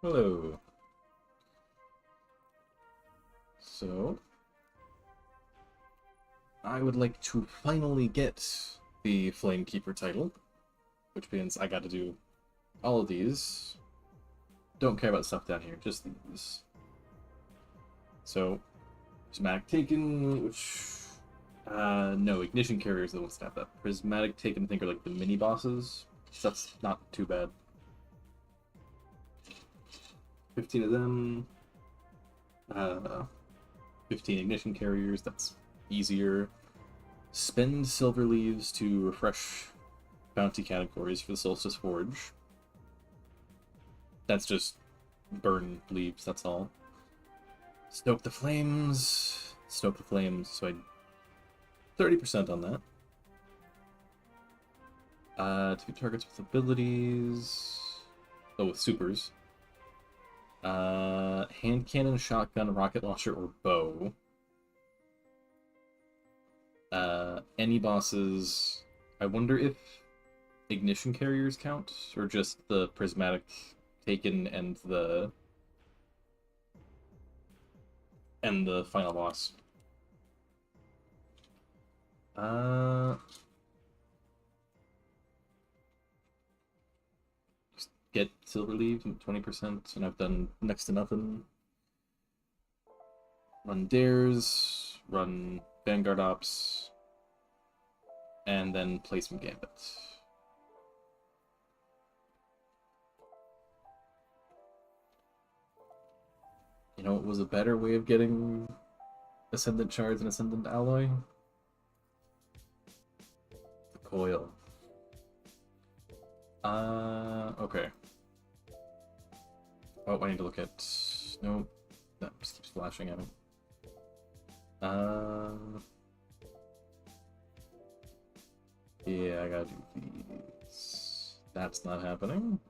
Hello. So, I would like to finally get the Flamekeeper title, which means I got to do all of these. Don't care about stuff down here, just these. So, Prismatic Taken, which... no, Ignition Carrier is the ones that have that. Prismatic Taken, I think, are like the mini-bosses. So that's not too bad. 15 of them. 15 Ignition Carriers, that's easier. Spend Silver Leaves to refresh bounty categories for the Solstice Forge. That's just burn leaves, that's all. Stoke the Flames. Stoke the Flames, so I 30% on that. Two targets with abilities. Oh, with supers. Hand cannon, shotgun, rocket launcher, or bow. Any bosses. I wonder if ignition carriers count, or just the prismatic taken and the final boss. Just get silver leaves 20%, and I've done next to nothing. Run dares, run Vanguard Ops, and then play some Gambits. You know what was a better way of getting Ascendant Shards and Ascendant Alloy? The Coil. Okay. Oh, I need to look at... No, that just keeps flashing at me. Yeah, I gotta do these. That's not happening.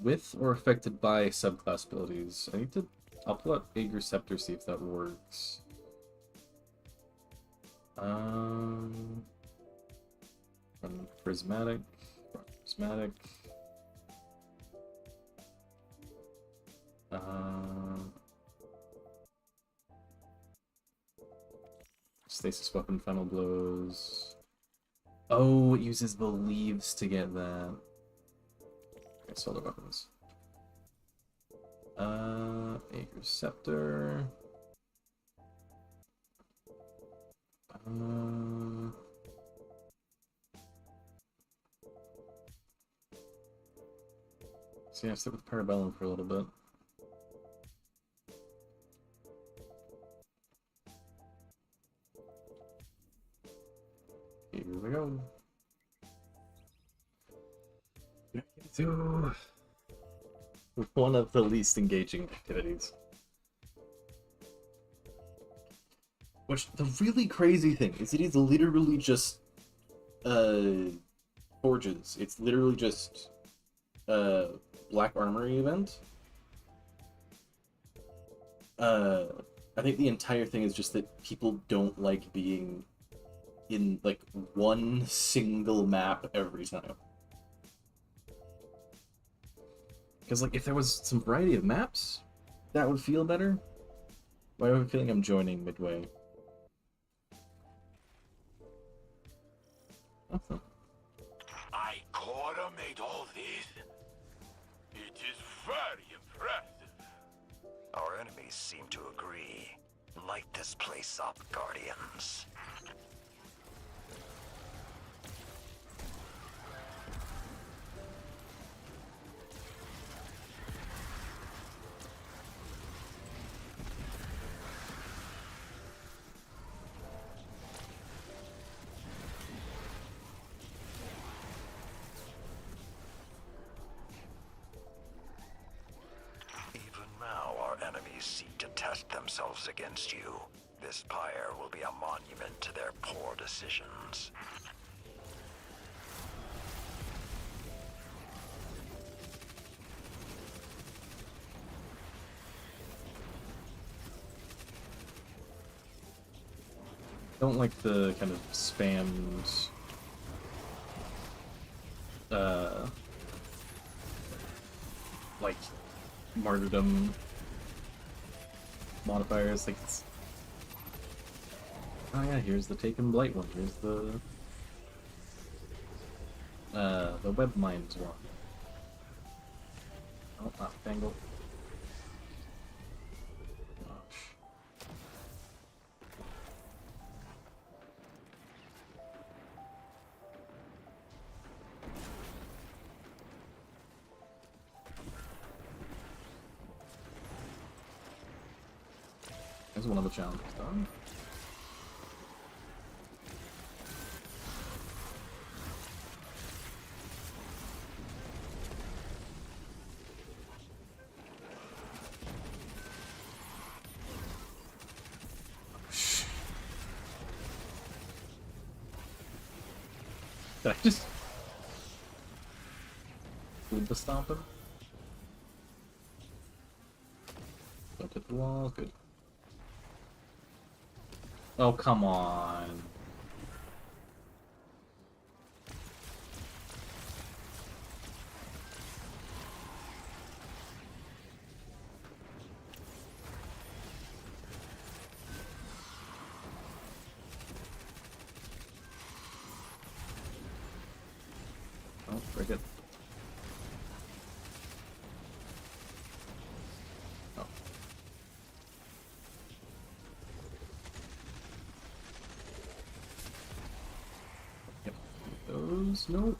With or affected by subclass abilities. I'll pull out Aegir Scepter, see if that works. Run Prismatic. Run Prismatic. Stasis Weapon, Final Blows. Oh, it uses the leaves to get that. Okay, solar weapons. Aegir Scepter. So yeah, stick with Parabellum for a little bit. Here we go. So, one of the least engaging activities. Which, the really crazy thing is it is literally just, forges. It's literally just, Black Armory event. I think the entire thing is just that people don't like being in, like, one single map every time. Because, like, if there was some variety of maps, that would feel better. Why do I have a feeling I'm joining midway? I coordinate all this. It is very impressive. Our enemies seem to agree. Light this place up, Guardians. Seek to test themselves against you. This pyre will be a monument to their poor decisions. Don't like the kind of spammed like martyrdom modifiers. Like it's. Oh yeah, here's the Taken Blight one. Here's the Web Mines one. Oh, not Fangle. Gosh. There's one of the challenges done. Did I just Goomba stomp him? Don't hit the wall, good. Oh, come on. Oh, very good. Oh. Yep. Those, nope.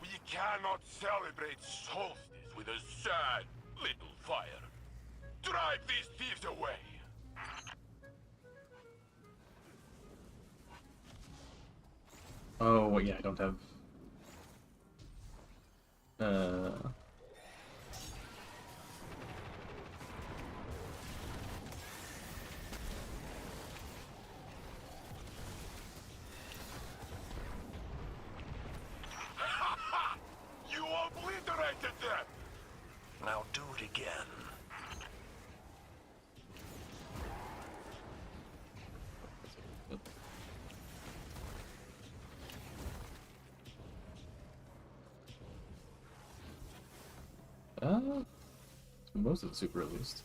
We cannot celebrate Solstice with a sad little fire. Drive these thieves away! Oh, well, yeah, I don't have... You obliterated them! Now do it again. Most of the super at least.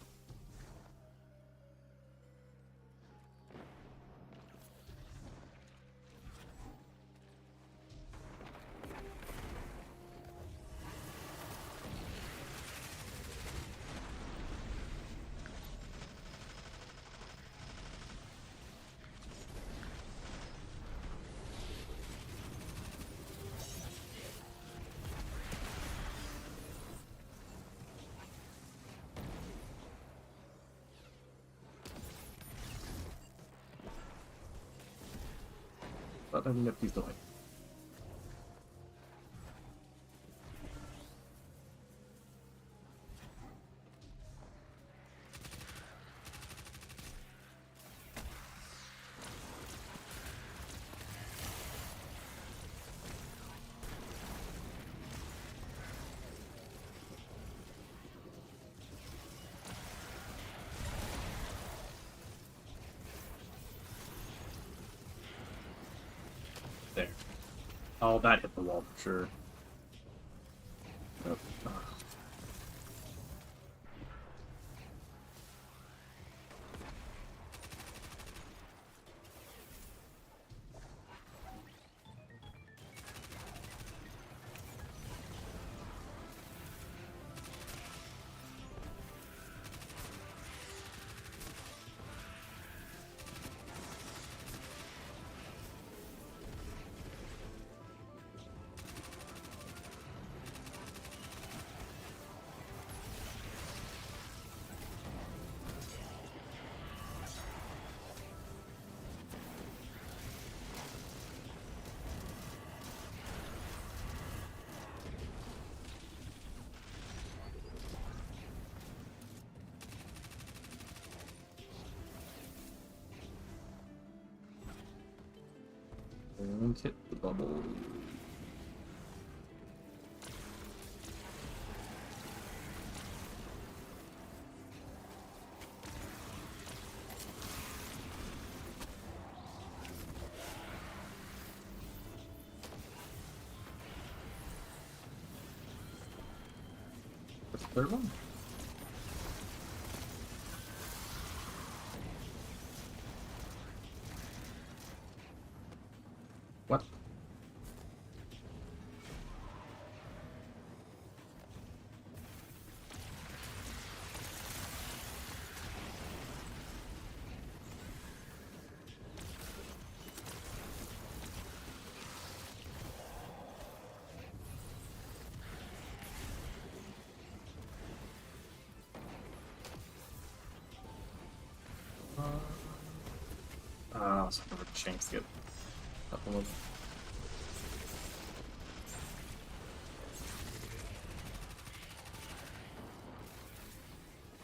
But I didn't get these away. There. Oh, that hit the wall for sure. Nope. And hit the bubble. Third one? What? It's a perfect chance to get a couple of.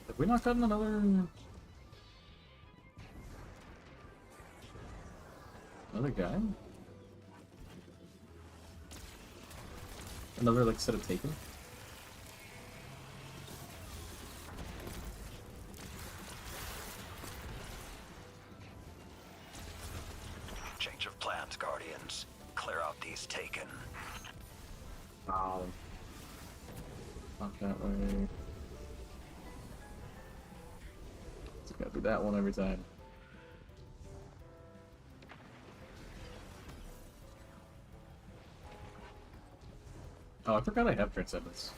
Have we not gotten another guy? Another like set of taken? Change of plans, Guardians. Clear out these taken. Wow. Not that way. It's gotta be that one every time. Oh, I forgot I have Transcendence.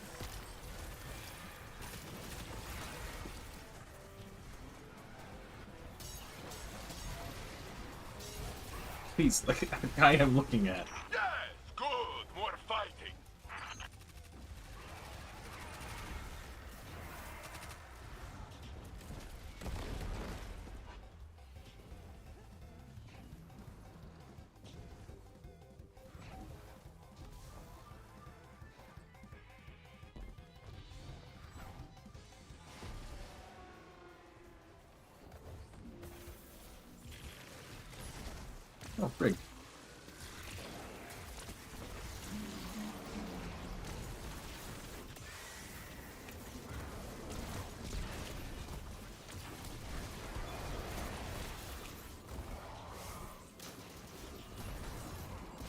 Please, like, I am looking at. Yes, good. More fighting. Oh, frig.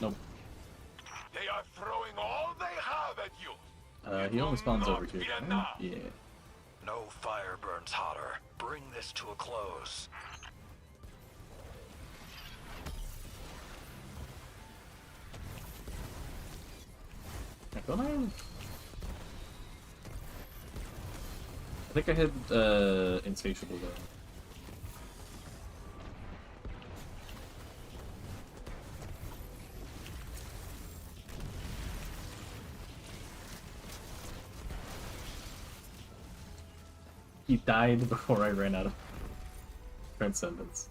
Nope. They are throwing all they have at you. He only spawns over Not here. be enough. Yeah. No fire burns hotter. Bring this to a close. I thought I think I had Insatiable though. He died before I ran out of Transcendence.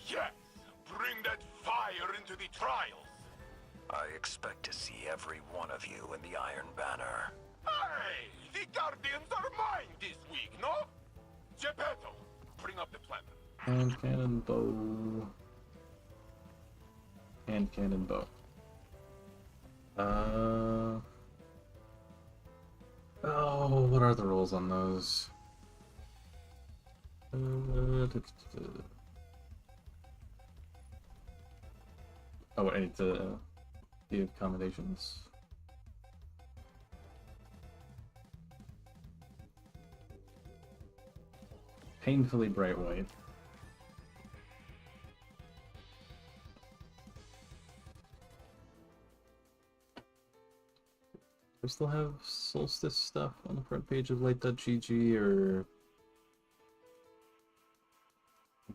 Yes, bring that fire into the trials. I expect to see every one of you in the Iron Banner. Hey, the Guardians are mine this week, no? Geppetto, bring up the plan. Hand cannon bow. Hand cannon bow. Oh, what are the rules on those? Oh, I need to give accommodations. Painfully bright white. We still have Solstice stuff on the front page of Light.gg, or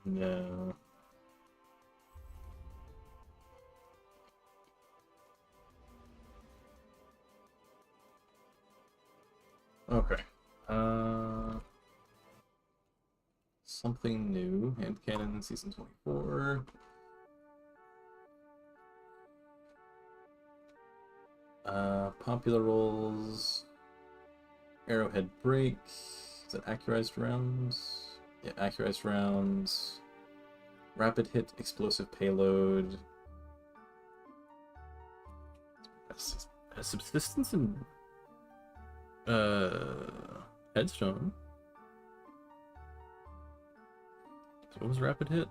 no? Okay. Something new. Hand Cannon Season 24. Popular roles. Arrowhead Break. Is it accurized rounds? Yeah, accurized rounds. Rapid Hit, Explosive Payload. A subsistence and Headstone. So what was Rapid Hit?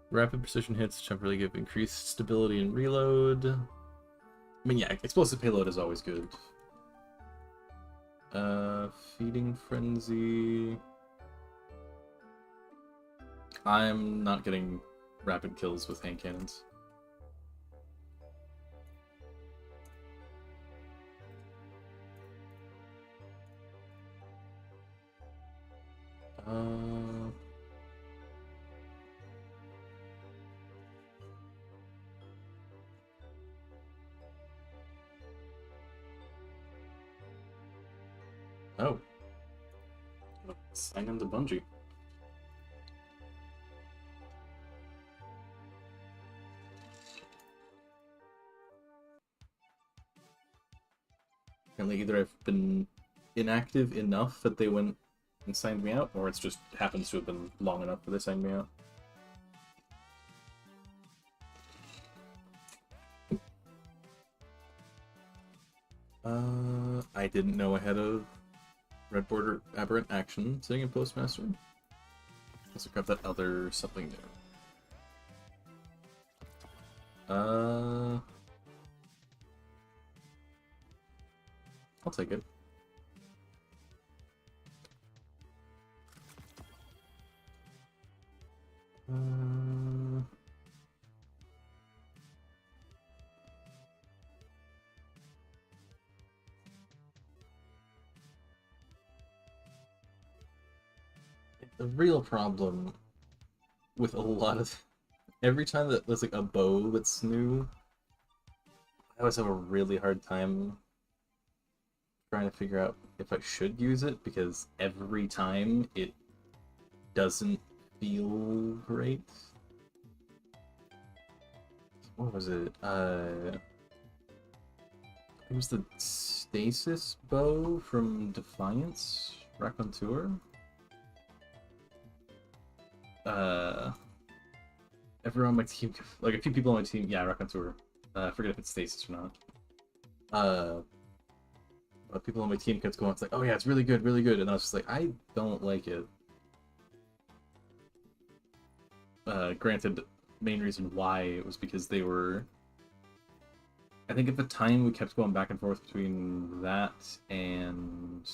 Rapid precision hits temporarily give increased stability and reload. I mean, yeah, explosive payload is always good. Feeding frenzy. I'm not getting rapid kills with hand cannons. Oh. Sign into Bungie. Apparently either I've been inactive enough that they went and signed me out, or it's just happens to have been long enough that they signed me out. I didn't know ahead of Red Border Aberrant Action sitting in Postmaster. Let's grab that other something new. I'll take it. The real problem with a lot of... Every time that there's like a bow that's new, I always have a really hard time trying to figure out if I should use it, because every time it doesn't feel great. What was it? It was the Stasis bow from Defiance Raconteur. Everyone on my team, like a few people on my team, yeah, Raconteur. I forget if it's Stasis or not. But people on my team kept going, it's like, oh yeah, it's really good, and I was just like, I don't like it. Granted, main reason why it was because they were... I think at the time we kept going back and forth between that and...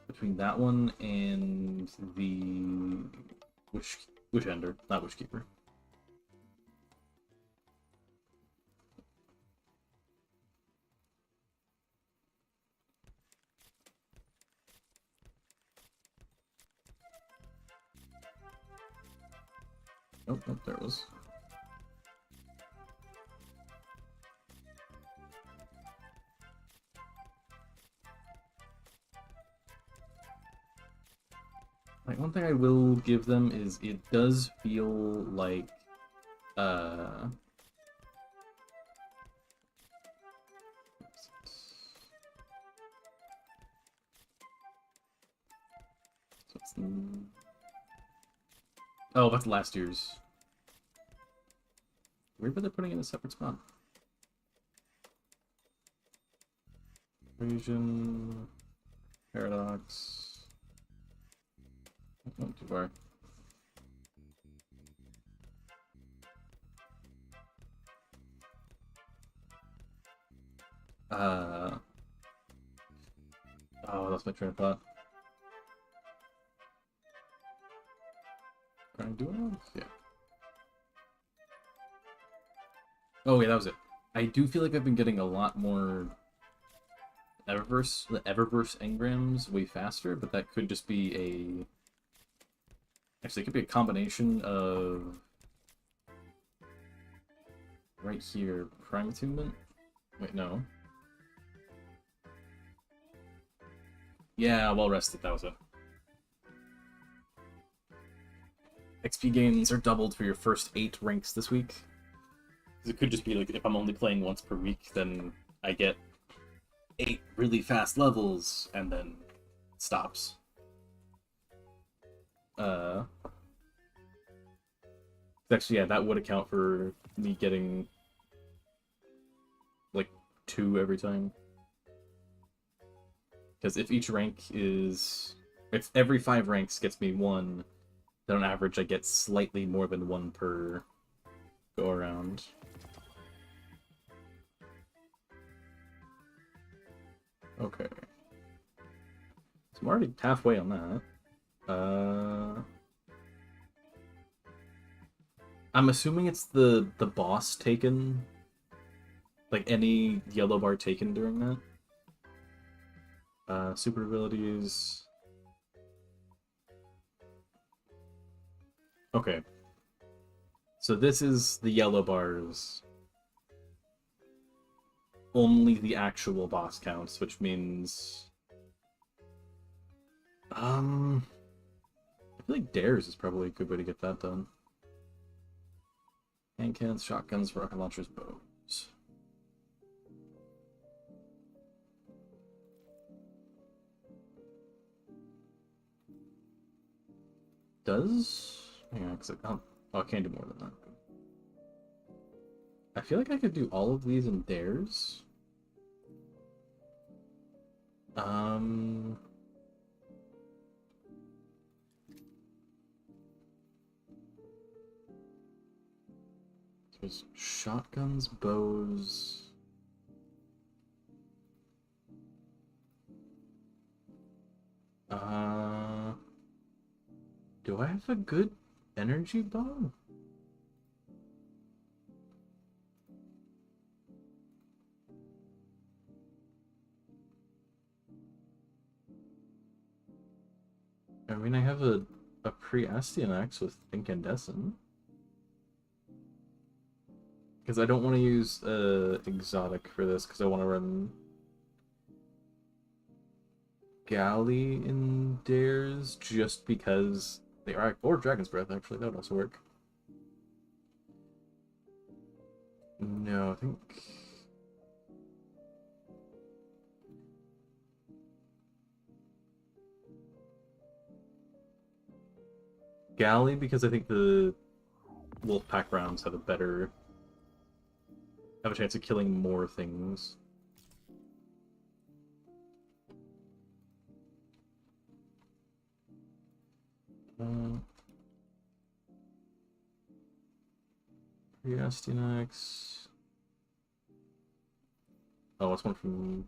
between that one and the Witch-Ender, not Witchkeeper. Oh, there it was. Like, one thing I will give them is it does feel like, so it's the... Oh, that's last year's. Weird, but they're putting it in a separate spot. Region, Paradox. Not too far. Oh, that's my train of thought. Can I do it? Yeah. Oh, yeah, that was it. I do feel like I've been getting a lot more the Eververse engrams way faster, but that could just be a... Actually, it could be a combination of... Right here, Prime Attunement? Wait, no. Yeah, well rested, that was it. XP gains are doubled for your first 8 ranks this week. It could just be like, if I'm only playing once per week, then I get 8 really fast levels, and then it stops. Actually, yeah, that would account for me getting, like, 2 every time. Because if each rank is... If every 5 ranks gets me 1, then on average I get slightly more than 1 per go around. Okay. So I'm already halfway on that. I'm assuming it's the boss taken, like any yellow bar taken during that. Super abilities. Okay. So this is the yellow bars. Only the actual boss counts, which means... I feel like dares is probably a good way to get that done. Hand cannons, shotguns, rocket launchers, bows. Does... Yeah, because oh, I can't do more than that. I feel like I could do all of these in dares. There's shotguns, bows. Do I have a good energy bow? I mean, I have a pre-Astian axe with incandescent. Because I don't want to use exotic for this, because I want to run Galley in dares, just because they are... Or Dragon's Breath, actually, that would also work. No, I think... Galley, because I think the Wolfpack rounds have a better... have a chance of killing more things. Axe. Oh, it's one from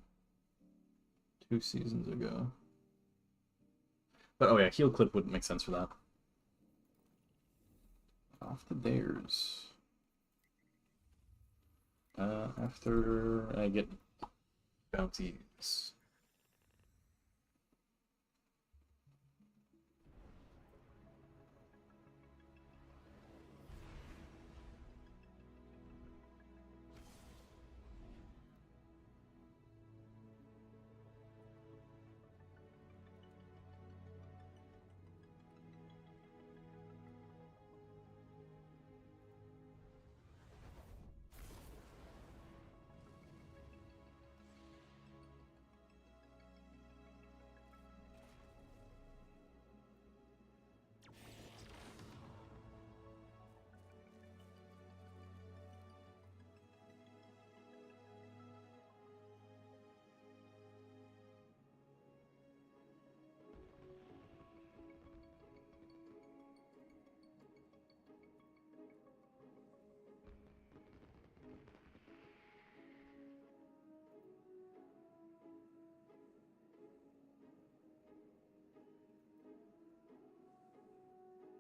2 seasons ago. But oh yeah, heal clip wouldn't make sense for that. Off the dares. After I get bounties.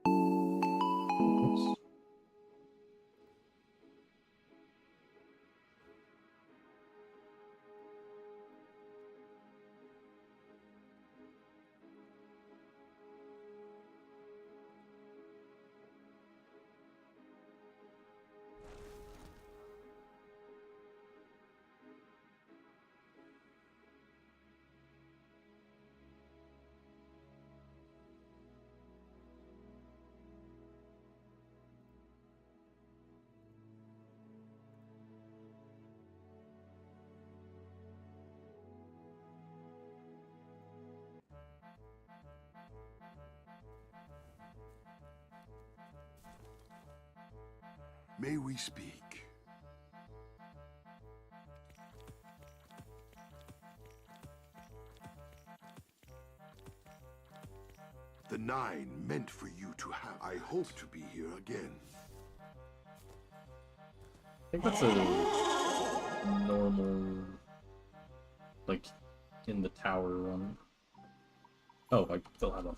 Oops. May we speak? The 9 meant for you to have. I hope to be here again. think that's a normal, like, in the tower one. Oh, I still have one.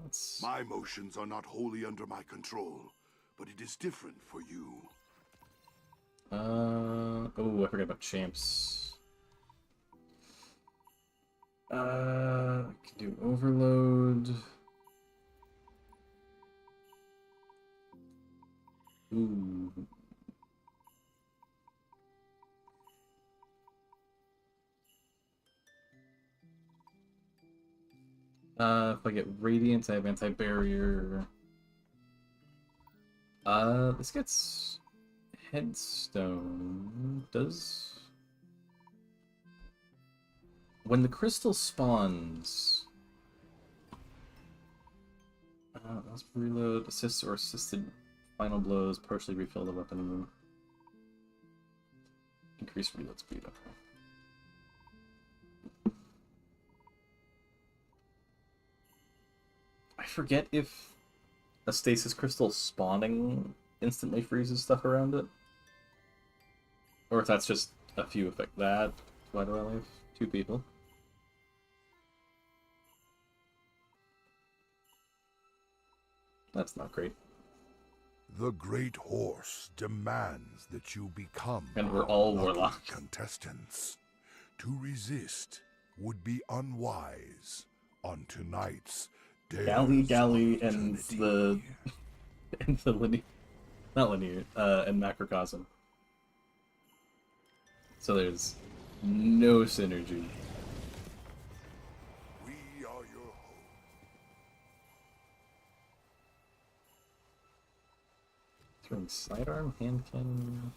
Let's... My motions are not wholly under my control, but it is different for you. Oh, I forgot about champs. I can do overload. Ooh. If I get radiant, I have anti-barrier. This gets headstone. Does when the crystal spawns, let's reload, assists or assisted final blows, partially refill the weapon, increase reload speed. Okay. I forget if a stasis crystal spawning instantly freezes stuff around it, or if that's just a few affect that. Why do I only have 2 people? That's not great. The great horse demands that you become And we're all lucky warlocks. contestants. To resist would be unwise on tonight's Galley, Dares of and Eternity. the and the linear, not linear, and macrocosm. So there's no synergy. We are your home. Throwing sidearm, hand cannon.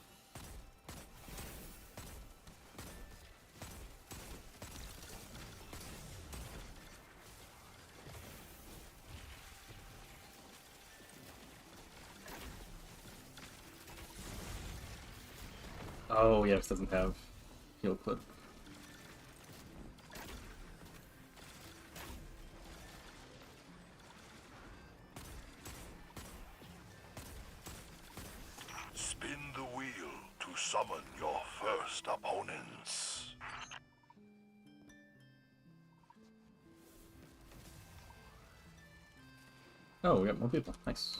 Oh, yeah, it doesn't have heal clip. Spin the wheel to summon your first opponents. Oh, we got more people. Nice.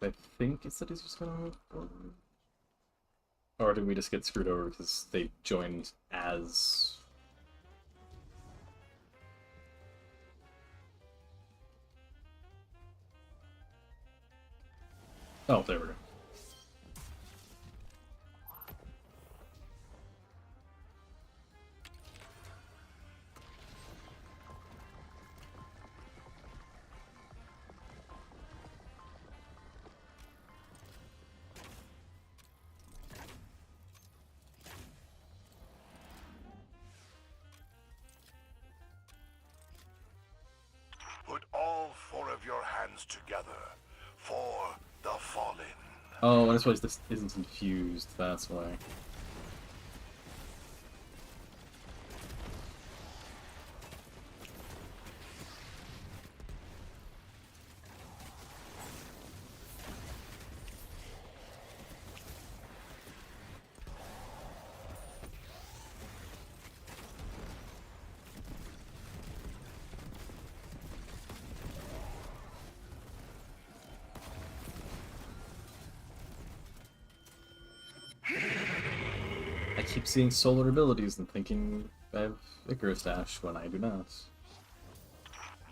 I think it said he's just gonna move forward. Or did we just get screwed over because they joined as... Oh, there we go. Put all 4 of your hands together for the fallen. Oh, and that's why this isn't infused, that's why. I keep seeing solar abilities and thinking I have Icarus Dash when I do not.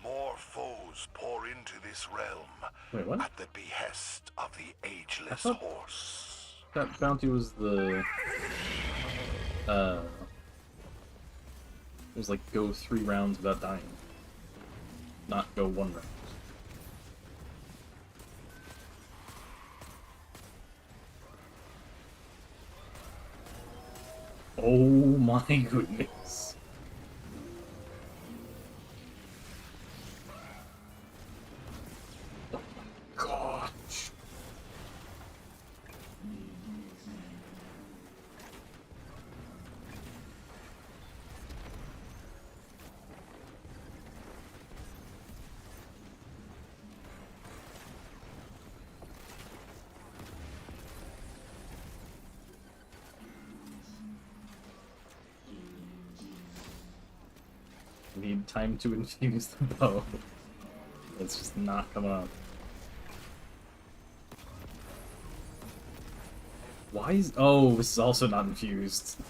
More foes pour into this realm Wait, what? at the behest of the ageless thought- horse. That bounty was the... It was like go 3 rounds without dying. Not go 1 round. Oh my goodness. Gosh. I need time to infuse the bow. It's just not coming up. Why is... Oh, this is also not infused.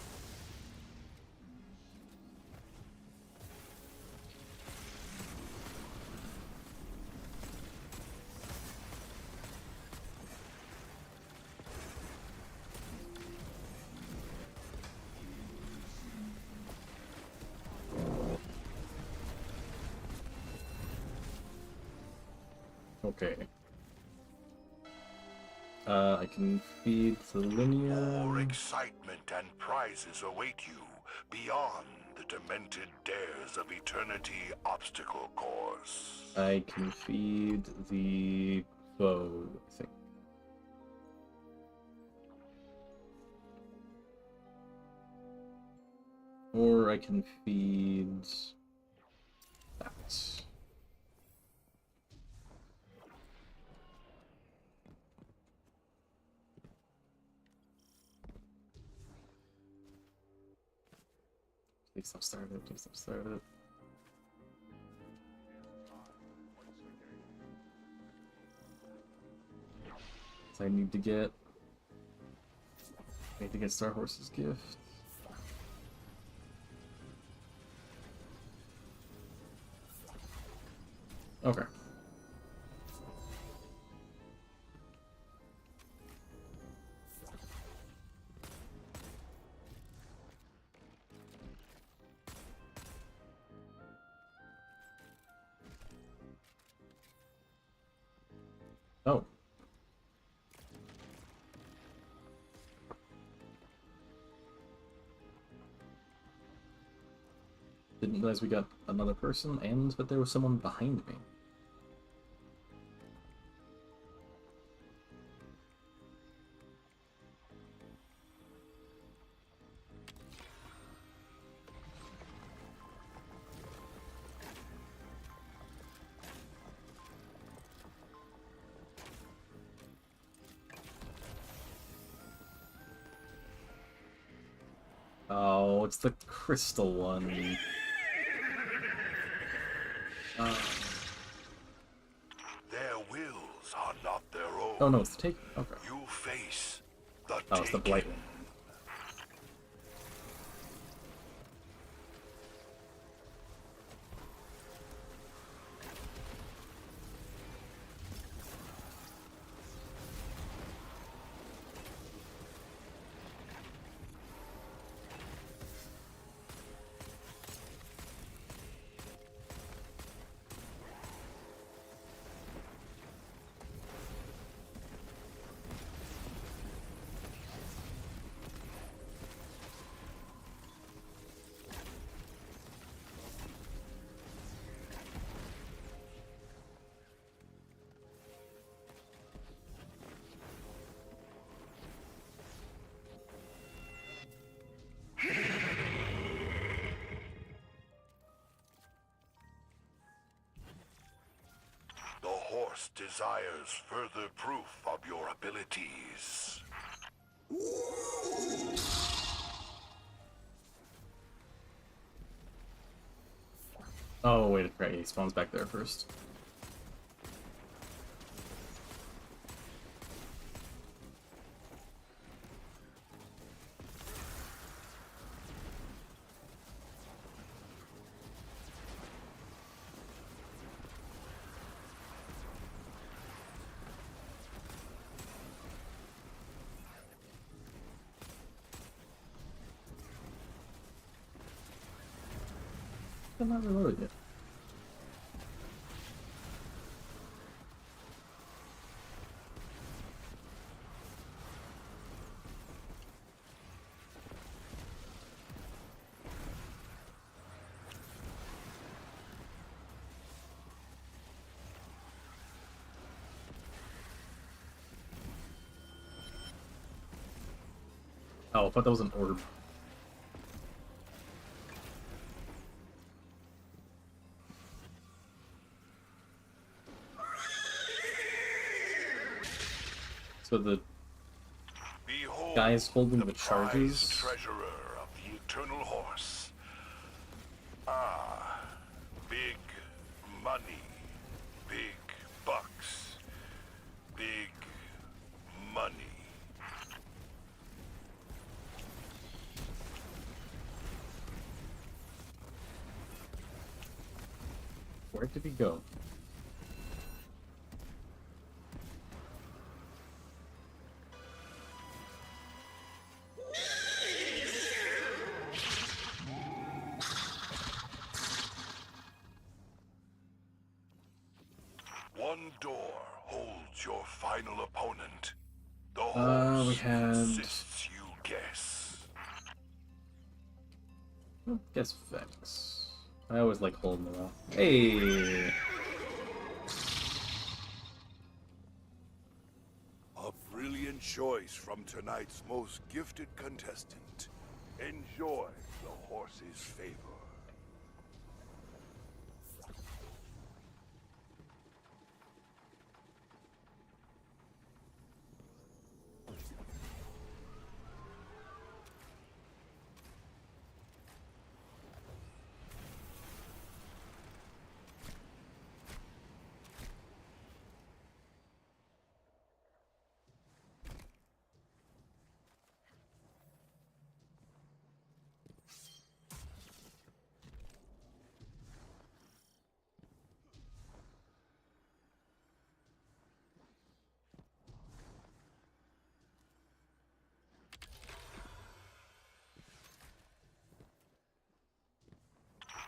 Okay. I can feed the linear. More excitement and prizes await you beyond the demented dares of eternity obstacle course. I can feed the bow, I think. Or I can feed that. Please stop starting it, please stop starting it. So I need to get Star Horse's gift. Okay. Oh. Didn't realize we got another person and that there was someone behind me. Oh, it's the crystal one. Their wills are not their own. Oh no, it's the take. Okay. You face the Oh, it's the blight one. The horse desires further proof of your abilities. Oh, wait, right, he spawns back there first. I'm not reloaded yet. Oh, I thought that was an orb. So the Behold, guy is holding the prized charges. treasurer of the eternal horse. Ah, Where did he go? One door holds your final opponent. The We horse had... insists you guess. Guess Vex. I always like holding it off. Hey! A brilliant choice from tonight's most gifted contestant. Enjoy the horse's favor.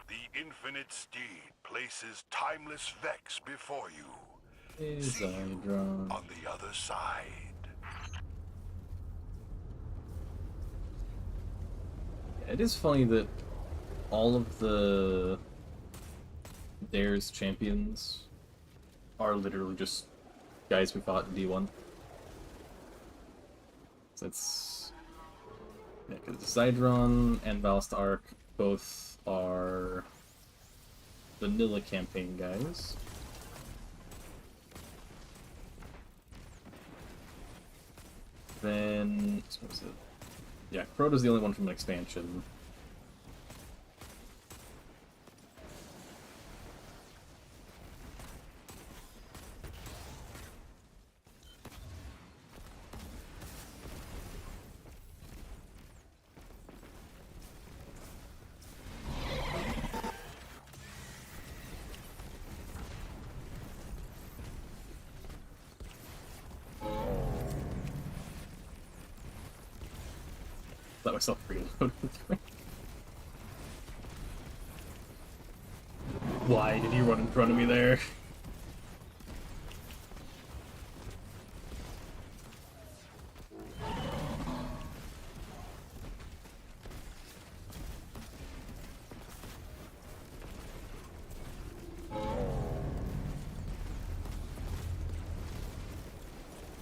The infinite steed places timeless Vex before you. See you Zydron. on the other side. It is funny that all of the Dare's champions are literally just guys we fought in D1. So it's... Yeah, because Zydron and Ballast Arc both are vanilla campaign guys. Then... what was it? Yeah, Crota's the only one from an expansion. Let myself reload. Why did he run in front of me there?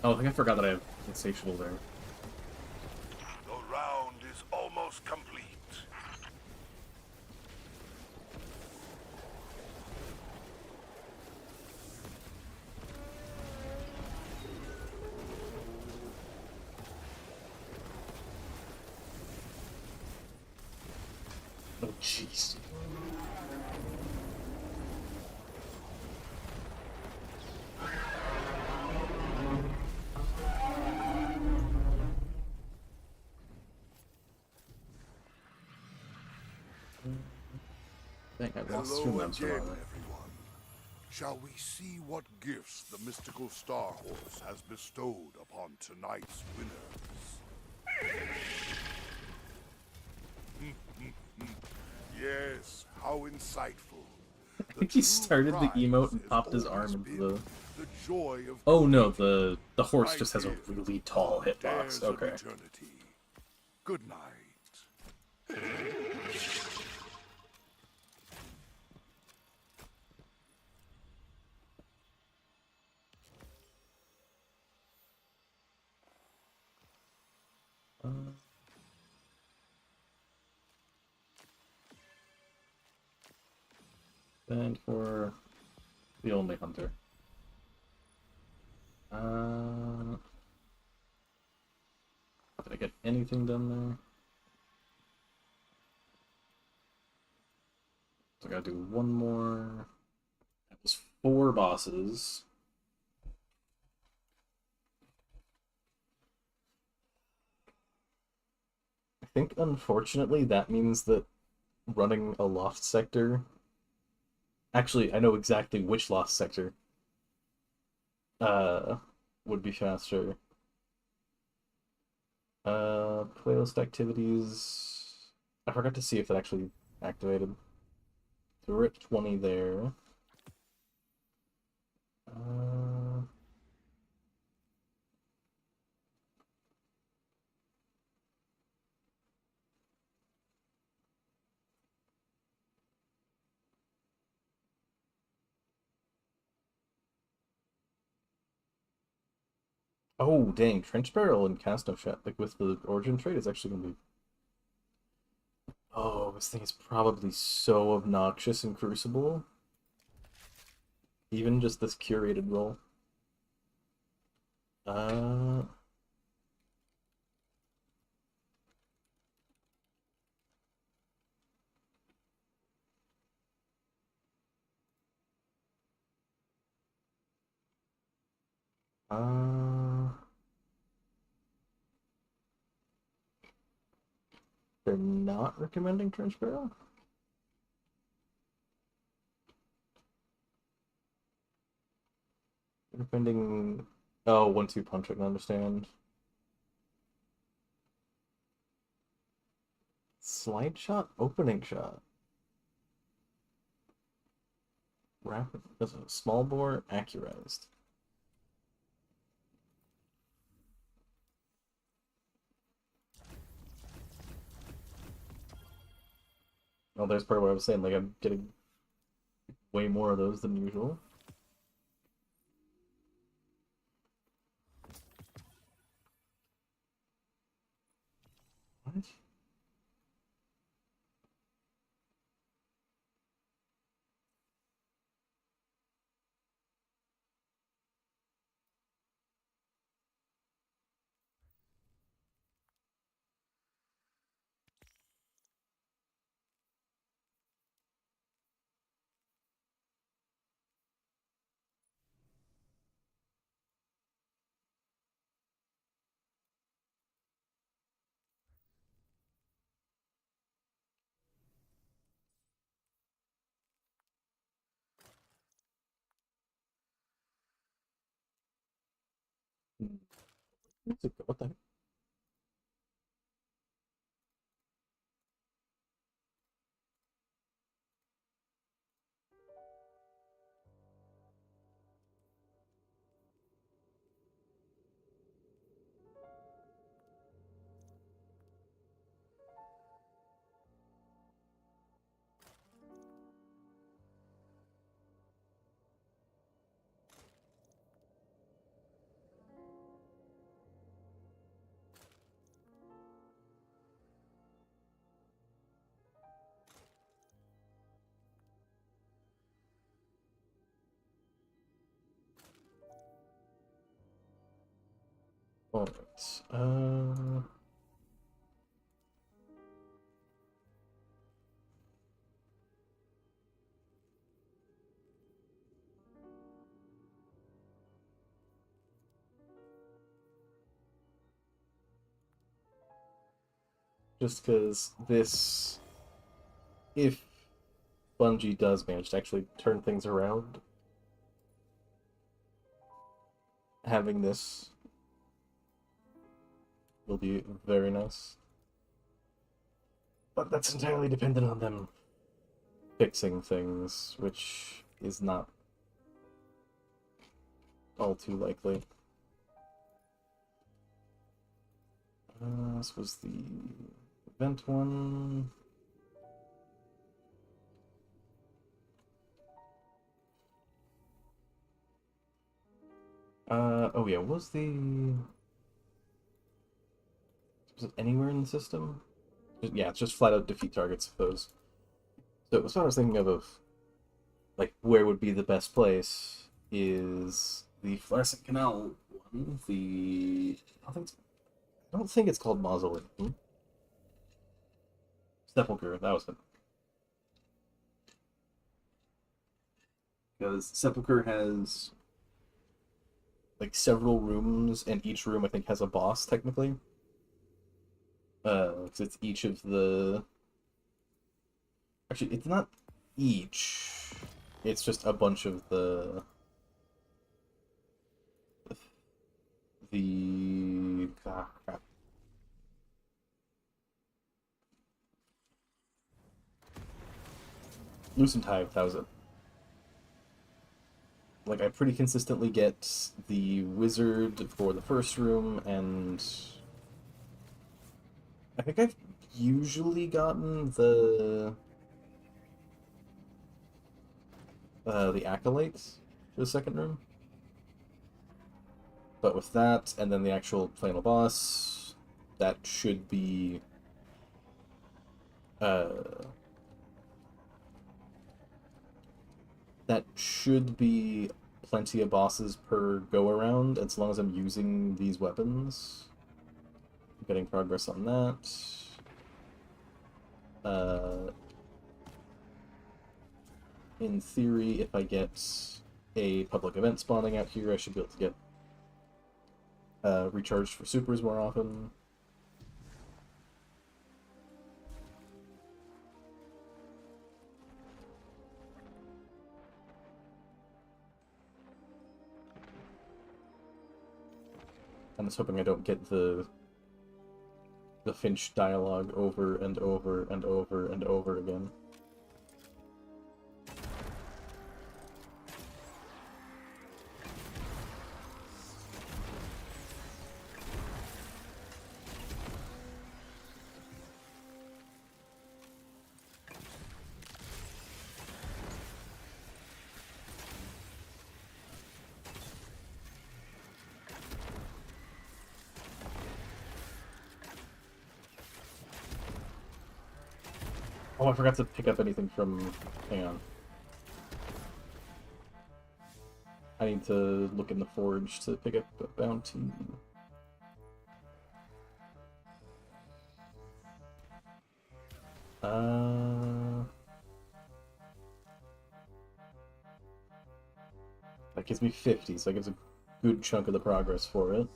Oh, I think I forgot that I have Insatiable there. The round is almost complete. Oh, jeez. Thank God, lost two Hello months again, ago. everyone. Shall we see what gifts the mystical Star Horse has bestowed upon tonight's winners? Yes, how insightful. I think he started the emote and popped his arm into the... The joy of Oh no, the horse just has a really tall hitbox. Dares of Okay. Eternity. Good night. And for the only hunter. Did I get anything done there? So I gotta do one more. That was 4 bosses. I think unfortunately that means that running a loft sector Actually, I know exactly which lost sector uh would be faster. Playlist activities. I forgot to see if it actually activated. So we're at 20 there. Uh, oh, dang. Trench Barrel and Cast of Shot, like with the Origin trait, is actually going to be. Oh, this thing is probably so obnoxious in Crucible. Even just this curated roll. Uh, uh, they're not recommending Trench Barrel? They're recommending. Oh, 1-2 punch, I can understand. Slide shot, opening shot. Rapid, that's a small bore, accurized. Oh, there's part of what I was saying. Like, I'm getting way more of those than usual. What? What the heck? Alright. Just because this, if Bungie does manage to actually turn things around, having this will be very nice. But that's entirely dependent on them fixing things, which is not all too likely. This was the event one. Oh yeah, was it anywhere in the system? Yeah, it's just flat out defeat targets, I suppose. So that's what I was thinking of like where would be the best place is the Fluorescent Canal one. I don't think it's called Mausoleum. Sepulchre, that was it. Because Sepulchre has like several rooms, and each room I think has a boss technically. 'Cause it's each of the. Actually, it's not each. It's just a bunch of the crap. Lucent Hive, that was it. Like, I pretty consistently get the wizard for the first room, and I think I've usually gotten the acolytes for the second room. But with that, and then the actual final boss, that should be that should be plenty of bosses per go-around, as long as I'm using these weapons. I'm getting progress on that. In theory, if I get a public event spawning out here, I should be able to get recharged for supers more often. I'm just hoping I don't get the Finch dialogue over and over and over and over again. Oh, I forgot to pick up anything from... Hang on. I need to look in the forge to pick up a bounty. That gives me 50, so that gives a good chunk of the progress for it.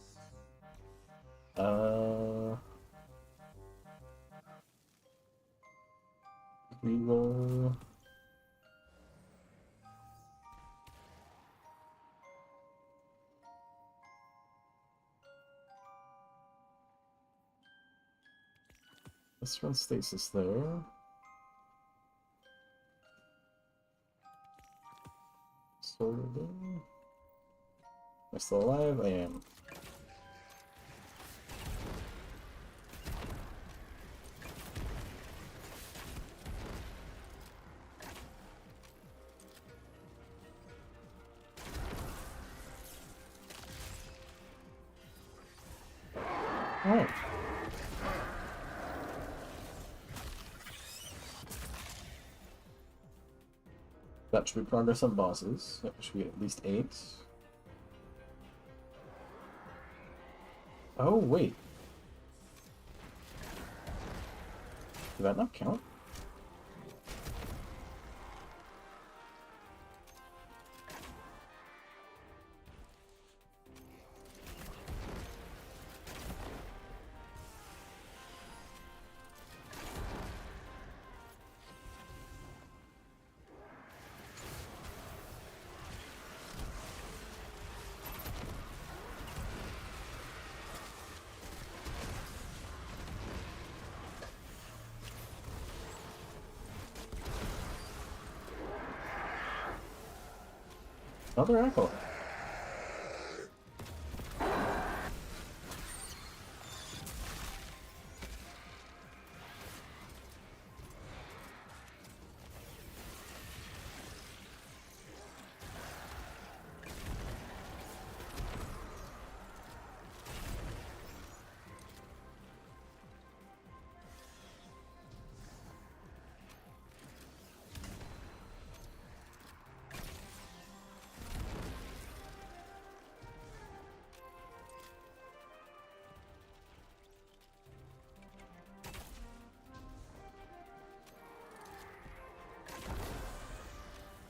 Reroll. Let's run stasis there. Sorting. Am I still alive? I am. Alright. That should be progress on bosses. That should be at least 8. Oh, wait. Did that not count? Another acolyte.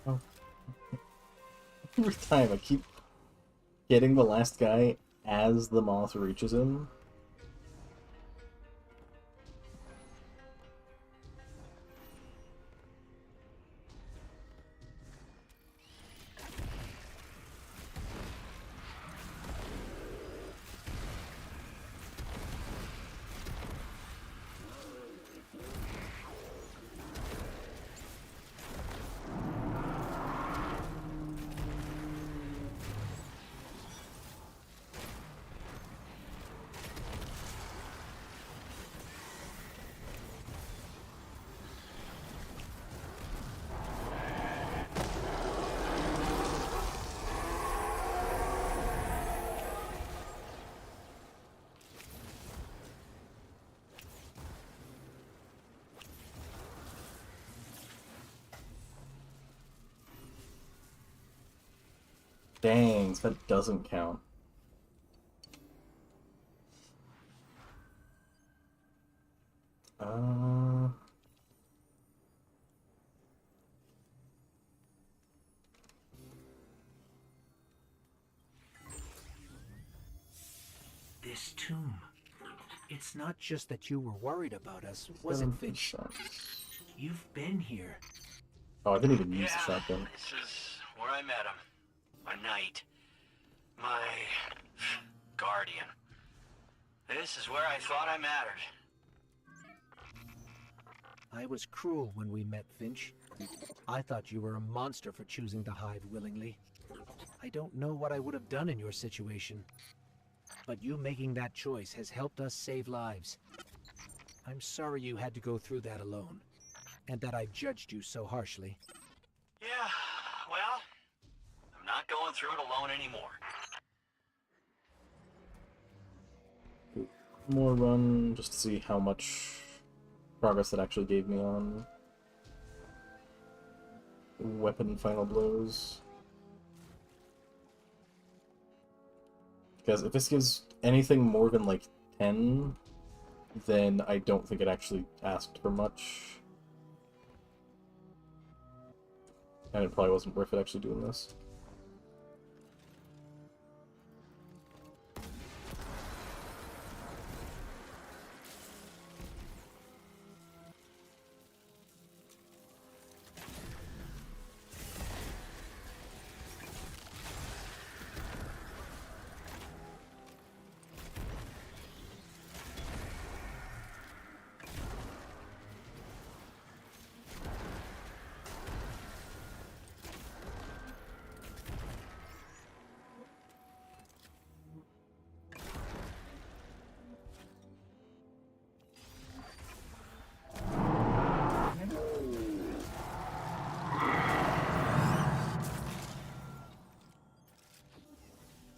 Oh. Every time I keep getting the last guy as the moth reaches him. Dang, so that doesn't count. Uh... This tomb. It's not just that you were worried about us, was it, Finch? You've been here. Oh, I didn't even use the shotgun. This is where I met him. A knight. My guardian. This is where I thought I mattered. I was cruel when we met, Finch. I thought you were a monster for choosing the Hive willingly. I don't know what I would have done in your situation. But you making that choice has helped us save lives. I'm sorry you had to go through that alone, and that I judged you so harshly. Yeah, well, I'm not going through it alone anymore. More run, just to see how much progress it actually gave me on weapon final blows. Because if this gives anything more than like 10, then I don't think it actually asked for much. And it probably wasn't worth it actually doing this.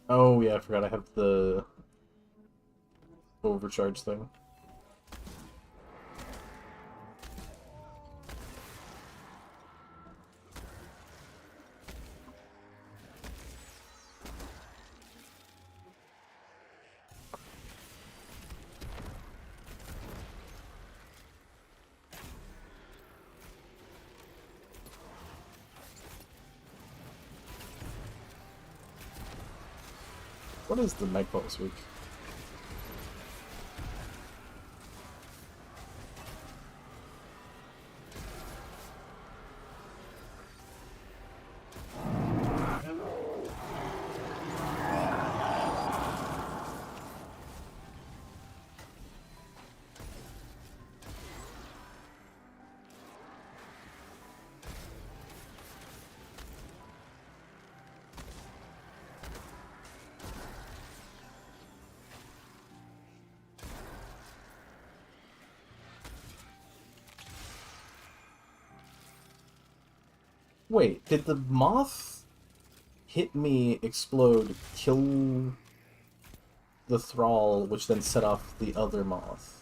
Oh yeah, I forgot I have the overcharge thing. What is the Nightfall this week? Wait, did the moth hit me, explode, kill the thrall, which then set off the other moth?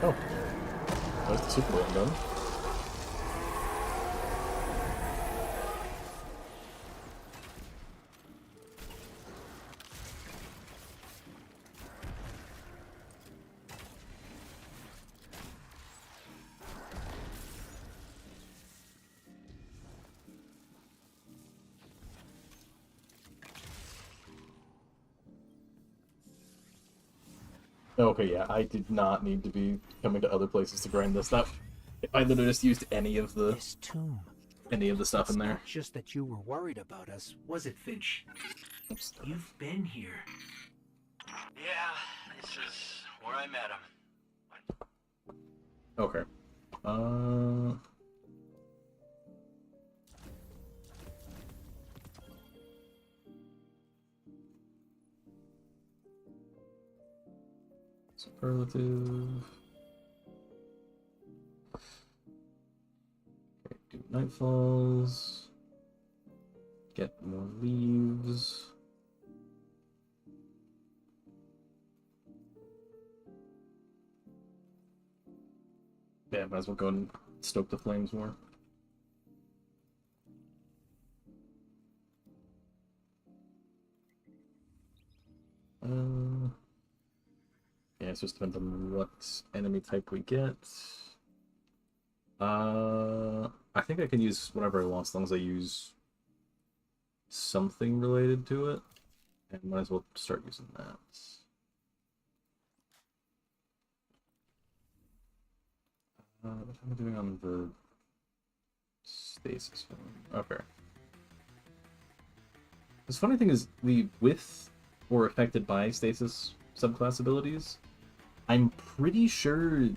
Oh, there's the super one done. Okay, yeah, I did not need to be coming to other places to grind this. That I literally just used any of the stuff in there. Not just that you were worried about us, was it, Finch? Oops. You've been here. Yeah, this is where I met him. Okay. Superlative. Okay, do Nightfalls. Get more leaves. Yeah, might as well go and stoke the flames more. Yeah, it's just depends on what enemy type we get. I think I can use whatever I want as long as I use something related to it. And might as well start using that. What am I doing on the stasis one? Okay. The funny thing is, the with or affected by stasis subclass abilities, I'm pretty sure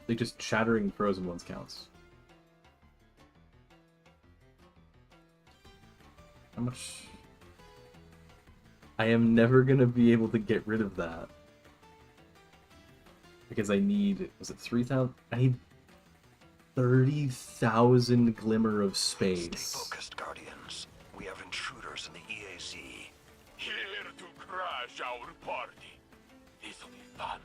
like just shattering frozen ones counts. How much? I am never gonna be able to get rid of that. Because I need, was it 3,000? I need 30,000 glimmer of space. Stay focused, Guardians. We have intruders in the EAZ. Here to crash our party. This'll be fun.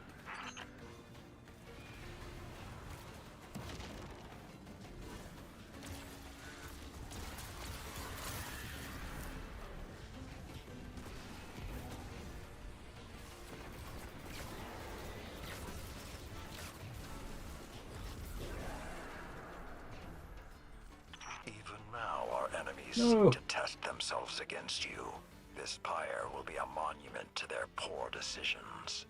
Even now, our enemies No. seek to test themselves against you. This pyre will be a monument to their poor decisions.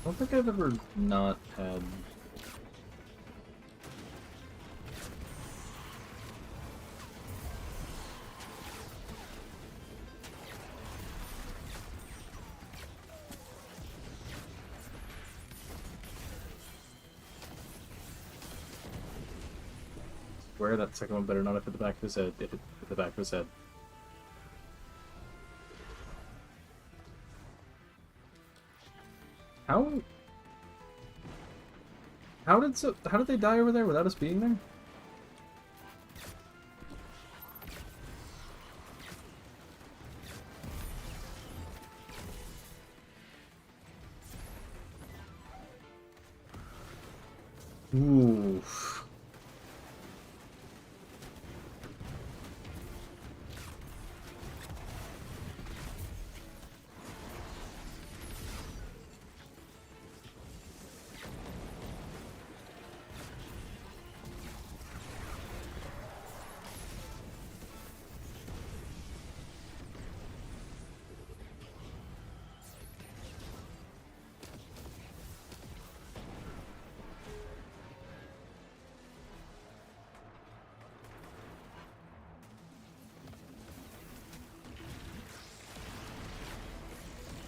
I don't think I've ever not had... Where that second one better not have hit the back of his head, if it hit the back of his head. How... How did they die over there without us being there? Ooh.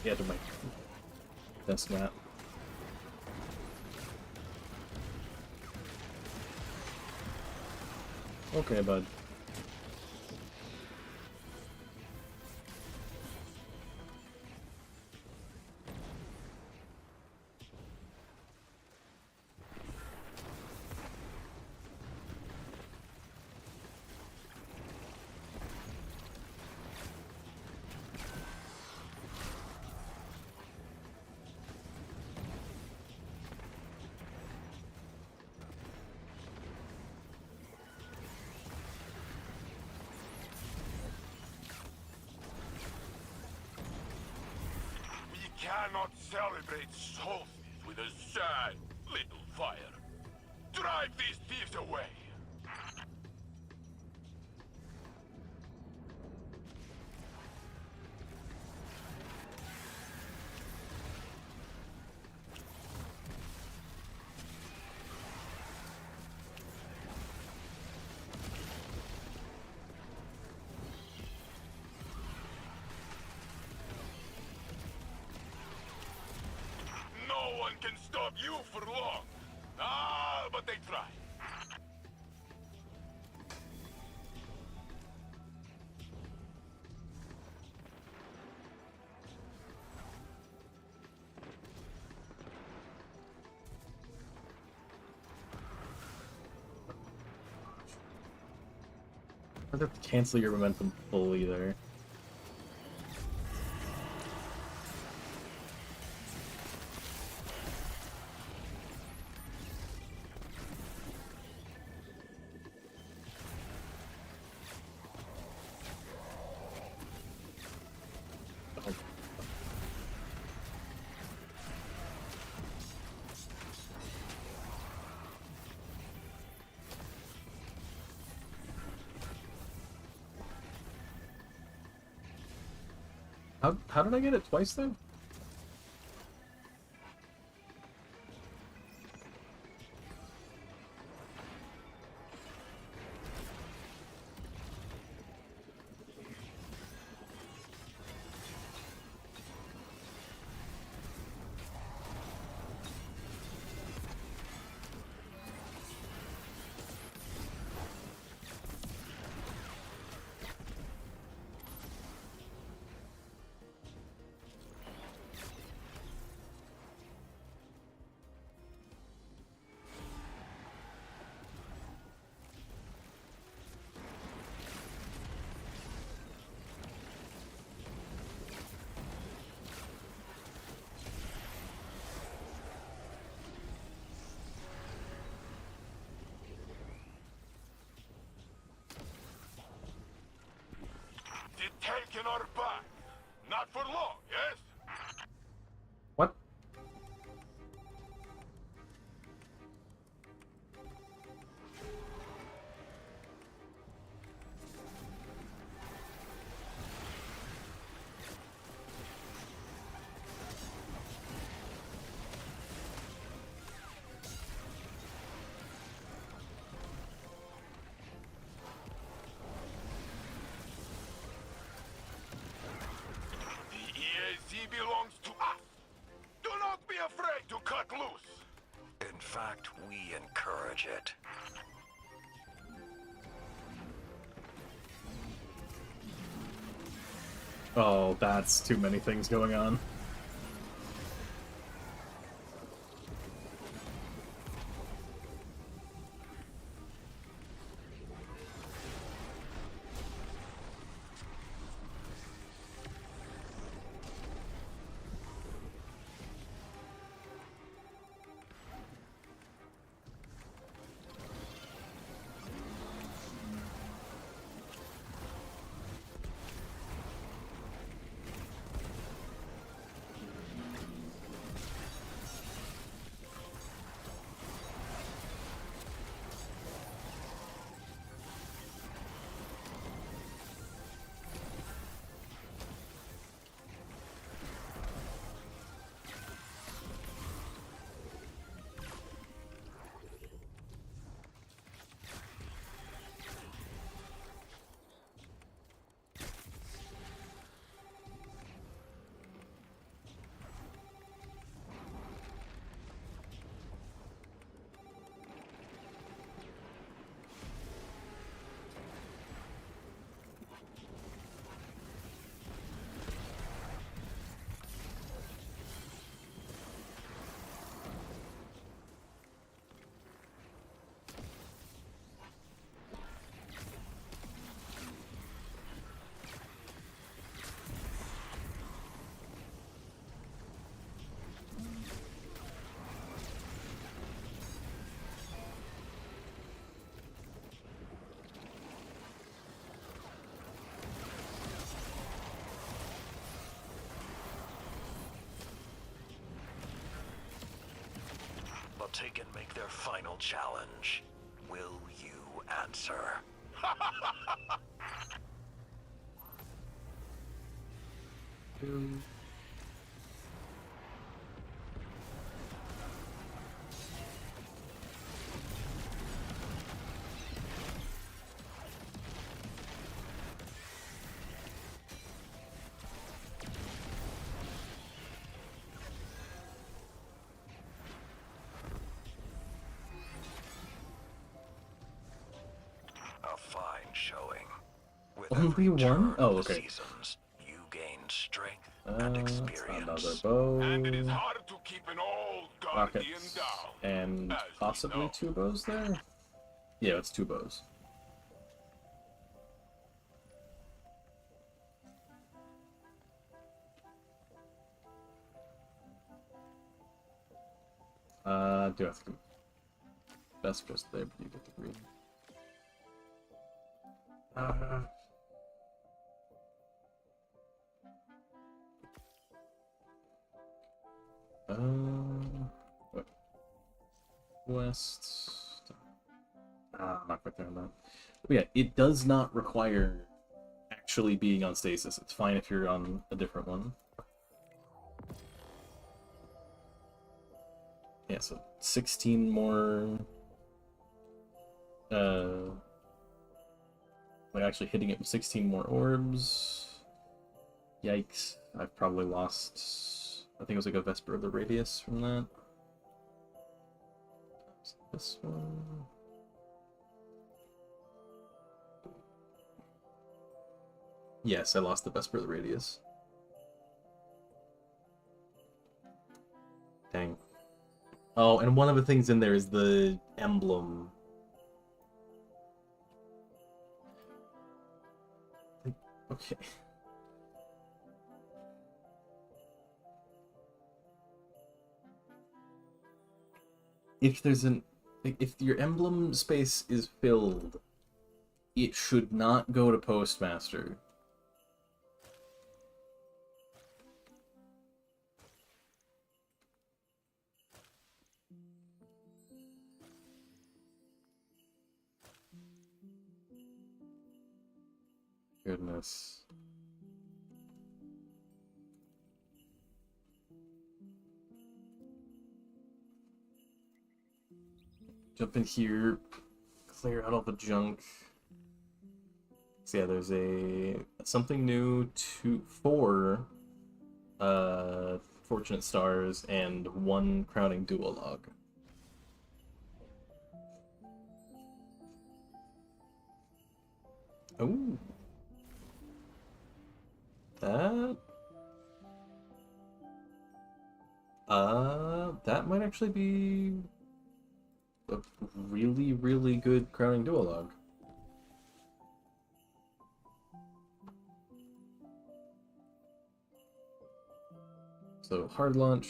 Yeah, to my best map. Okay, bud. We cannot celebrate Solstice with a sad little fire. Drive these thieves away. No one can stop you for long. Ah, but they try. I don't have to cancel your momentum full either. How did I get it twice then? Taken our back. Not for long, yes? What? Belongs to us. Do not be afraid to cut loose. In fact, we encourage it. Oh, that's too many things going on. Take and make their final challenge. Will you answer? A fine showing. With Only every one? turn Oh, of the okay. seasons, you gain strength and experience. Another bow. And it is hard to keep an old guardian Rockets. down. And as we possibly know. 2 bows there? Yeah, it's 2 bows. do have to go. That's just there, but you get the green. What? West. I'm not quite there on that. But yeah, it does not require actually being on stasis. It's fine if you're on a different one. Yeah, so 16 more... like actually hitting it with 16 more orbs. Yikes. I've probably lost... I think it was like a Vesper of the Radius from that. This one... Yes, I lost the Vesper of the Radius. Dang. Oh, and one of the things in there is the emblem. Okay. If there's an... if your emblem space is filled, it should not go to Postmaster. Goodness. Jump in here, clear out all the junk. So yeah, there's something new for Fortunate Stars and 1 crowning duologue. Oh. That might actually be a really, really good crowning duologue. So hard launch.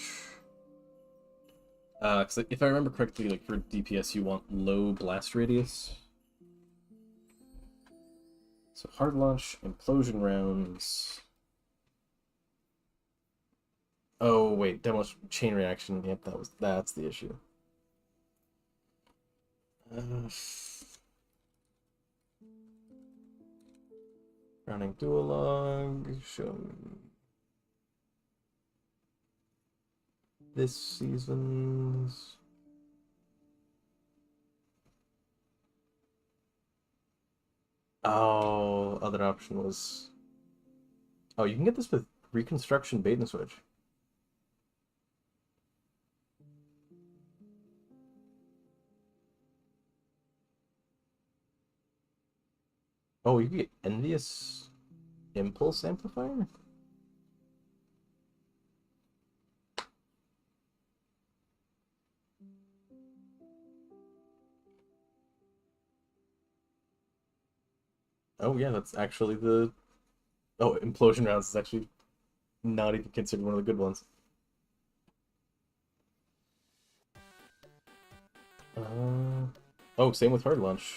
Cause if I remember correctly, like for DPS, you want low blast radius. So hard launch, implosion rounds. Oh wait, demolition chain reaction. Yep, that's the issue. Running duologue. Show this season's. Oh, other option was. Oh, you can get this with reconstruction bait and switch. Oh, you can get Envious Impulse Amplifier? Oh yeah, that's actually the... Oh, Implosion Rounds is actually not even considered one of the good ones. Oh, same with Hard Launch.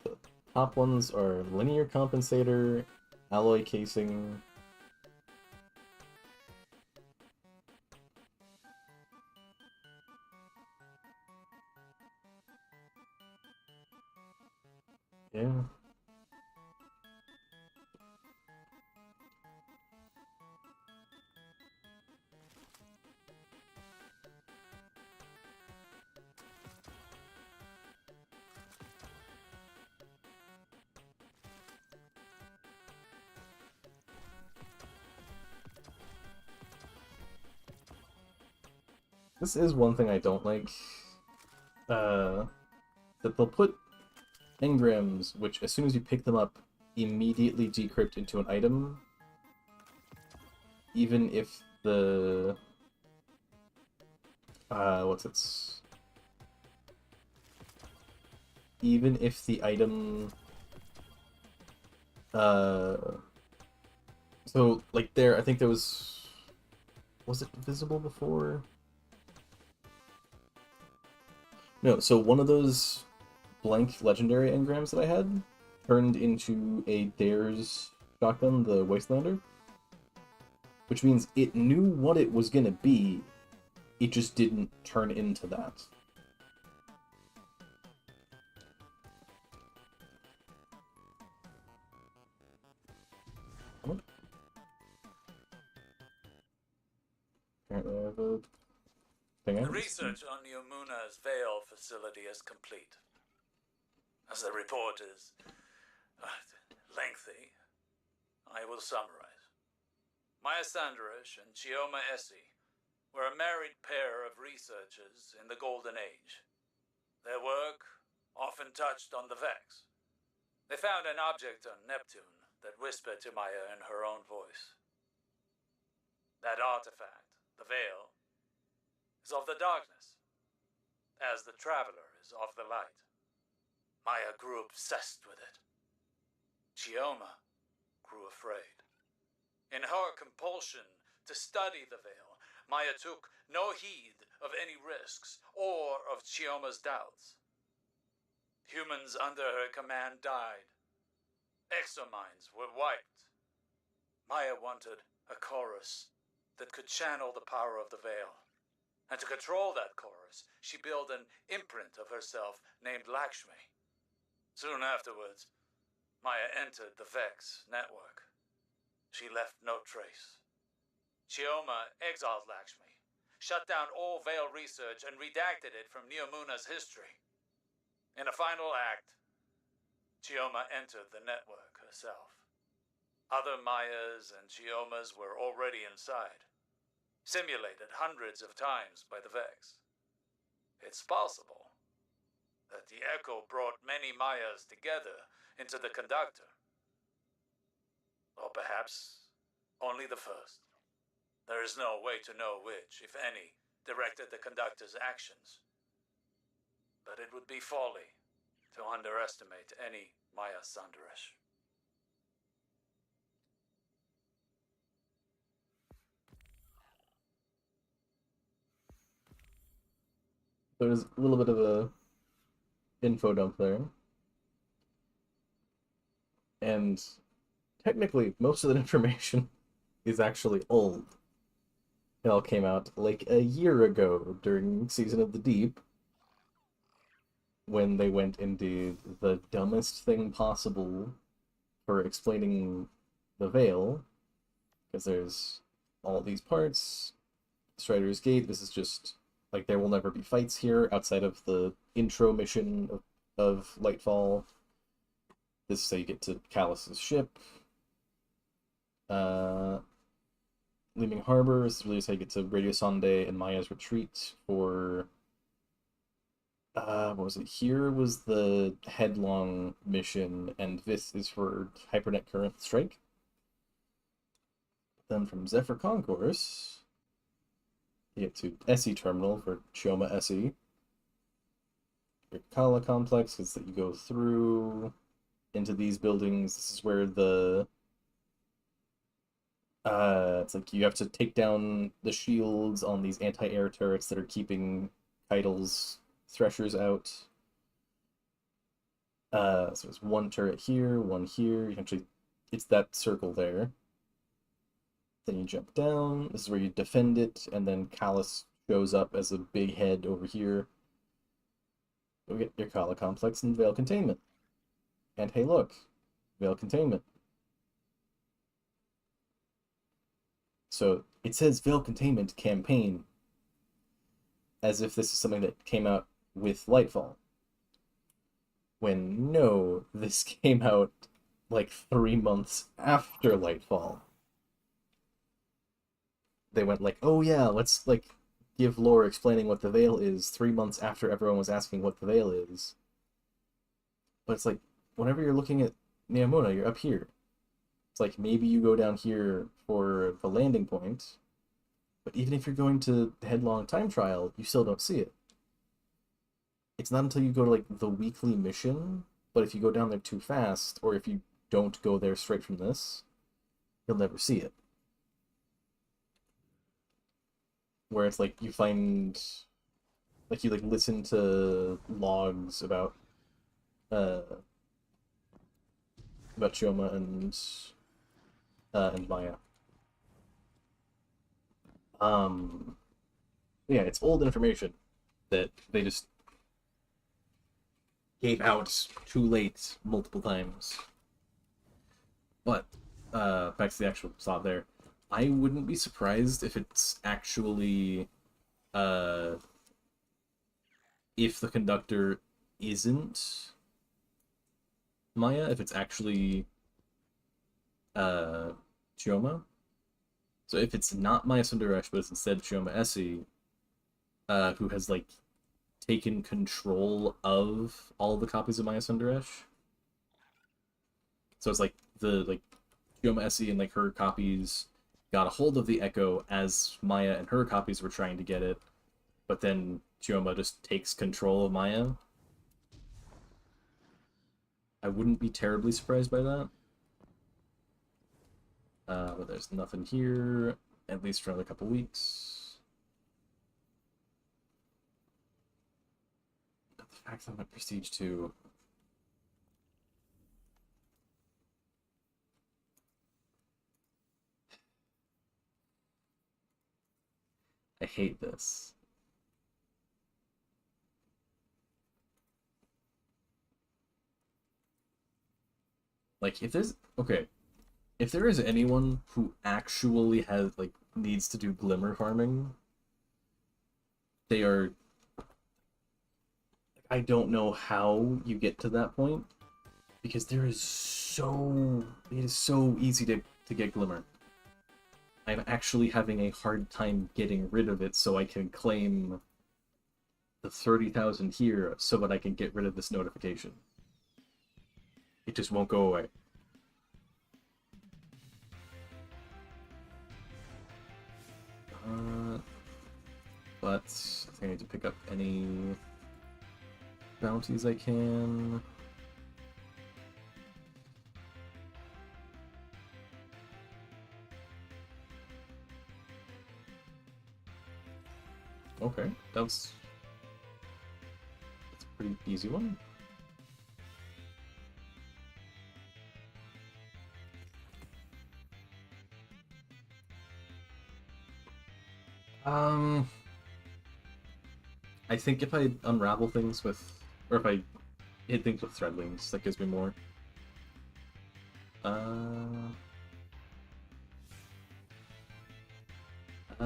The top ones are Linear Compensator, Alloy Casing... Yeah. This is one thing I don't like. That they'll put engrams, which as soon as you pick them up, immediately decrypt into an item. Even if the... Even if the item... So, like I think there was... Was it visible before? No, so one of those blank legendary engrams that I had turned into a Dare's shotgun, the Wastelander. Which means it knew what it was gonna be, it just didn't turn into that. Apparently I have a thing The out. research on Neomuna's Veil facility is complete. As the report is lengthy, I will summarize. Maya Sandarish and Chioma Essie were a married pair of researchers in the Golden Age. Their work often touched on the Vex. They found an object on Neptune that whispered to Maya in her own voice. That artifact, the Veil, is of the darkness, as the Traveler is of the light. Maya grew obsessed with it. Chioma grew afraid. In her compulsion to study the Veil, Maya took no heed of any risks or of Chioma's doubts. Humans under her command died. Exominds were wiped. Maya wanted a chorus that could channel the power of the Veil. And to control that chorus, she built an imprint of herself named Lakshmi. Soon afterwards, Maya entered the Vex network. She left no trace. Chioma exiled Lakshmi, shut down all Veil research, and redacted it from Neomuna's history. In a final act, Chioma entered the network herself. Other Mayas and Chiomas were already inside, simulated hundreds of times by the Vex. It's possible that the Echo brought many Mayas together into the Conductor. Or perhaps only the first. There is no way to know which, if any, directed the Conductor's actions. But it would be folly to underestimate any Maya Sandarish. There's a little bit of a info dump there. And technically, most of that information is actually old. It all came out like a year ago during Season of the Deep, when they went into the dumbest thing possible for explaining the Veil, because there's all these parts. Strider's Gate, this is just, like, there will never be fights here outside of the intro mission of Lightfall. This is how you get to Callus's ship. Leaving Harbor, this is really how you get to Radio Sonde and Maya's retreat for... what was it? Here was the Headlong mission, and this is for Hypernet Current Strike. Then from Zephyr Concourse, you get to Essie Terminal for Chioma Essie. Your Kala Complex is that you go through into these buildings. This is where the... it's like you have to take down the shields on these anti-air turrets that are keeping Keitel's Threshers out. So there's one turret here, one here. Actually, it's that circle there. Then you jump down. This is where you defend it, and then Callus shows up as a big head over here. You'll get your Kala Complex and Veil Containment. And hey, look, Veil Containment. So it says Veil Containment Campaign, as if this is something that came out with Lightfall. When no, this came out like 3 months after Lightfall. They went like, oh yeah, let's like give lore explaining what the Veil is 3 months after everyone was asking what the Veil is. But it's like, whenever you're looking at Neomuna, you're up here. It's like, maybe you go down here for the landing point, but even if you're going to Headlong Time Trial, you still don't see it. It's not until you go to, like, the weekly mission, but if you go down there too fast, or if you don't go there straight from this, you'll never see it. where it's like you find, like you like listen to logs uh about Chioma and Maya. Yeah, it's old information that they just gave out too late multiple times. But back to the actual plot there. I wouldn't be surprised if it's actually if the conductor isn't Maya, if it's actually Chioma. So if it's not Maya Sundaresh, but it's instead Chioma Essie, who has like taken control of all the copies of Maya Sundaresh. So it's like Chioma Essie and like her copies got a hold of the Echo as Maya and her copies were trying to get it, but then Chioma just takes control of Maya. I wouldn't be terribly surprised by that. But there's nothing here, at least for another couple weeks. But the fact that I'm at Prestige 2... I hate this. Like, if there's... Okay. If there is anyone who actually has, like, needs to do glimmer farming, they are... I don't know how you get to that point, because there is so... It is so easy to get glimmer. I'm actually having a hard time getting rid of it so I can claim the 30,000 here so that I can get rid of this notification. It just won't go away. But I think I need to pick up any bounties I can. Okay, that's a pretty easy one. I think if I unravel things with, or if I hit things with threadlings, that gives me more.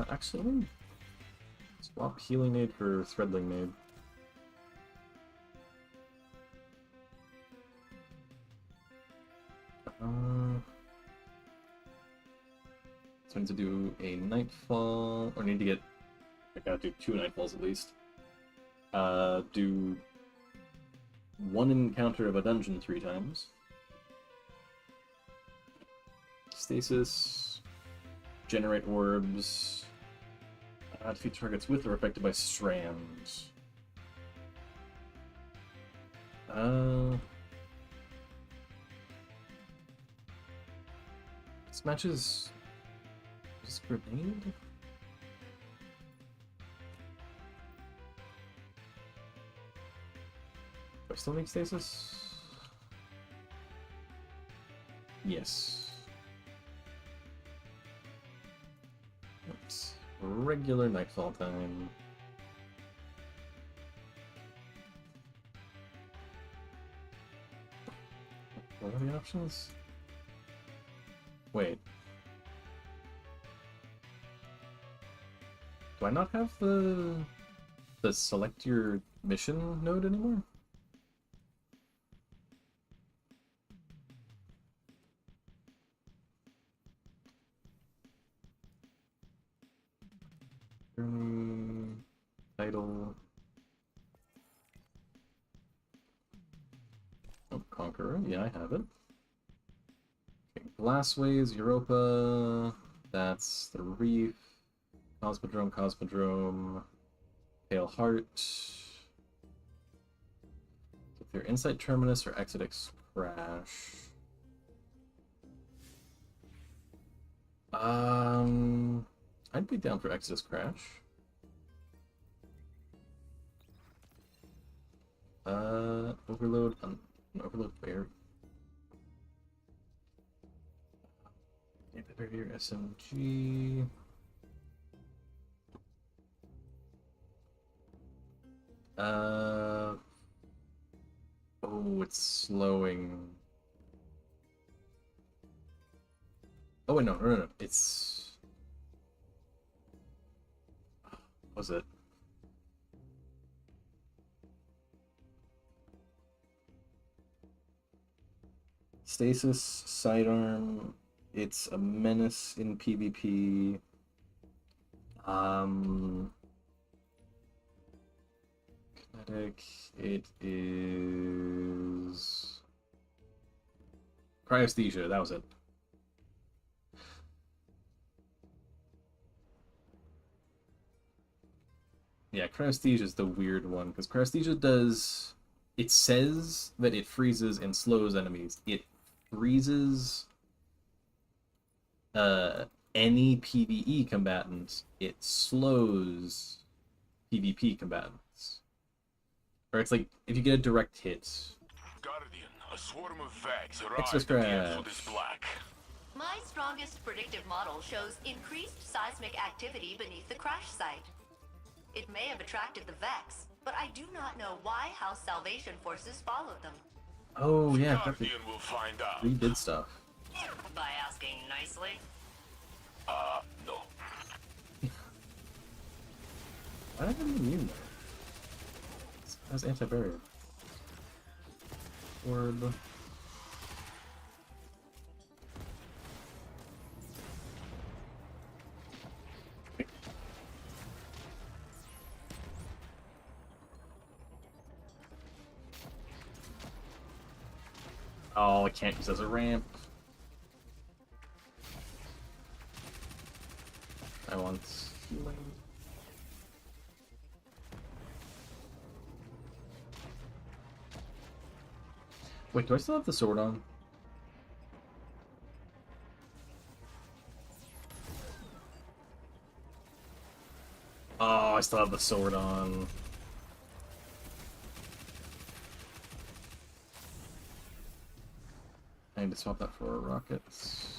Actually, swap healing aid for threadling aid. So I need to do a nightfall, or need to get, I gotta do 2 nightfalls at least. Do 1 encounter of a dungeon 3 times. Stasis. Generate orbs. Defeat targets with or affected by strands. This matches... Is this grenade? Do I still need stasis? Yes. Oops. Regular nightfall time. What are the options? Wait. Do I not have the select your mission node anymore? Journey, title. Oh, Conqueror. Yeah, I have it. Okay, Glassways, Europa. That's the Reef. Cosmodrome, Cosmodrome. Pale Heart. Either Insight Terminus or Exodus Crash. I'd be down for Exodus Crash. Overload on an overload where? Anti-barrier SMG. Oh, it's slowing. Oh wait, no. It's. What was it? Stasis, sidearm. It's a menace in PvP. Kinetic. It is. Cryesthesia, that was it. Yeah, Cryesthesia is the weird one, because Cryesthesia does... It says that it freezes and slows enemies. It freezes any PvE combatants. It slows PvP combatants. Or it's like, if you get a direct hit... Guardian, a swarm of Vax Extra arrived at the scratch. Exodus Black. My strongest predictive model shows increased seismic activity beneath the crash site. It may have attracted the Vex, but I do not know why House Salvation Forces followed them. Oh, yeah, I Guardian will find out. redid stuff. By asking nicely? No. Why did I have an immune there? That's anti-barrier. Orb. Oh, I can't use as a ramp. I want healing. Wait, do I still have the sword on? Oh, I still have the sword on. I need to swap that for rockets.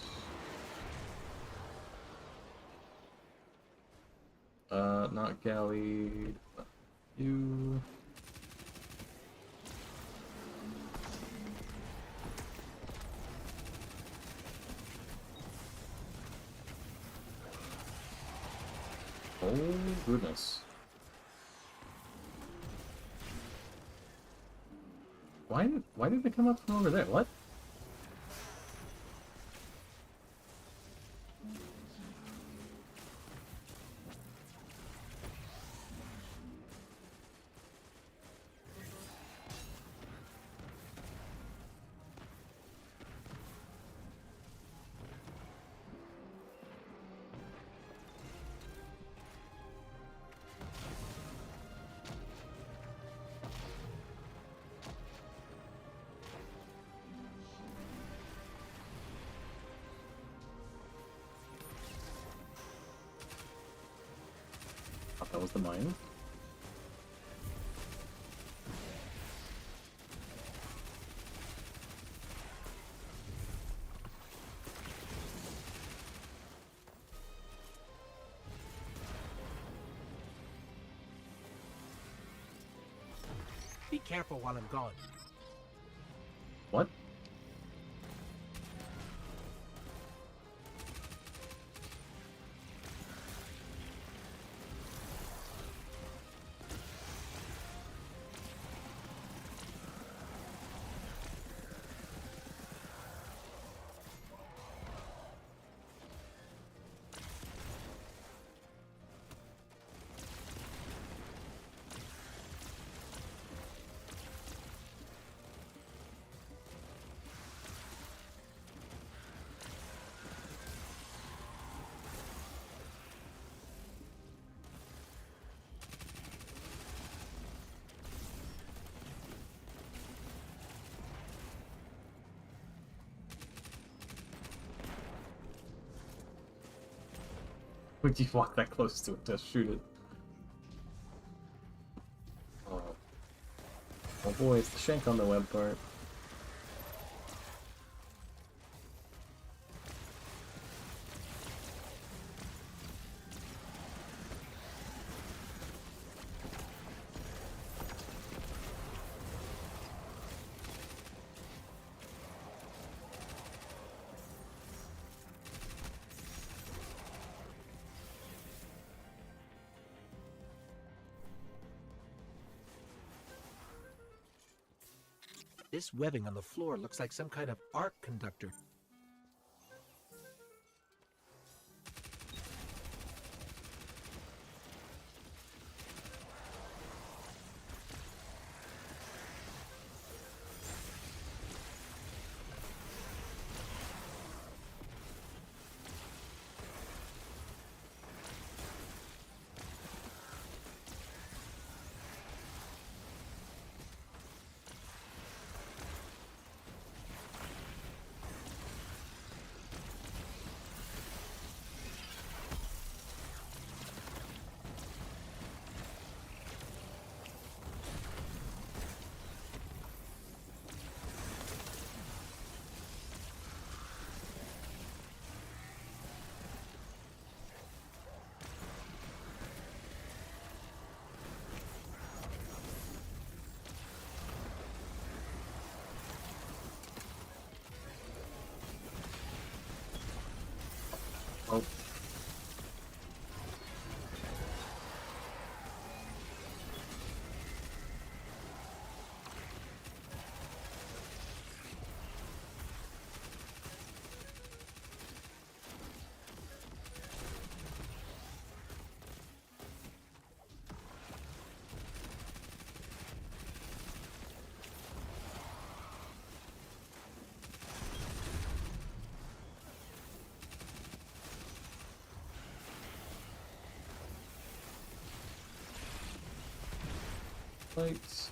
Not galley. Not you. Oh goodness. Why did they come up from over there? What? That was the mine. Be careful while I'm gone. What? Would you walk that close to it to shoot it? Oh. Oh boy, it's the shank on the web part. This webbing on the floor looks like some kind of arc conductor. Oh. Lights.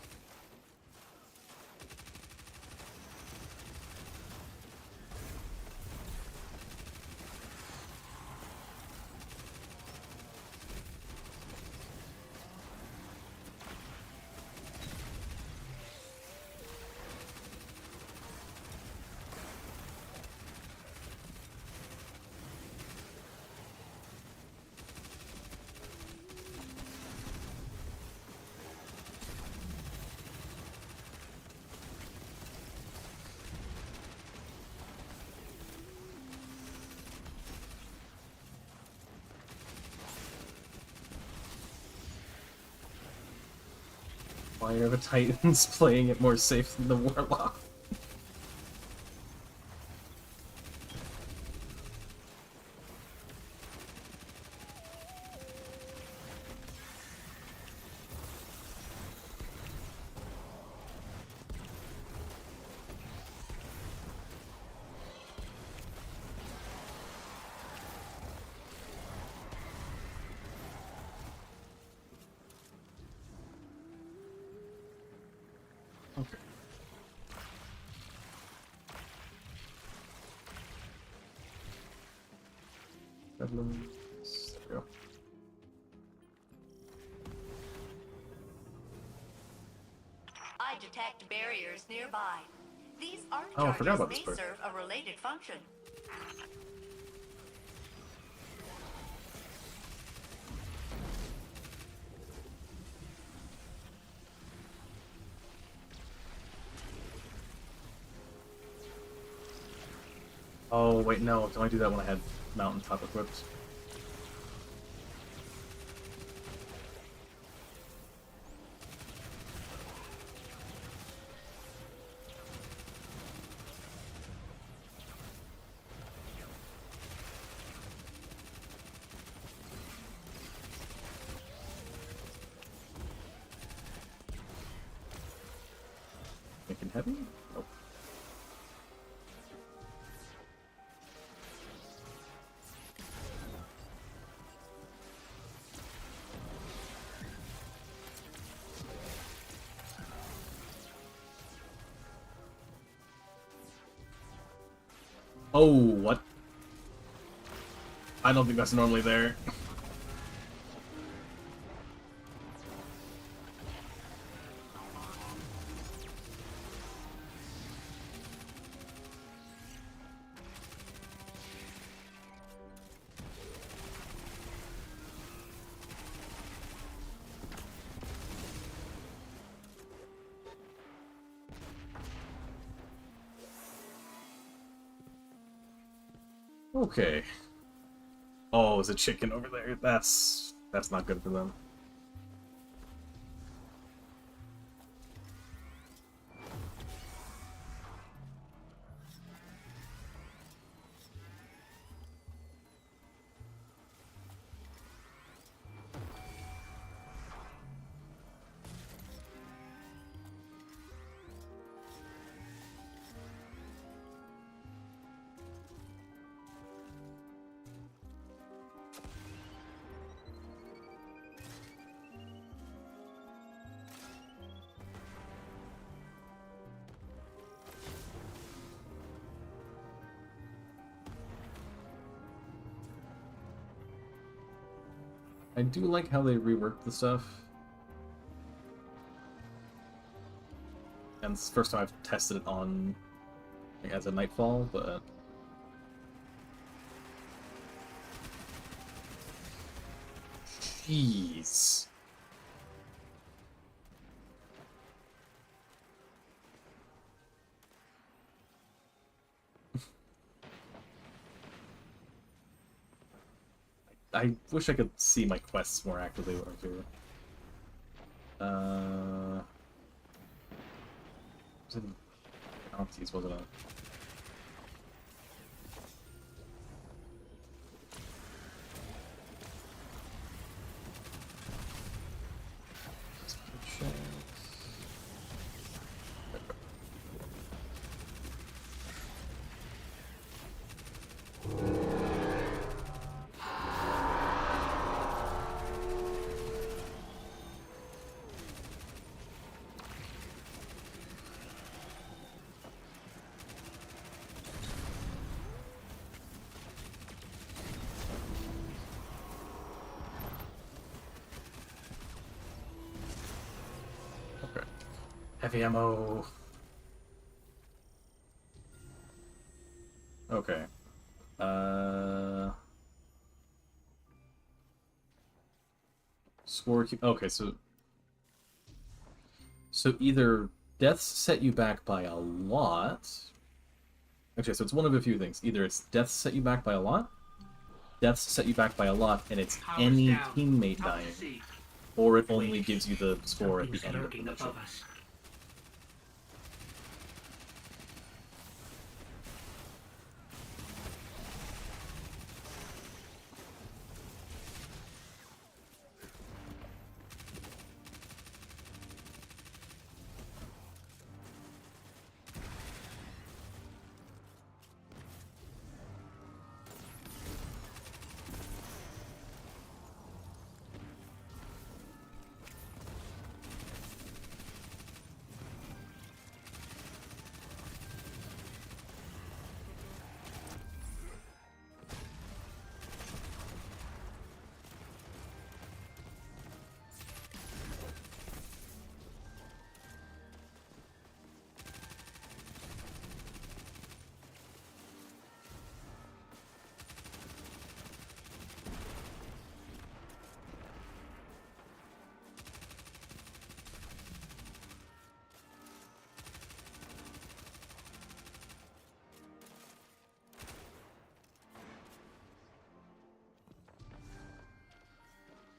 Why are the Titans playing it more safe than the Warlock? Okay. Goblins. There we go. I detect barriers nearby. These arc Oh, I forgot charges about this may part. serve a related function. Oh, wait, no. Don't I do that when I had Mountaintop equipped? Making heavy? Nope. Oh, what? I don't think that's normally there. Okay. Oh, there's a chicken over there. That's not good for them. I do like how they reworked the stuff. And it's the first time I've tested it on like, as a Nightfall, but jeez. I wish I could see my quests more actively when I'm here. Was it bounties, wasn't it? Okay. Heavy ammo. Okay. Score keep. Okay, so either deaths set you back by a lot. Okay, so it's one of a few things. Either it's deaths set you back by a lot, deaths set you back by a lot, and it's any teammate dying, or it only gives you the score at the end of the mission.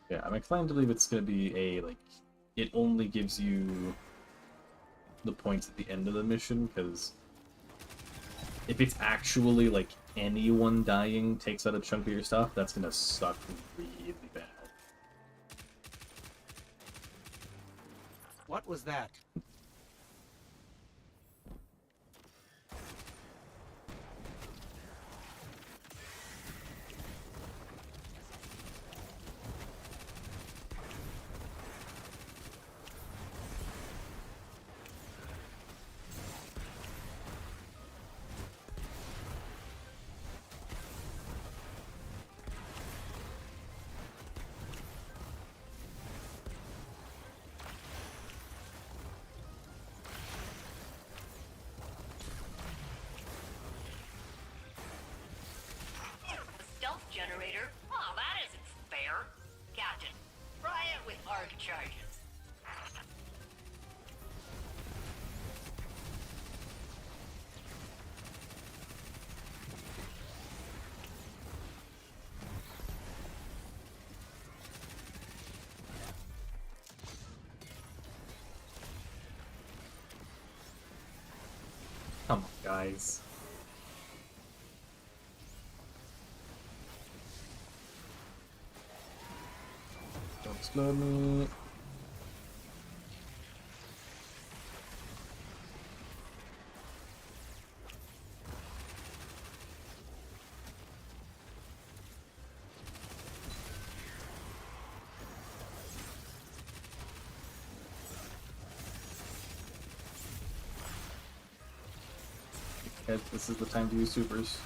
Yeah, I'm inclined to believe it's going to be a, like, it only gives you the points at the end of the mission, because if it's actually, like, anyone dying takes out a chunk of your stuff, that's going to suck really bad. What was that? Stealth generator? Oh, that isn't fair. Captain, try it with arc charges. Come on, guys. Don't explode me. Okay, this is the time to use supers.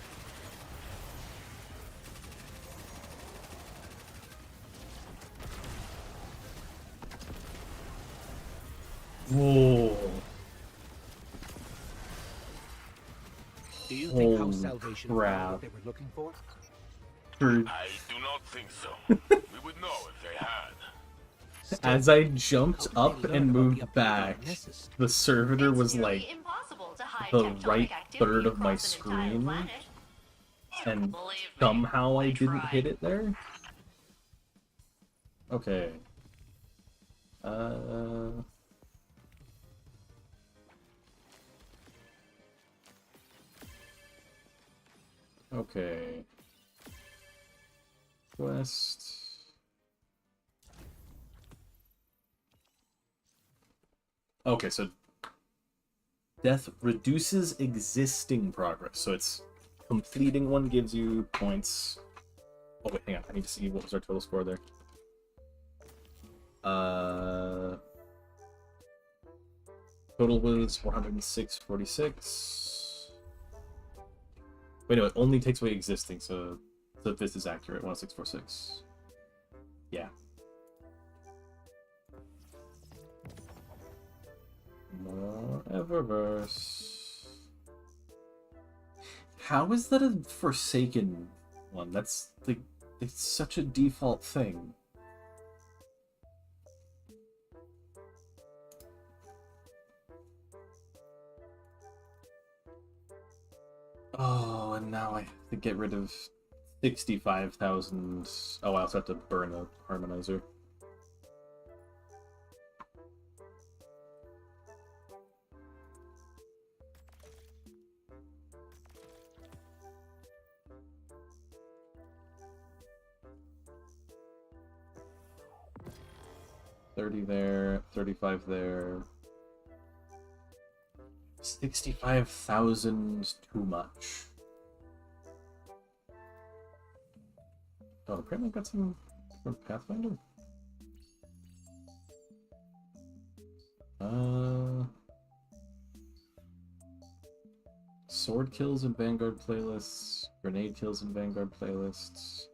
Whoa. Do you think House Holy Salvation found crap. what they were looking for? I do not think so. We would know if they had. Still, As I jumped how up did they and learn about moved the upgrade back, on Nessus? the servitor It's was nearly like impossible to hide the tectonic right activity third of my across an entire screen, planet. and Believe me, somehow I we didn't tried. hit it there. Okay. Okay. Quest. Okay, so death reduces existing progress. So it's completing one gives you points. Oh wait, hang on. I need to see what was our total score there. Total was 106.46. Wait, no, it only takes away existing, so this is accurate. 106.46. Yeah. More Eververse. How is that a Forsaken one? That's like, it's such a default thing. Oh, and now I have to get rid of 65,000. Oh, I also have to burn a harmonizer. $30 there, 35 there. 65,000 too much. Oh, apparently I got some from Pathfinder. Sword kills in Vanguard playlists, grenade kills in Vanguard playlists,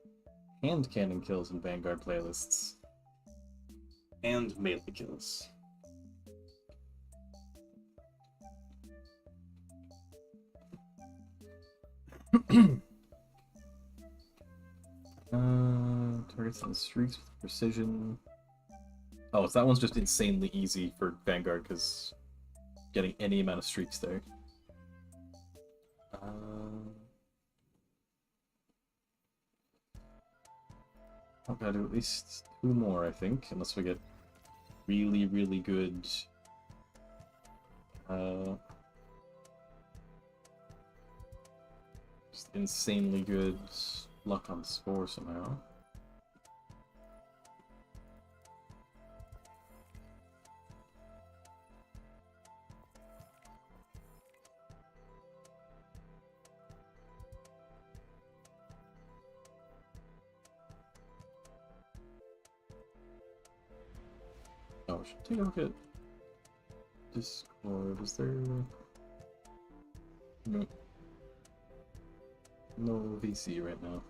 hand cannon kills in Vanguard playlists, and melee kills. Targets on streaks with precision. Oh, so that one's just insanely easy for Vanguard because getting any amount of streaks there. I've got to do at least 2 more, I think, unless we get really, really good. Just insanely good luck on Spore somehow. Oh, we should take a look at Discord. Is there... No. No VC right now.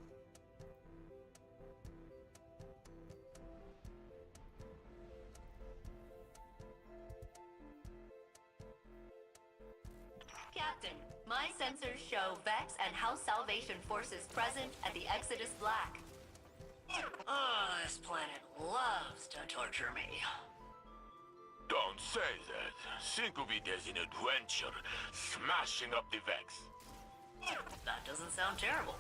Captain, my sensors show Vex and House Salvation forces present at the Exodus Black. Oh, this planet loves to torture me. Don't say that. Think of it as an adventure, smashing up the Vex. That doesn't sound terrible.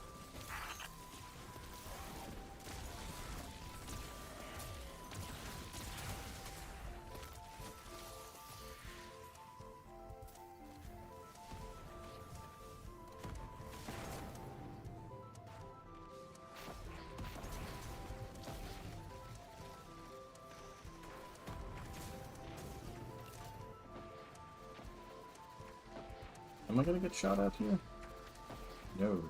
Am I gonna get shot at here? No.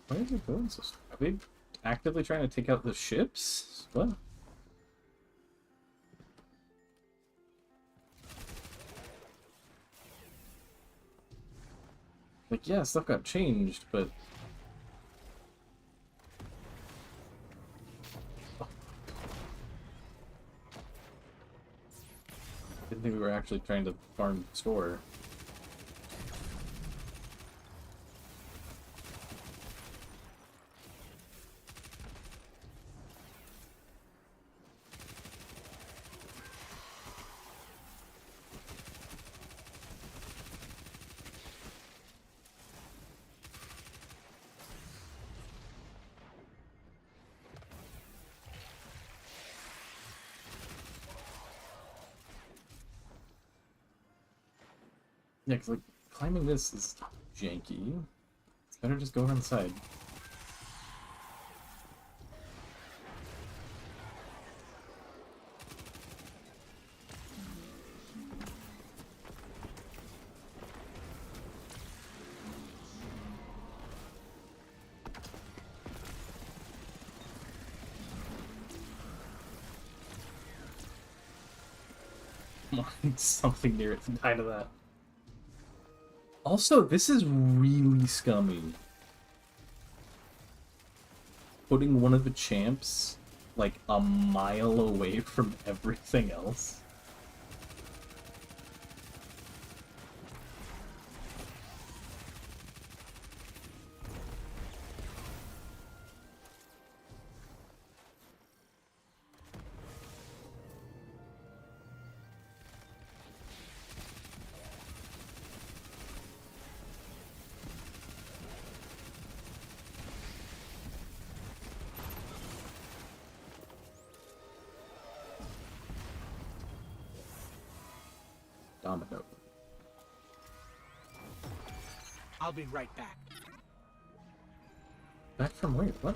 Why is it going so slow? Are they actively trying to take out the ships? What? Like, yeah, stuff got changed, but... Didn't think we were actually trying to farm score. Yeah, 'cause, like, climbing this is janky. It's better just go around the side. Come on, something near it to die to that. Also, this is really scummy. Putting one of the champs, like, a mile away from everything else. Domino. I'll be right back. Back from where? What?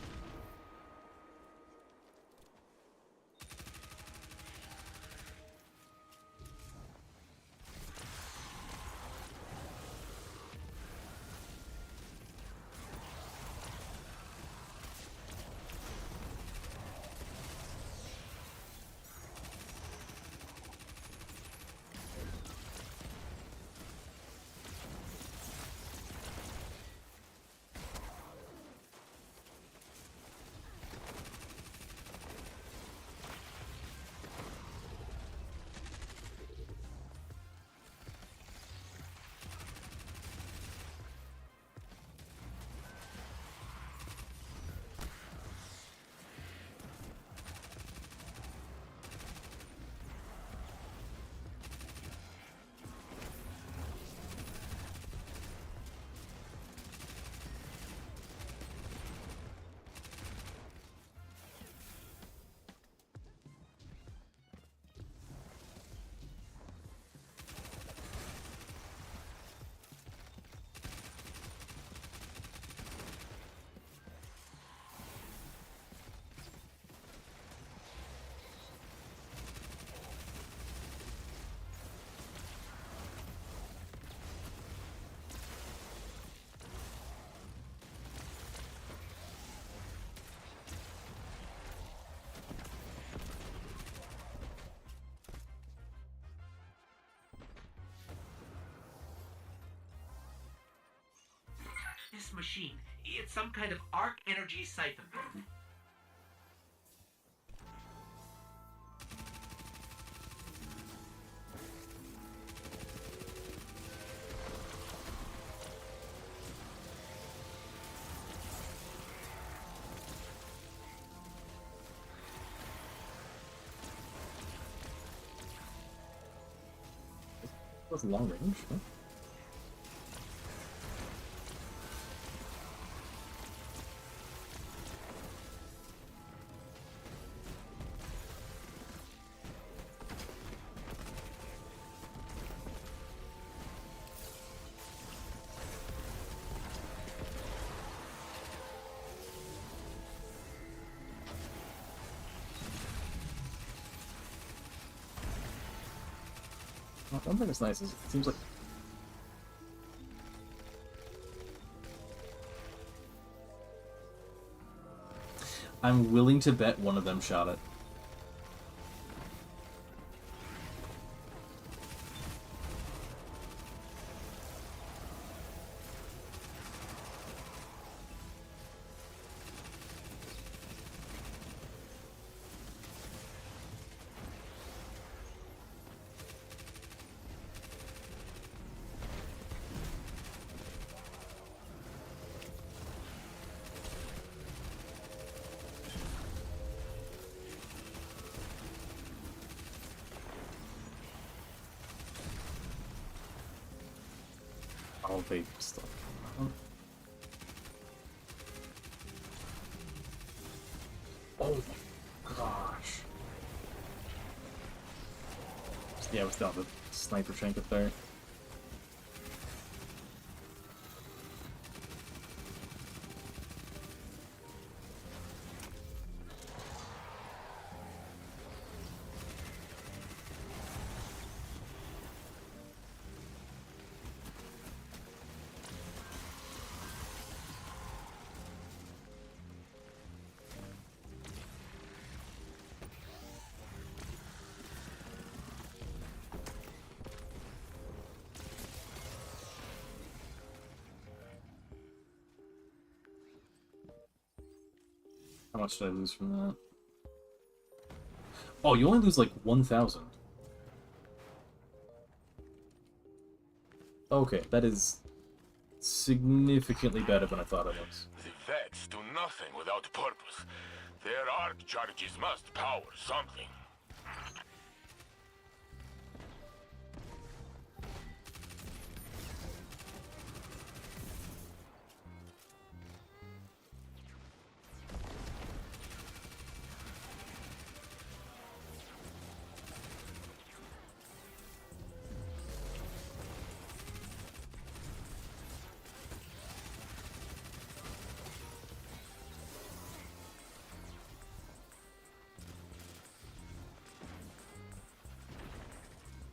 This machine, it's some kind of arc energy siphon. was long range. Huh? One thing that's nice is it seems like I'm willing to bet one of them shot it. All vape stuff. Oh my gosh. Yeah, without the sniper shank up there. How much did I lose from that? Oh, you only lose like 1,000. Okay, that is significantly better than I thought it was. The Vex do nothing without purpose. Their arc charges must power something.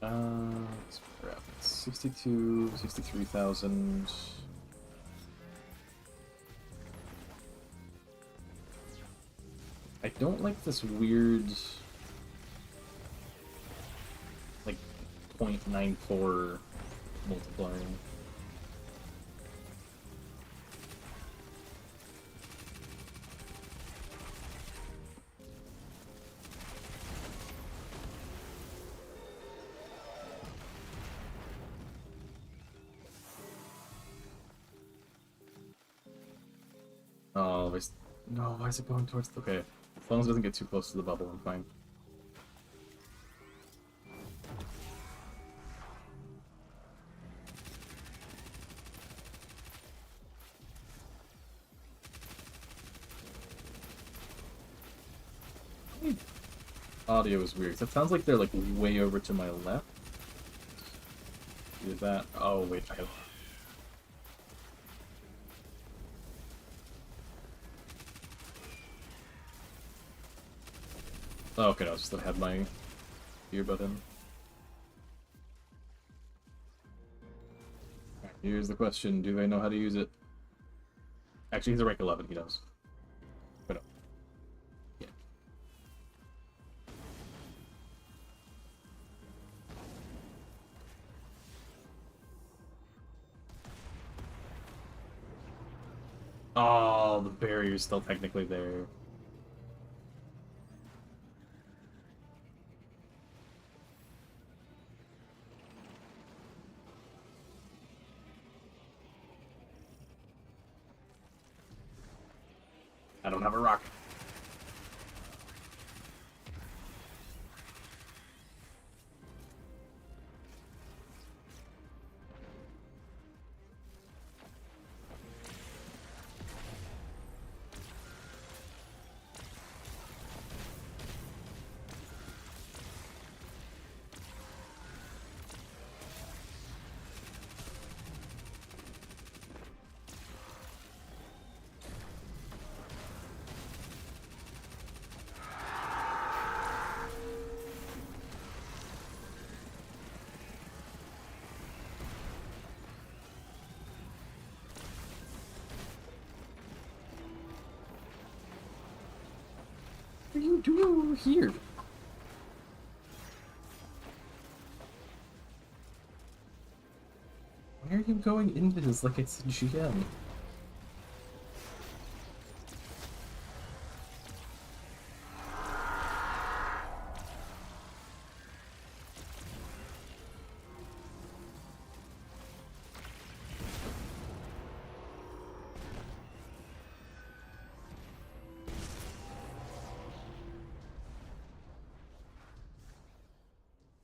Let's grab it. 62, 63,000. I don't like this weird, like, 0.94 multiplier. Oh, no, why is it going towards the... Okay, as long as it doesn't get too close to the bubble, I'm fine. Audio is weird. That sounds like they're like way over to my left. Is that... Oh, wait, I have... Oh, okay, no, it's just that I had my earbud in. Right, here's the question, do they know how to use it? Actually, he's a rank 11, he does. But no. Yeah. Oh, the barrier's still technically there. I don't have a rock. What are you doing over here? Why are you going into this like it's a GM?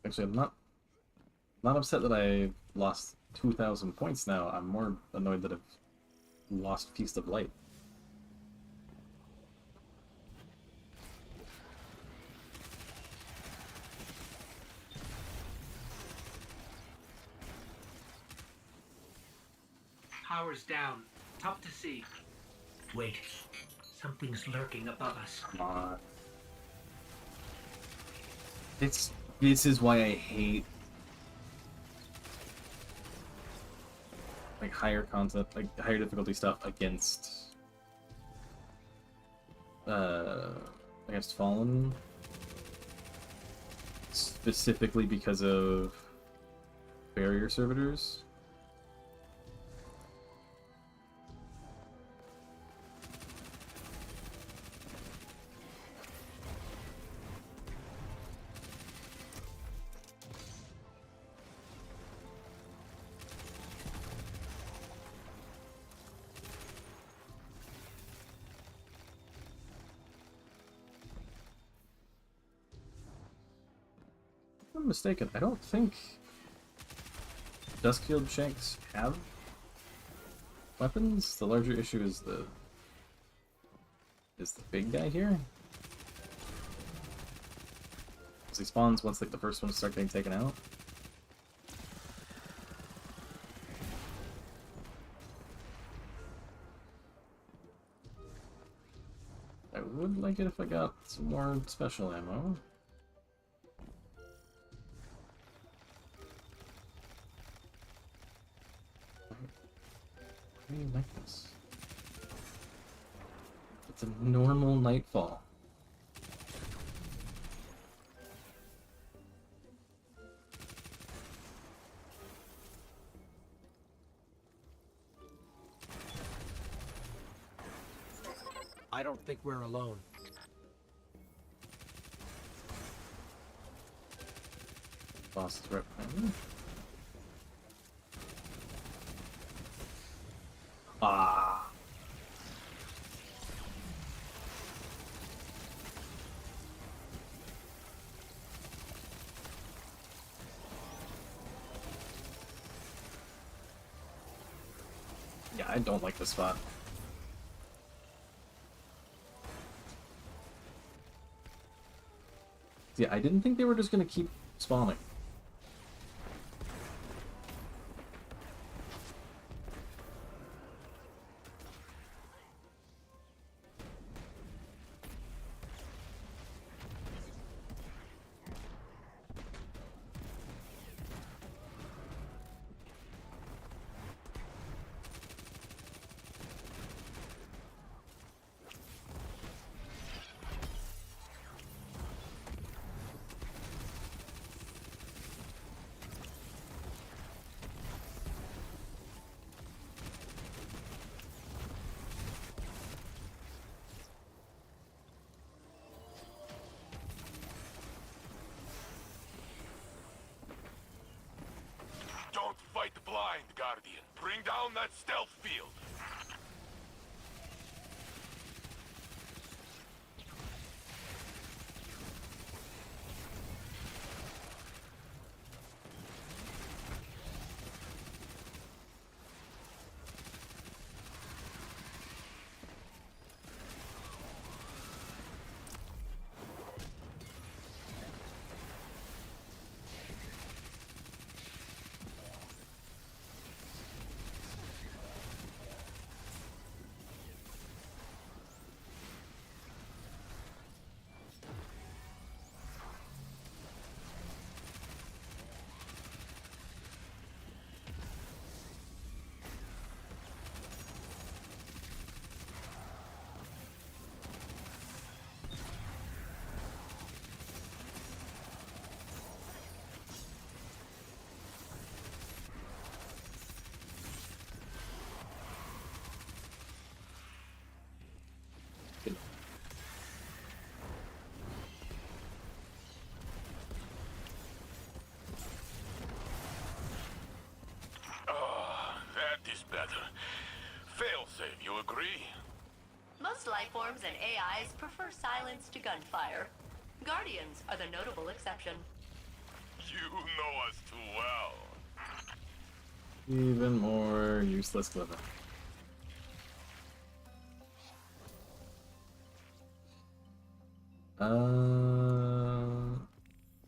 Actually, I'm not upset that I lost 2,000 points now. I'm more annoyed that I've lost Feast of Light. Power's down. Tough to see. Wait. Something's lurking above us. Come on. This is why I hate like higher content, like higher difficulty stuff against Fallen, specifically because of barrier servitors. If I'm mistaken, I don't think Duskfield Shanks have weapons. The larger issue is the big guy here. Because he spawns once like the first ones start getting taken out. I would like it if I got some more special ammo. Why do you like this? It's a normal nightfall. I don't think we're alone. Boss is right behind me. Ah. Yeah, I don't like this spot. Yeah, I didn't think they were just gonna keep spawning. Don't fight blind, Guardian. Bring down that stealth field. Most life forms and AIs prefer silence to gunfire. Guardians are the notable exception. You know us too well. Even more useless glimmer.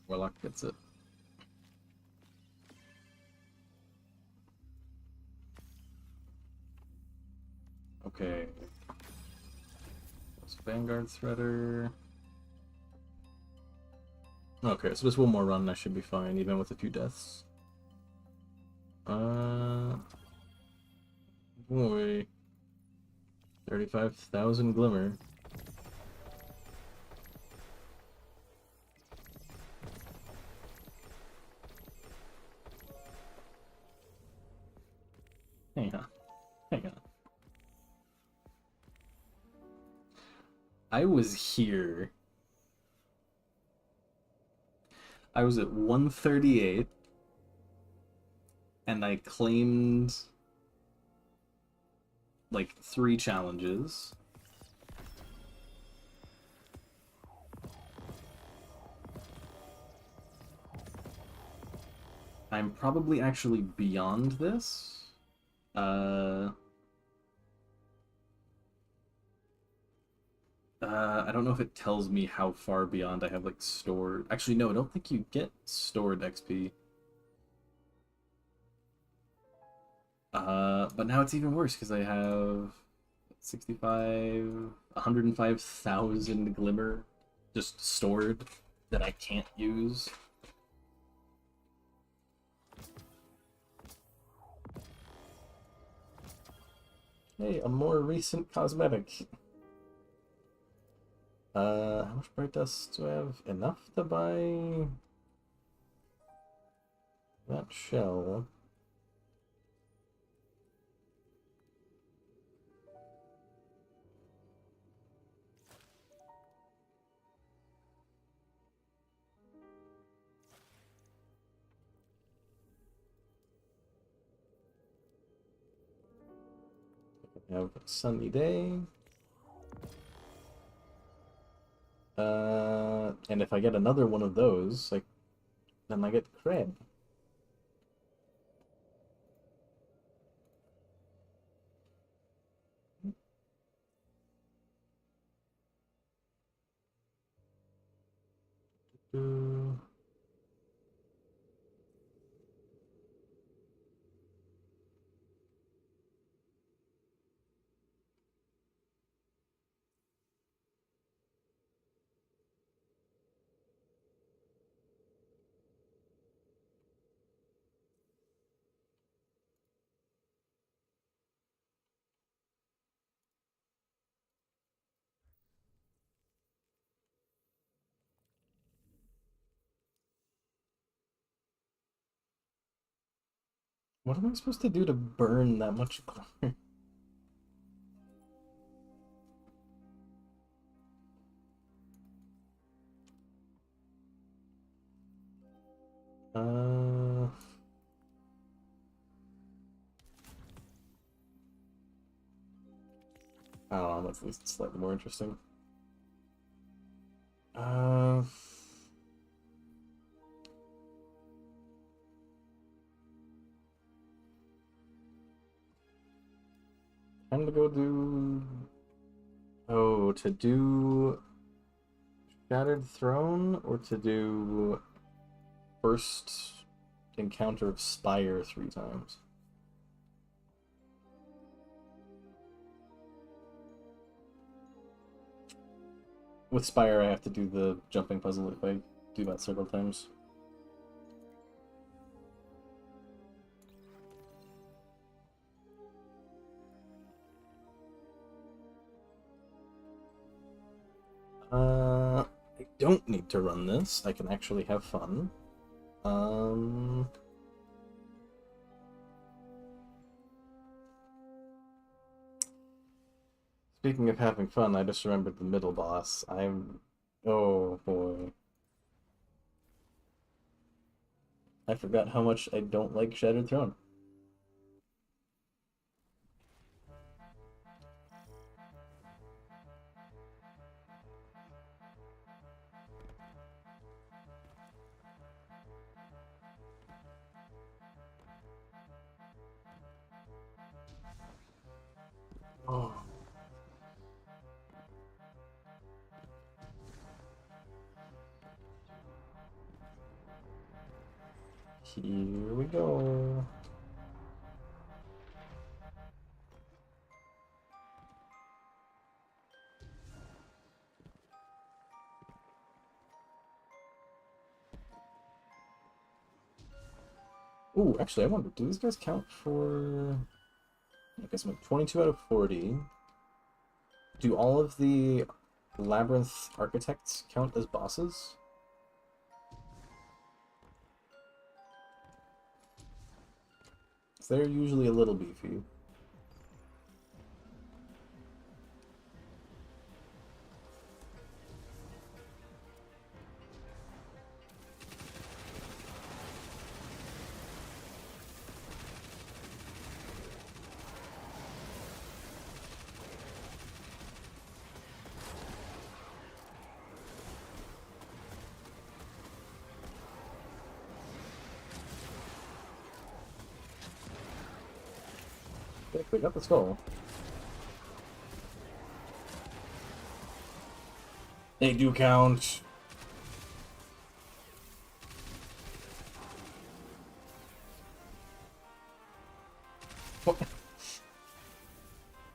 Warlock gets it. Okay. That's Vanguard Threader. Okay, so just one more run, I should be fine, even with a few deaths. Boy. 35,000 glimmer. Hang on. Hang on. I was here. I was at 138. And I claimed like 3 challenges. I'm probably actually beyond this. I don't know if it tells me how far beyond I have like stored. Actually, no, I don't think you get stored XP. But now it's even worse because I have 105,000 glimmer just stored that I can't use. Hey, a more recent cosmetic. How much bright dust do I have? Enough to buy that shell. I have a sunny day. And if I get another one of those, like, then I get cred. What am I supposed to do to burn that much glitter? I don't know, that's at least slightly more interesting. Time to go do... Oh, to do... Shattered Throne, or to do... First encounter of Spire 3 times? With Spire, I have to do the jumping puzzle if I do that several times. I don't need to run this. I can actually have fun. Speaking of having fun, I just remembered the middle boss. Oh boy. I forgot how much I don't like Shattered Throne. Oh. Here we go. Ooh, actually, I wonder, do these guys count for... I guess I'm at 22 out of 40. Do all of the Labyrinth Architects count as bosses? They're usually a little beefy. Okay, we got the skull. They do count.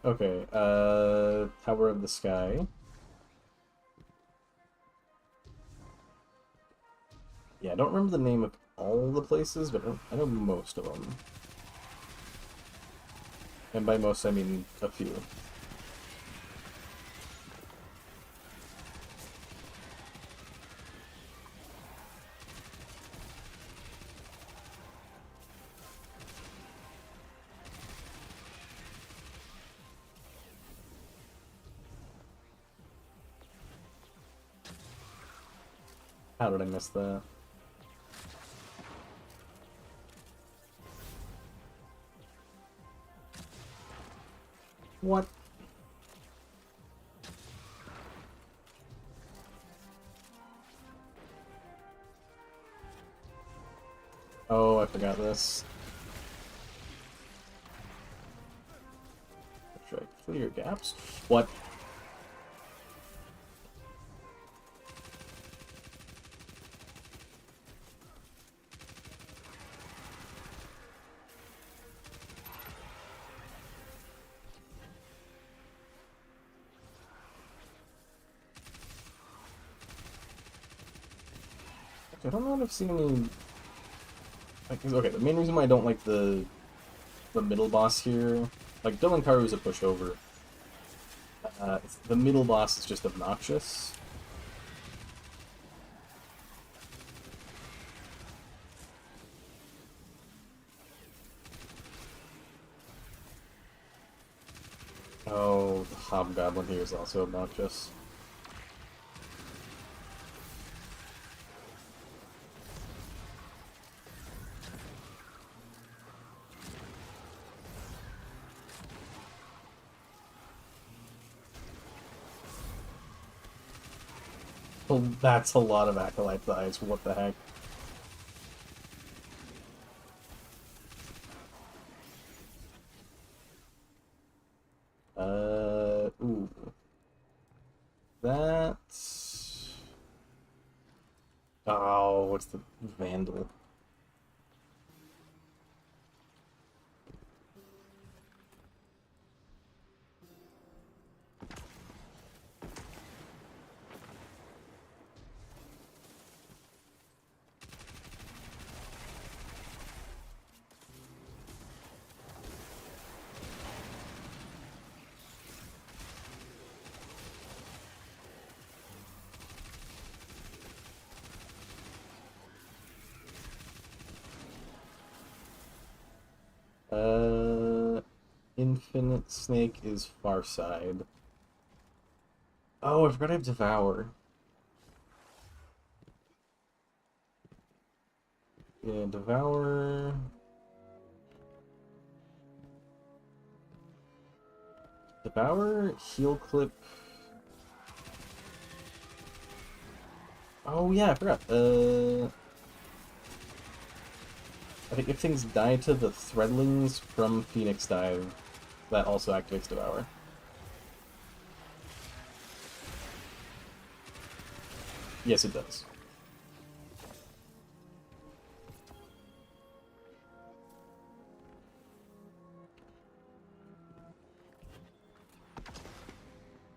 Okay, Tower of the Sky. Yeah, I don't remember the name of all the places, but I know most of them. And by most, I mean a few. How did I miss that? What? Oh, I forgot this. Should I clear gaps? What? I don't know if I've seen any... Okay, the main reason why I don't like the middle boss here... Like, Dolankaru is a pushover. The middle boss is just obnoxious. Oh, the Hobgoblin here is also obnoxious. Oh, that's a lot of Acolyte eyes, what the heck. Ooh. That's... Oh, what's the Vandal? Infinite Snake is Far Side. Oh, I forgot I have Devour. Yeah, Devour... Devour, Heal Clip... Oh yeah, I forgot. I think if things die to the Threadlings from Phoenix Dive, that also activates Devour. Yes, it does.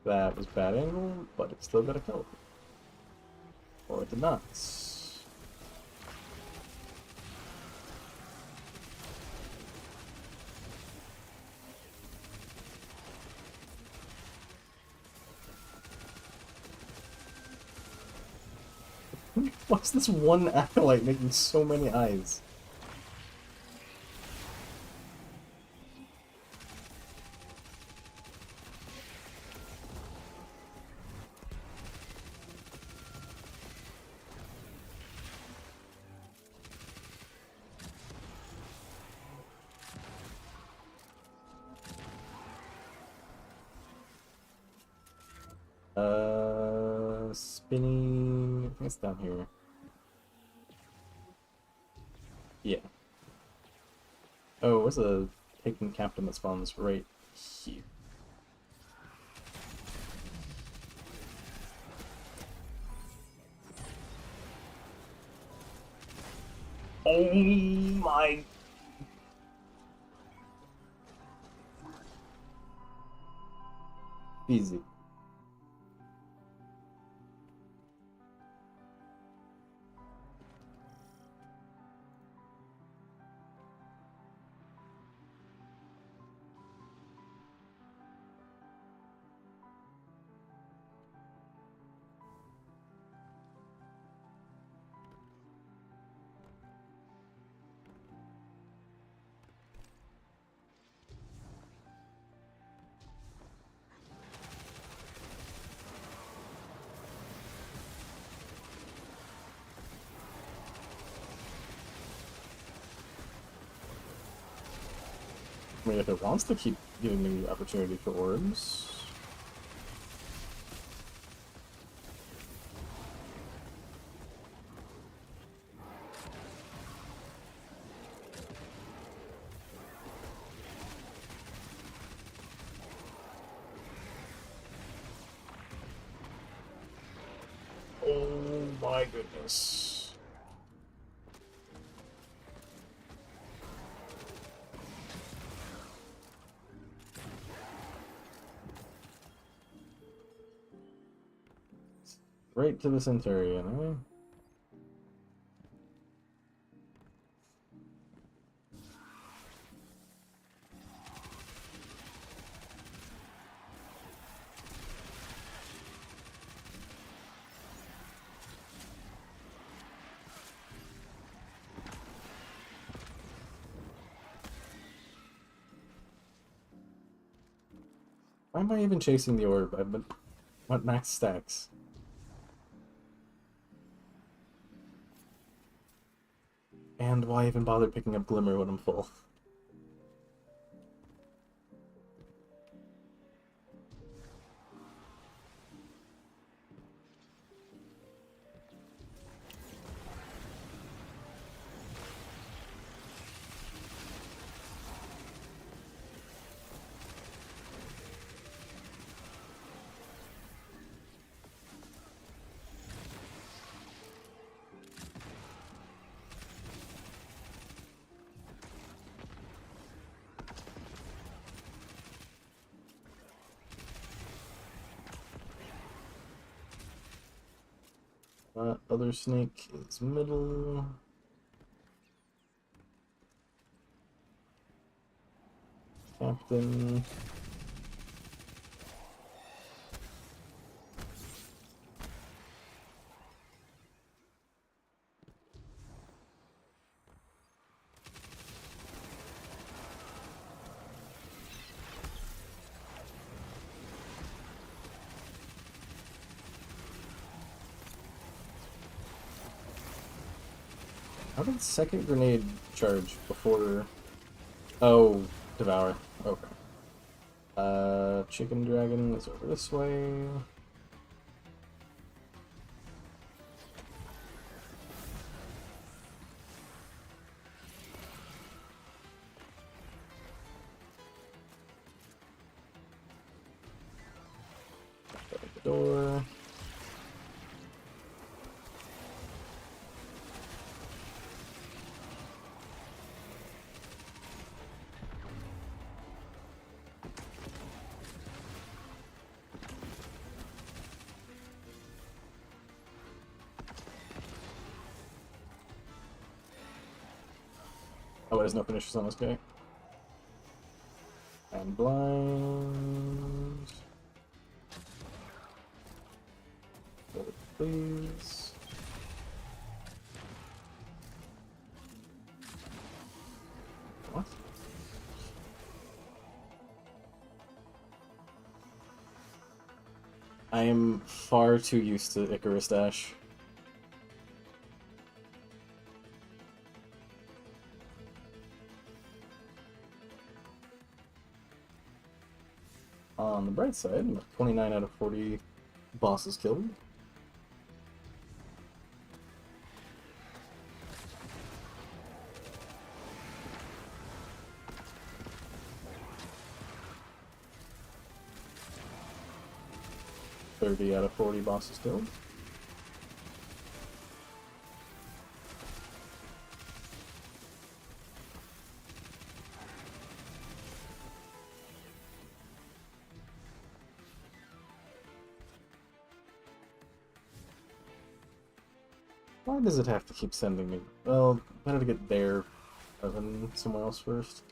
That was bad angle, but it still got a kill. Or it did not. What's this one acolyte making so many eyes? Spinning. I think it's down here. Yeah. Oh, where's a Taken Captain that spawns right here? Oh my. Easy. I mean, if it wants to keep giving me the opportunity for orbs. Oh my goodness. Right to the Centurion, eh? Why am I even chasing the orb? I've been... What max stacks? And why even bother picking up Glimmer when I'm full? Other snake is middle. Captain. How did second grenade charge before... Oh, Devour. Okay. Chicken Dragon is over this way. Open the door. Oh, there's no finishers on this guy. And blind. Please. What? I am far too used to Icarus Dash. On the bright side, 29 out of 40 bosses killed. Out of 40 bosses killed. Why does it have to keep sending me? Well, better to get there rather than somewhere else first.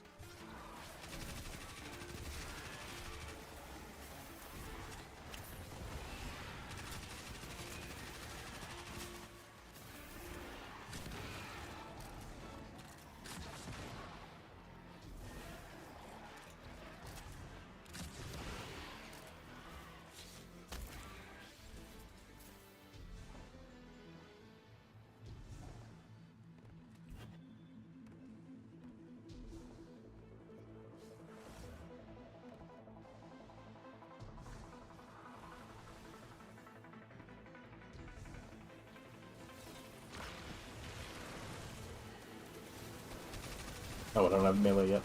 Oh, I don't have melee yet.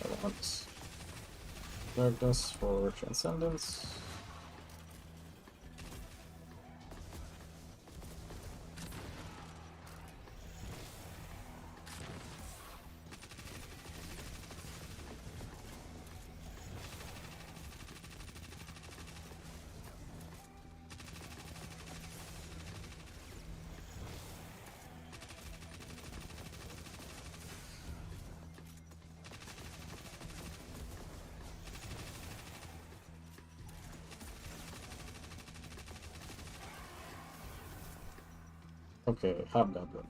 I want darkness for transcendence. Okay, Hobgoblin.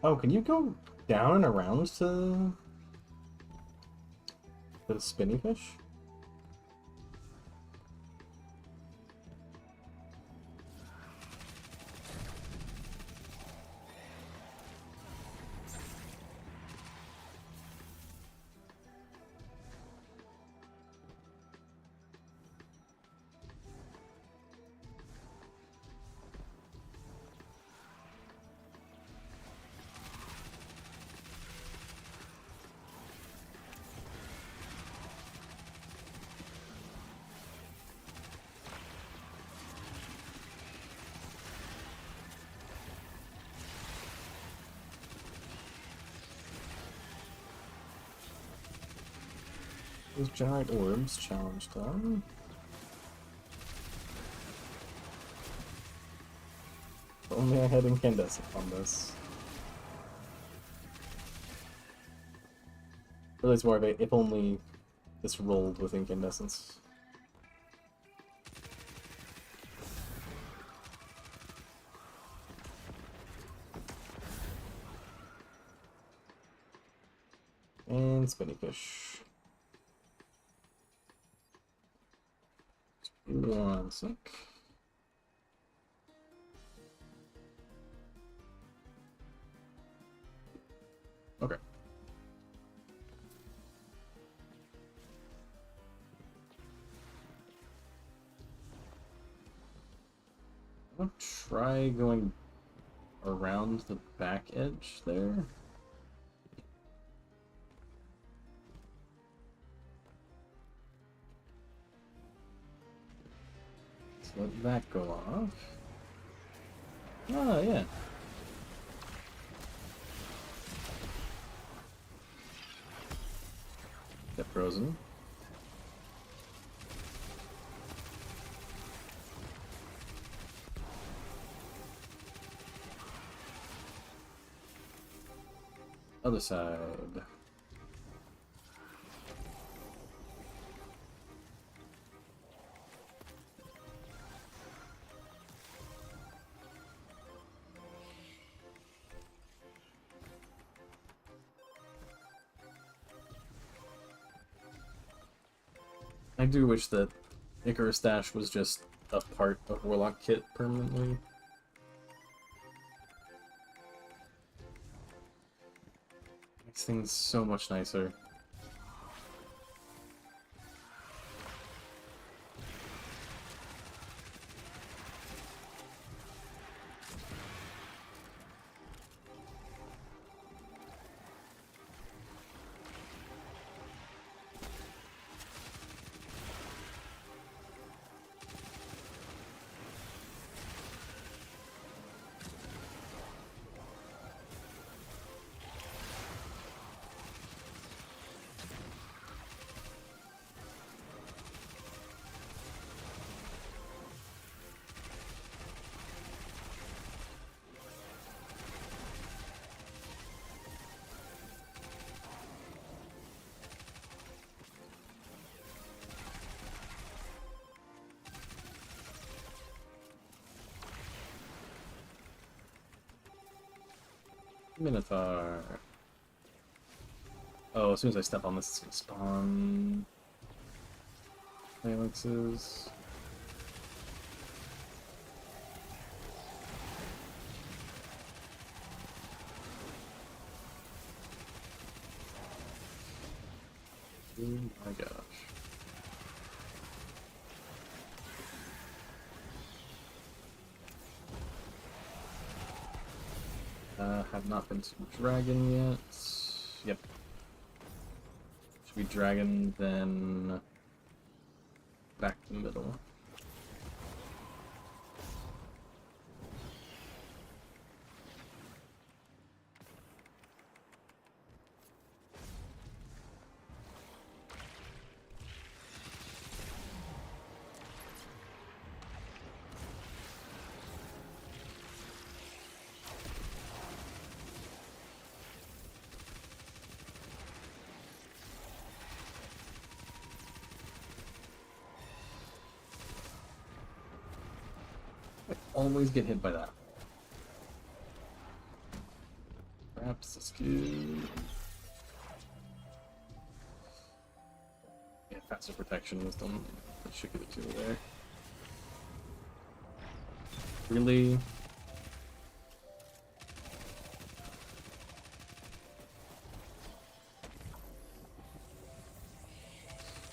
Oh, can you go down and around to the spinny fish? Those giant orbs challenge them. If only I had incandescent on this. Really, it's more of a if only this rolled with incandescence. And spinny fish. 1 sec. Okay. I'll try going around the back edge there. Let that go off. Oh, yeah. Get frozen. Other side. I do wish that Icarus Dash was just a part of Warlock Kit permanently. Makes things so much nicer. Minotaur. Oh, as soon as I step on this, it's gonna spawn phalanxes. Oh my gosh. Have not been to dragon yet. Yep. Should be dragon, then back to the middle. Always get hit by that. Perhaps this good. Yeah, faster protection was done. I should give it to her there. Really?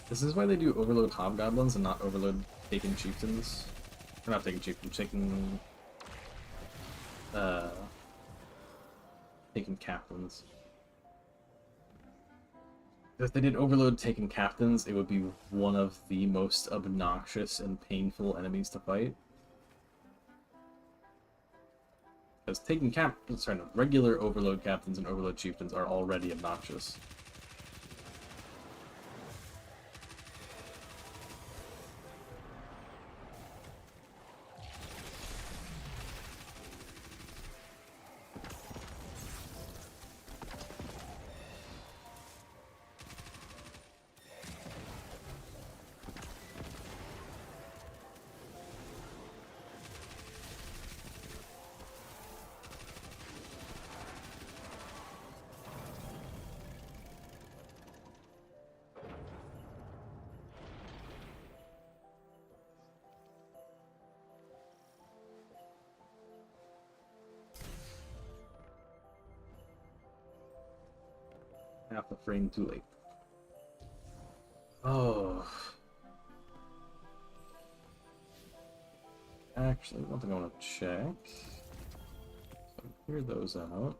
This is why they do overload hobgoblins and not overload taken chieftains. Or not taking chieftains, taking captains. If they did overload taken captains, it would be one of the most obnoxious and painful enemies to fight. Because regular overload captains and overload chieftains are already obnoxious. Half a frame too late. Oh. Actually, one thing I want to check. So clear those out.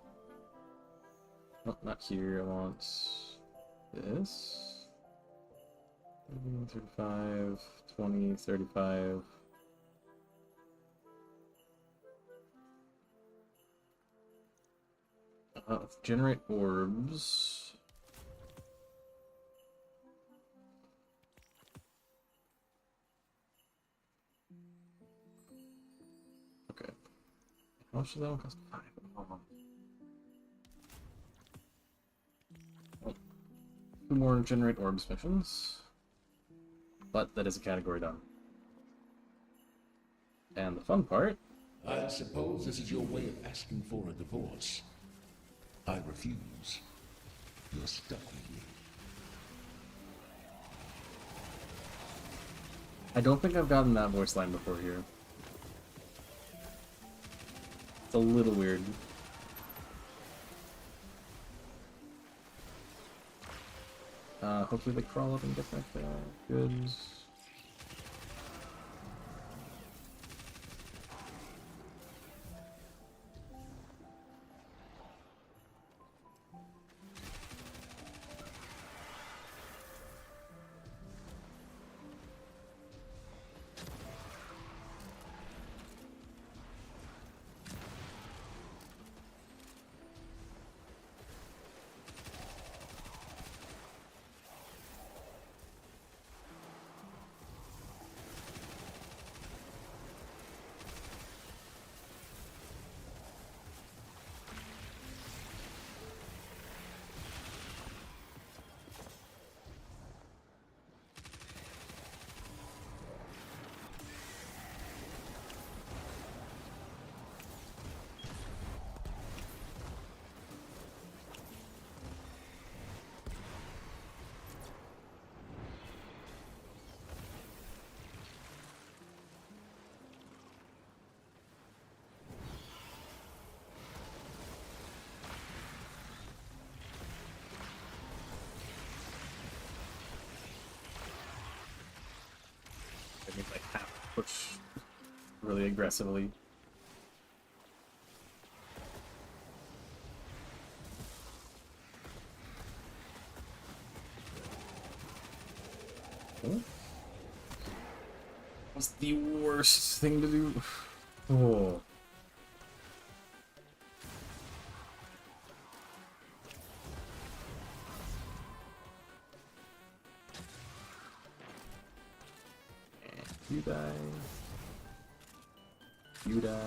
Oh, not here. I want this. 35, 20, 35. Let's generate orbs. Okay. How much does that one cost? 5. Oh. 2 more generate orbs missions. But that is a category done. And the fun part. I suppose this is your way of asking for a divorce. I refuse. You're stuck with me. I don't think I've gotten that voice line before here. It's a little weird. Hopefully they crawl up and get back there. Good. I mean, like, have to push really aggressively. Oh. What's the worst thing to do? Oh. You die. You die.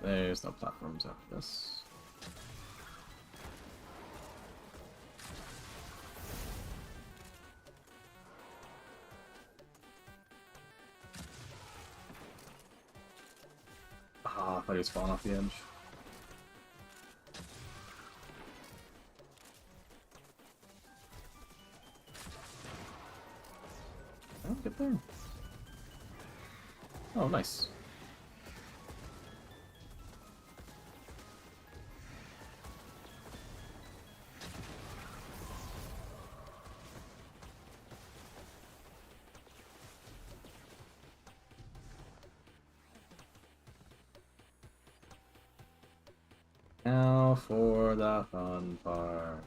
There's no platforms after this. Ah, I thought he was falling off the edge. Oh, get there. Oh, nice. Now for the fun part.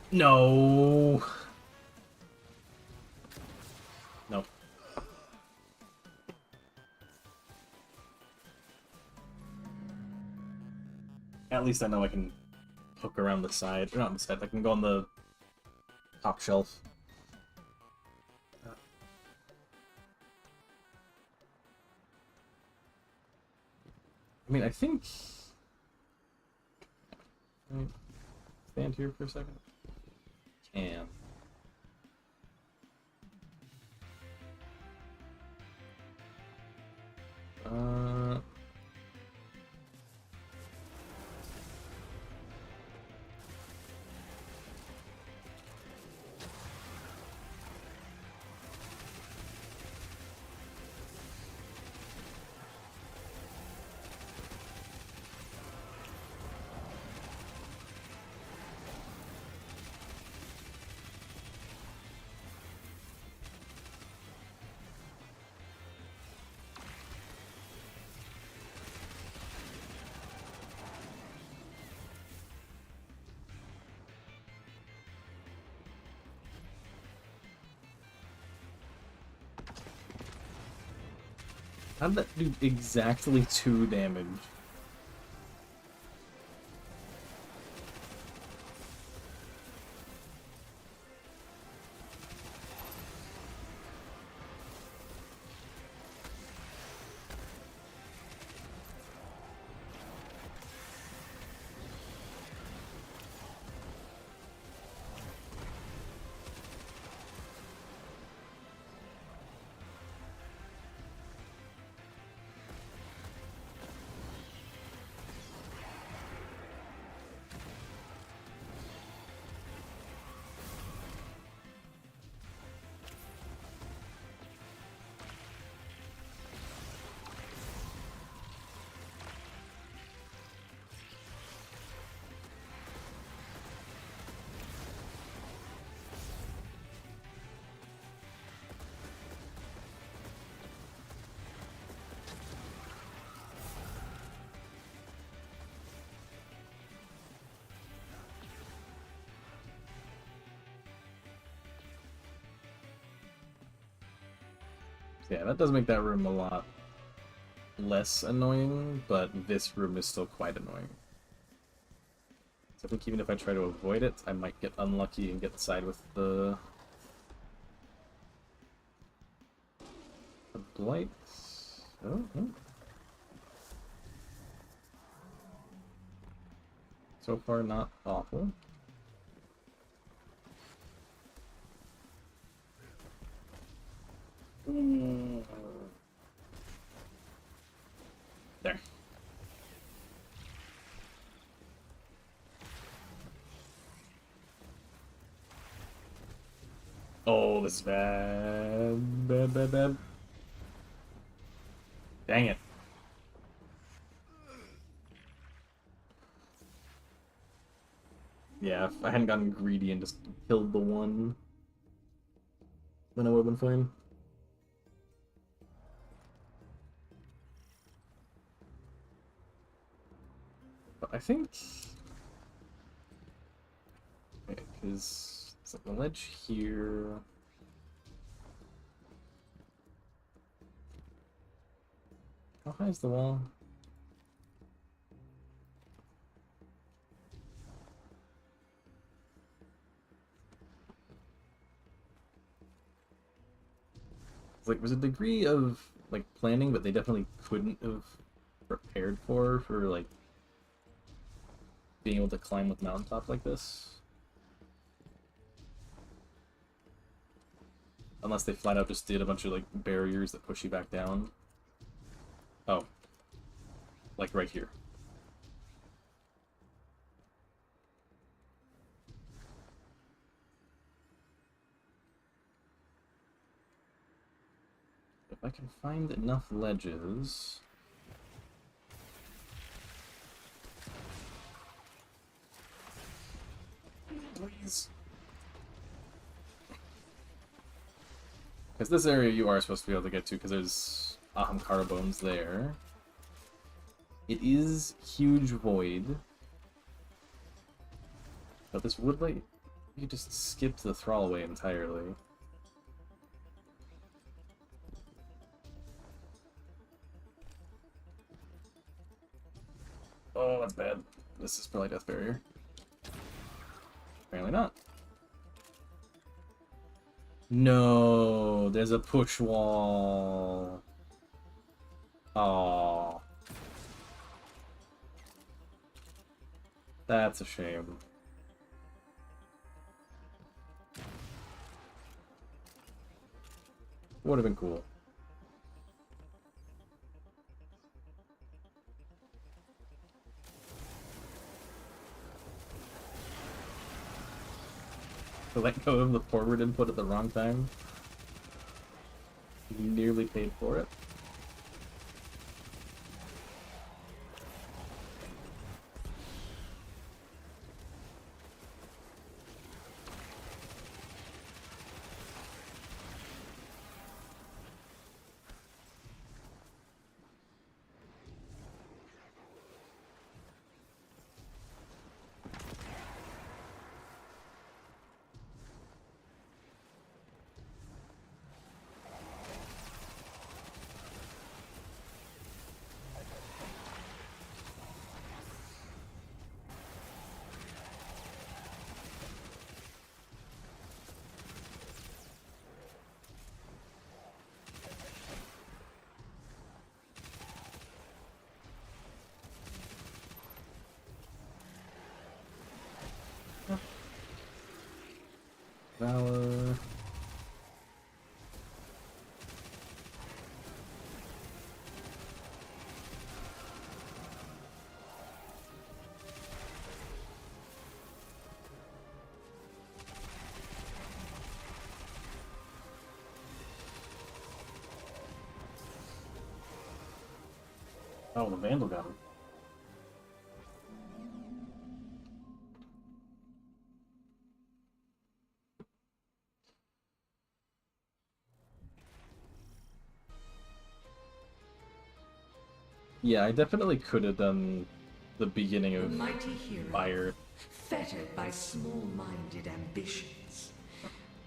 No. Nope. At least I know I can hook around the side. Or not the side, I can go on the top shelf. I mean, I think... Can I stand here for a second? Can. How did that do exactly 2 damage? Yeah, that does make that room a lot less annoying, but this room is still quite annoying. So I think even if I try to avoid it, I might get unlucky and get side with the blight. Oh, oh. So far, not awful. There. Oh, this is bad. Bad, bad, bad. Dang it. Yeah, if I hadn't gotten greedy and just killed the one, then I would have been fine. But I think... because it's like the ledge here... How high is the wall? It's like, there's a degree of, like, planning that they definitely couldn't have prepared for, like, being able to climb with mountaintop like this. Unless they flat out just did a bunch of, like, barriers that push you back down. Oh. Like right here. If I can find enough ledges... Please. Because this area you are supposed to be able to get to, because there's Ahamkara bones there. It is huge void. But this would like... You could just skip the thrallaway entirely. Oh, that's bad. This is probably death barrier. Apparently not. No, there's a push wall. Aww. That's a shame. Would have been cool. To let go of the forward input at the wrong time. You nearly paid for it. Valor. Oh, the Vandal got him. Yeah, I definitely could have done the beginning A of mighty hero, Fire. fettered by small-minded ambitions.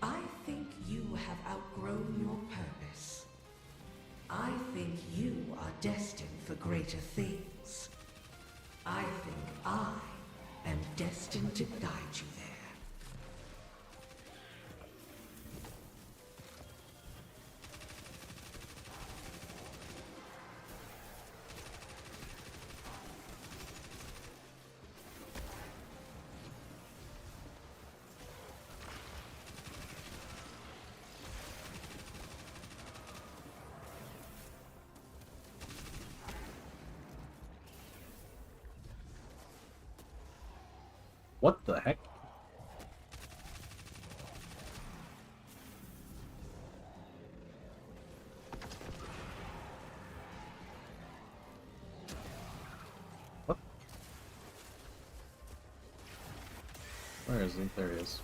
I think you have outgrown your purpose. I think you are destined for greater things. I think I am destined to guide you there. What the heck? What? Where is he? There he is.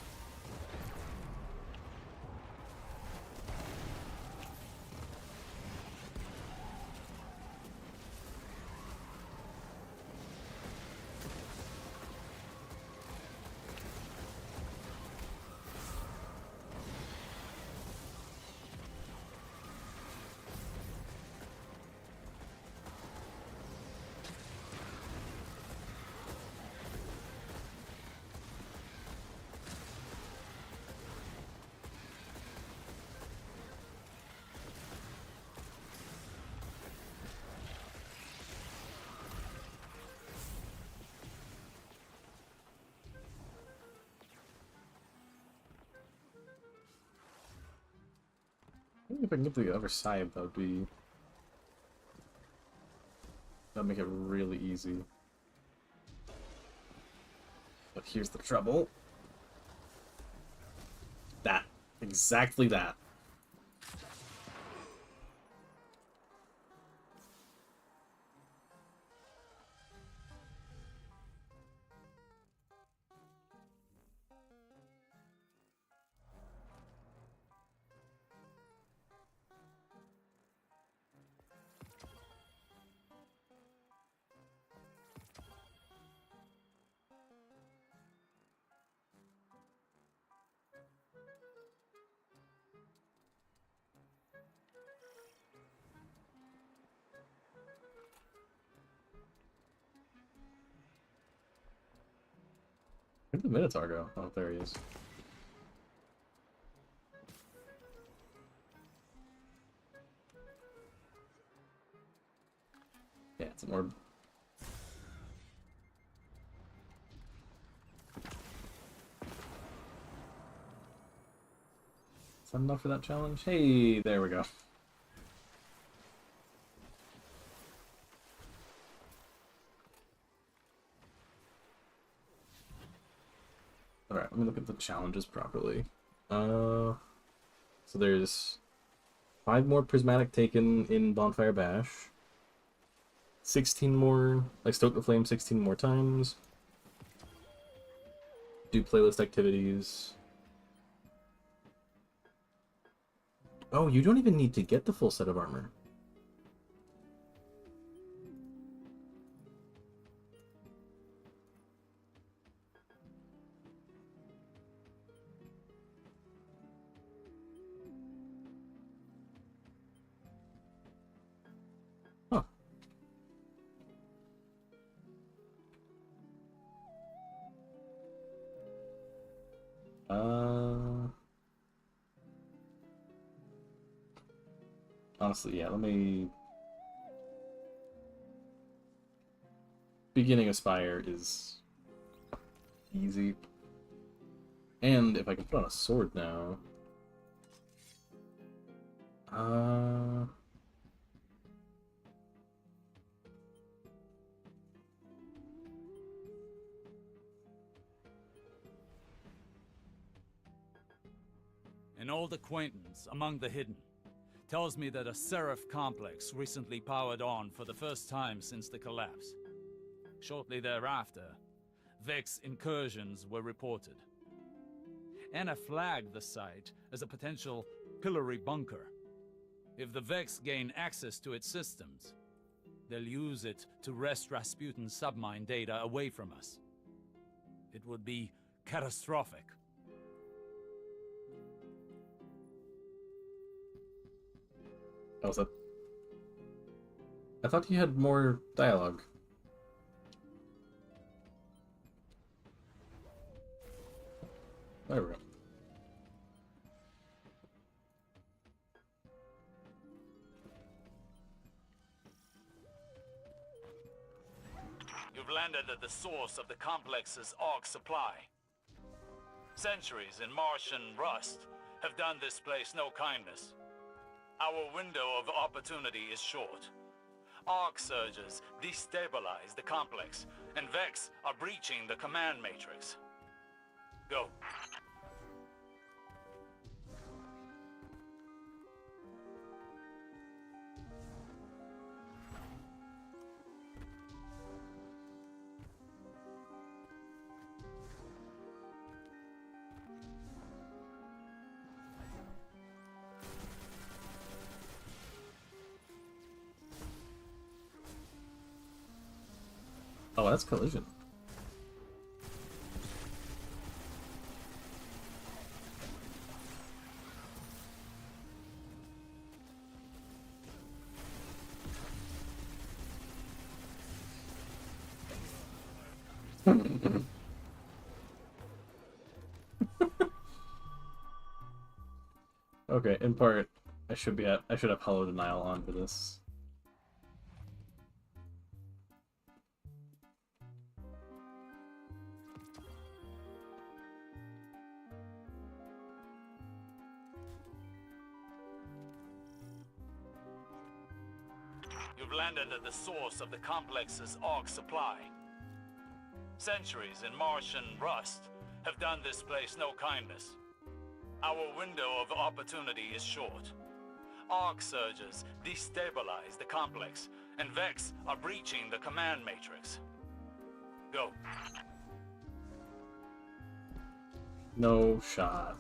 I think if I can get to the other side, that'd make it really easy. But here's the trouble. That. Exactly that. Where'd the Minotaur go? Oh, there he is. Yeah, it's an orb. Is that enough for that challenge? Hey, there we go. Alright, let me look at the challenges properly. So there's 5 more prismatic taken in Bonfire Bash. 16 more, like Stoke the Flame 16 more times. Do playlist activities. Oh, you don't even need to get the full set of armor. Huh. Honestly, yeah, let me... Beginning Aspire is easy. And if I can put on a sword now... An old acquaintance among the hidden tells me that a Seraph complex recently powered on for the first time since the collapse. Shortly thereafter, Vex incursions were reported. Anna flagged the site as a potential pillory bunker. If the Vex gain access to its systems, they'll use it to wrest Rasputin's submine data away from us. It would be catastrophic. Oh, was that... I thought he had more dialogue. There we go. You've landed at the source of the complex's arc supply. Centuries in Martian rust have done this place no kindness. Our window of opportunity is short. Arc surges destabilize the complex, and Vex are breaching the command matrix. Go. Oh, that's collision. Okay, in part, I should have Hollow Denial on for this. You've landed at the source of the complex's arc supply. Centuries in Martian rust have done this place no kindness. Our window of opportunity is short. Arc surges destabilize the complex, and Vex are breaching the command matrix. Go. No shot.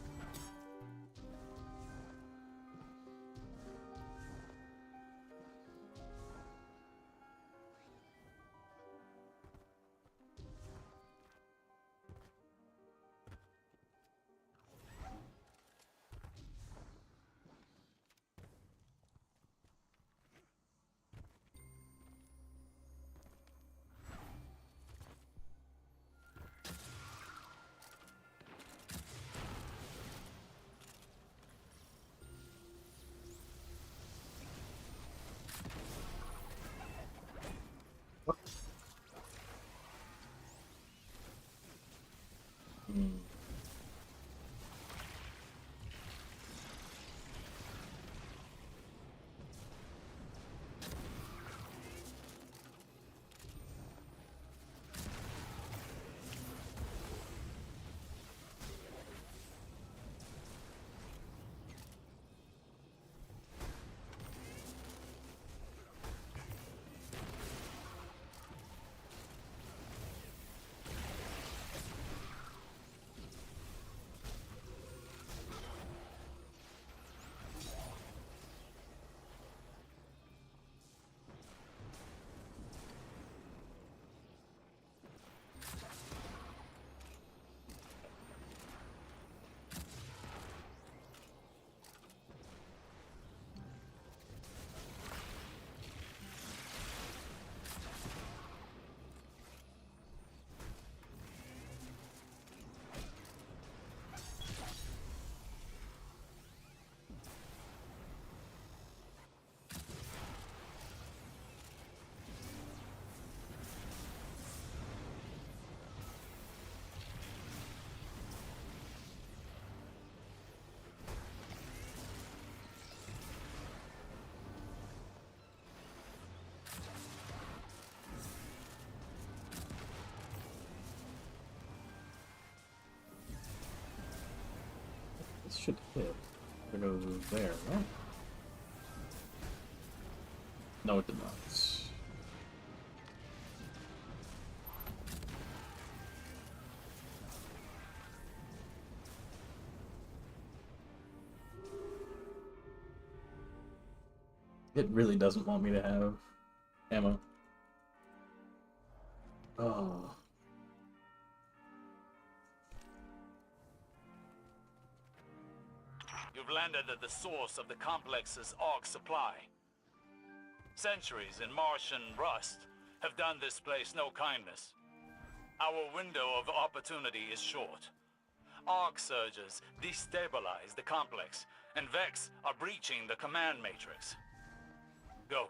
should hit. It goes there, right? No, it did not. It really doesn't want me to have ammo. Oh. You've landed at the source of the complex's arc supply. Centuries in Martian rust have done this place no kindness. Our window of opportunity is short. Arc surges destabilize the complex, and Vex are breaching the command matrix. Go.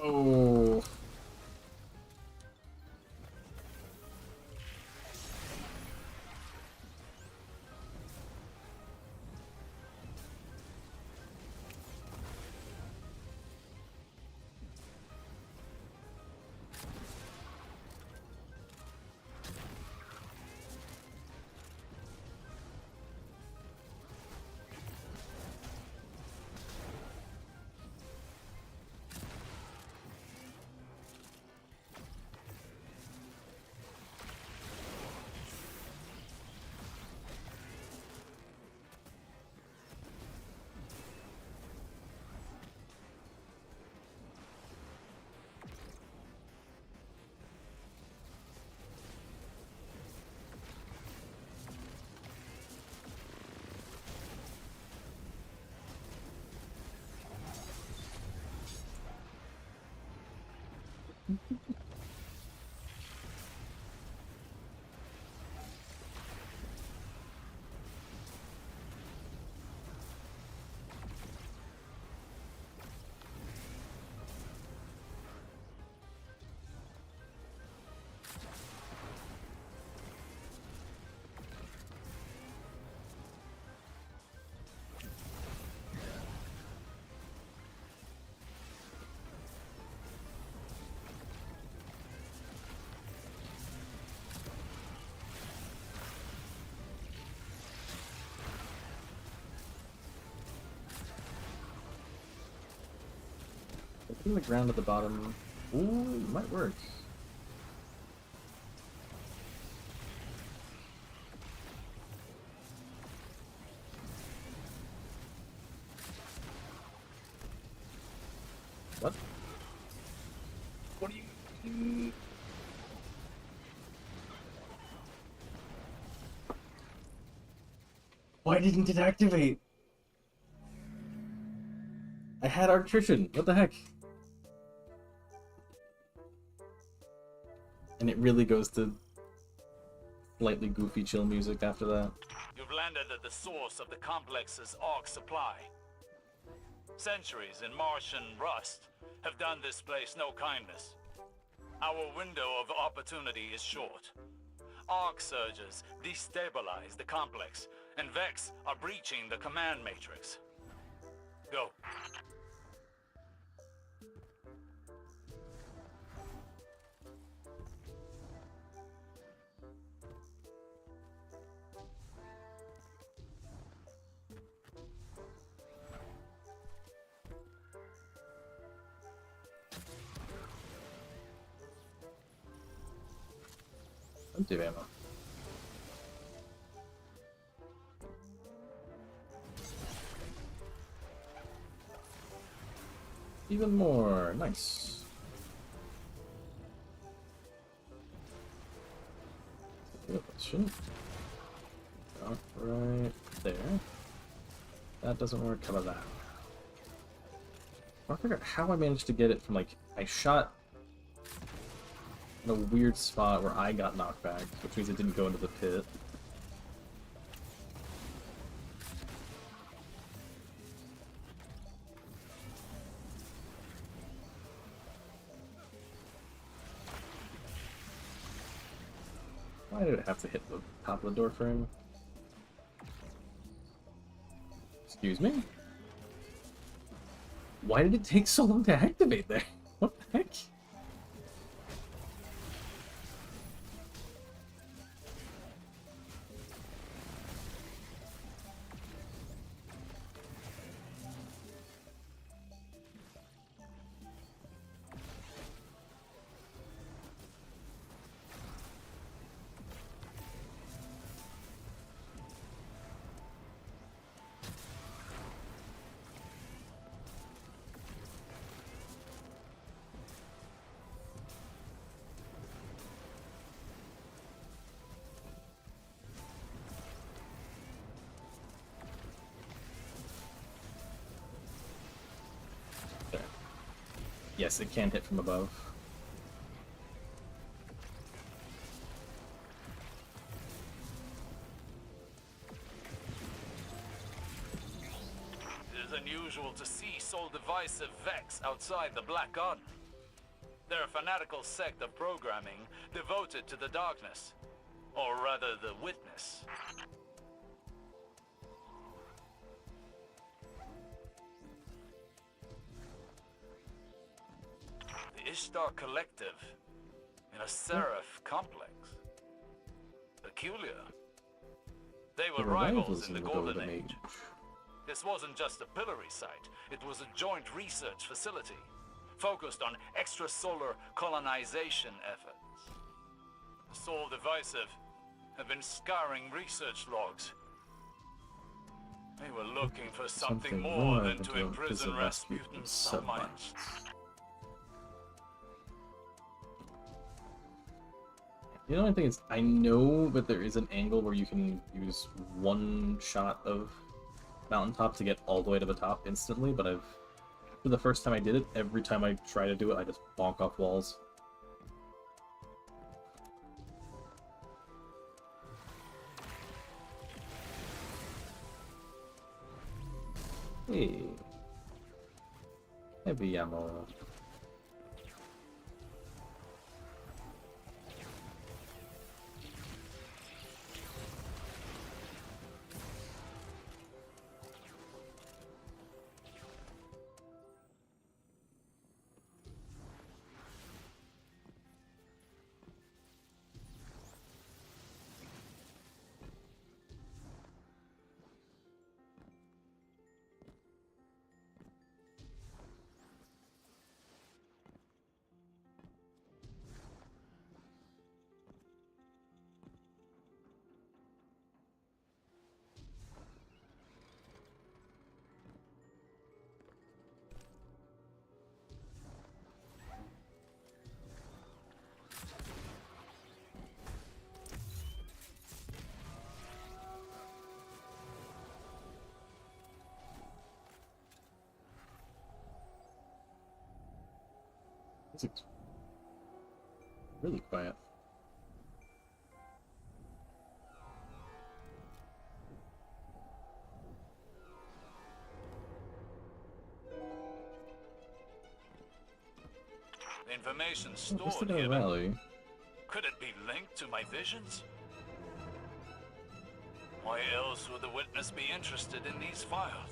Oh. Hitting the ground at the bottom. Ooh, it might work. What? What do you... Why didn't it activate? I had Arctrition. What the heck? And it really goes to slightly goofy chill music after that. You've landed at the source of the complex's arc supply. Centuries in Martian rust have done this place no kindness. Our window of opportunity is short. Arc surges destabilize the complex, and Vex are breaching the command matrix. Go. Empty ammo. Even more. Nice. Good, that shouldn't. Drop right there. That doesn't work. How about that? I figure out how I managed to get it from, like, I shot in a weird spot where I got knocked back, which means it didn't go into the pit. Why did it have to hit the top of the door frame? Excuse me? Why did it take so long to activate there? What the heck? There. Yes, it can hit from above. It is unusual to see so divisive Vex outside the Black Garden. They're a fanatical sect of programming devoted to the darkness. Or rather, the witness. The Ishtar Collective in a Seraph complex. Peculiar. They were They were rivals in the Golden Age. Age. This wasn't just a pillory site, it was a joint research facility, focused on extrasolar colonization efforts. The Soul Divisive have been scouring research logs. They were looking for something more than to imprison Rasputin's subminds. The only thing is, I know that there is an angle where you can use one shot of mountaintop to get all the way to the top instantly, but for the first time I did it, every time I try to do it, I just bonk off walls. Hey. Heavy ammo. It's really quiet. The information Just stored a here, rally. could it be linked to my visions? Why else would the witness be interested in these files?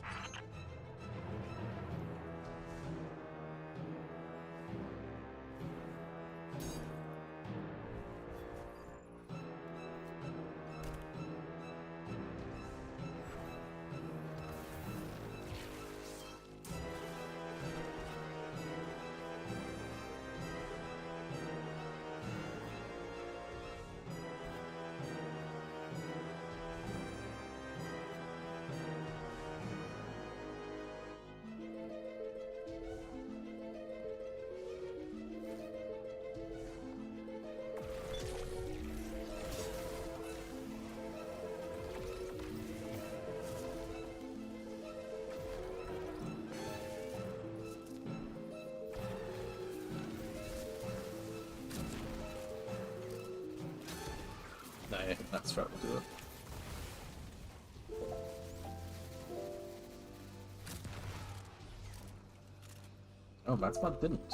Nah, I think that strat will do it. Oh, that spot didn't.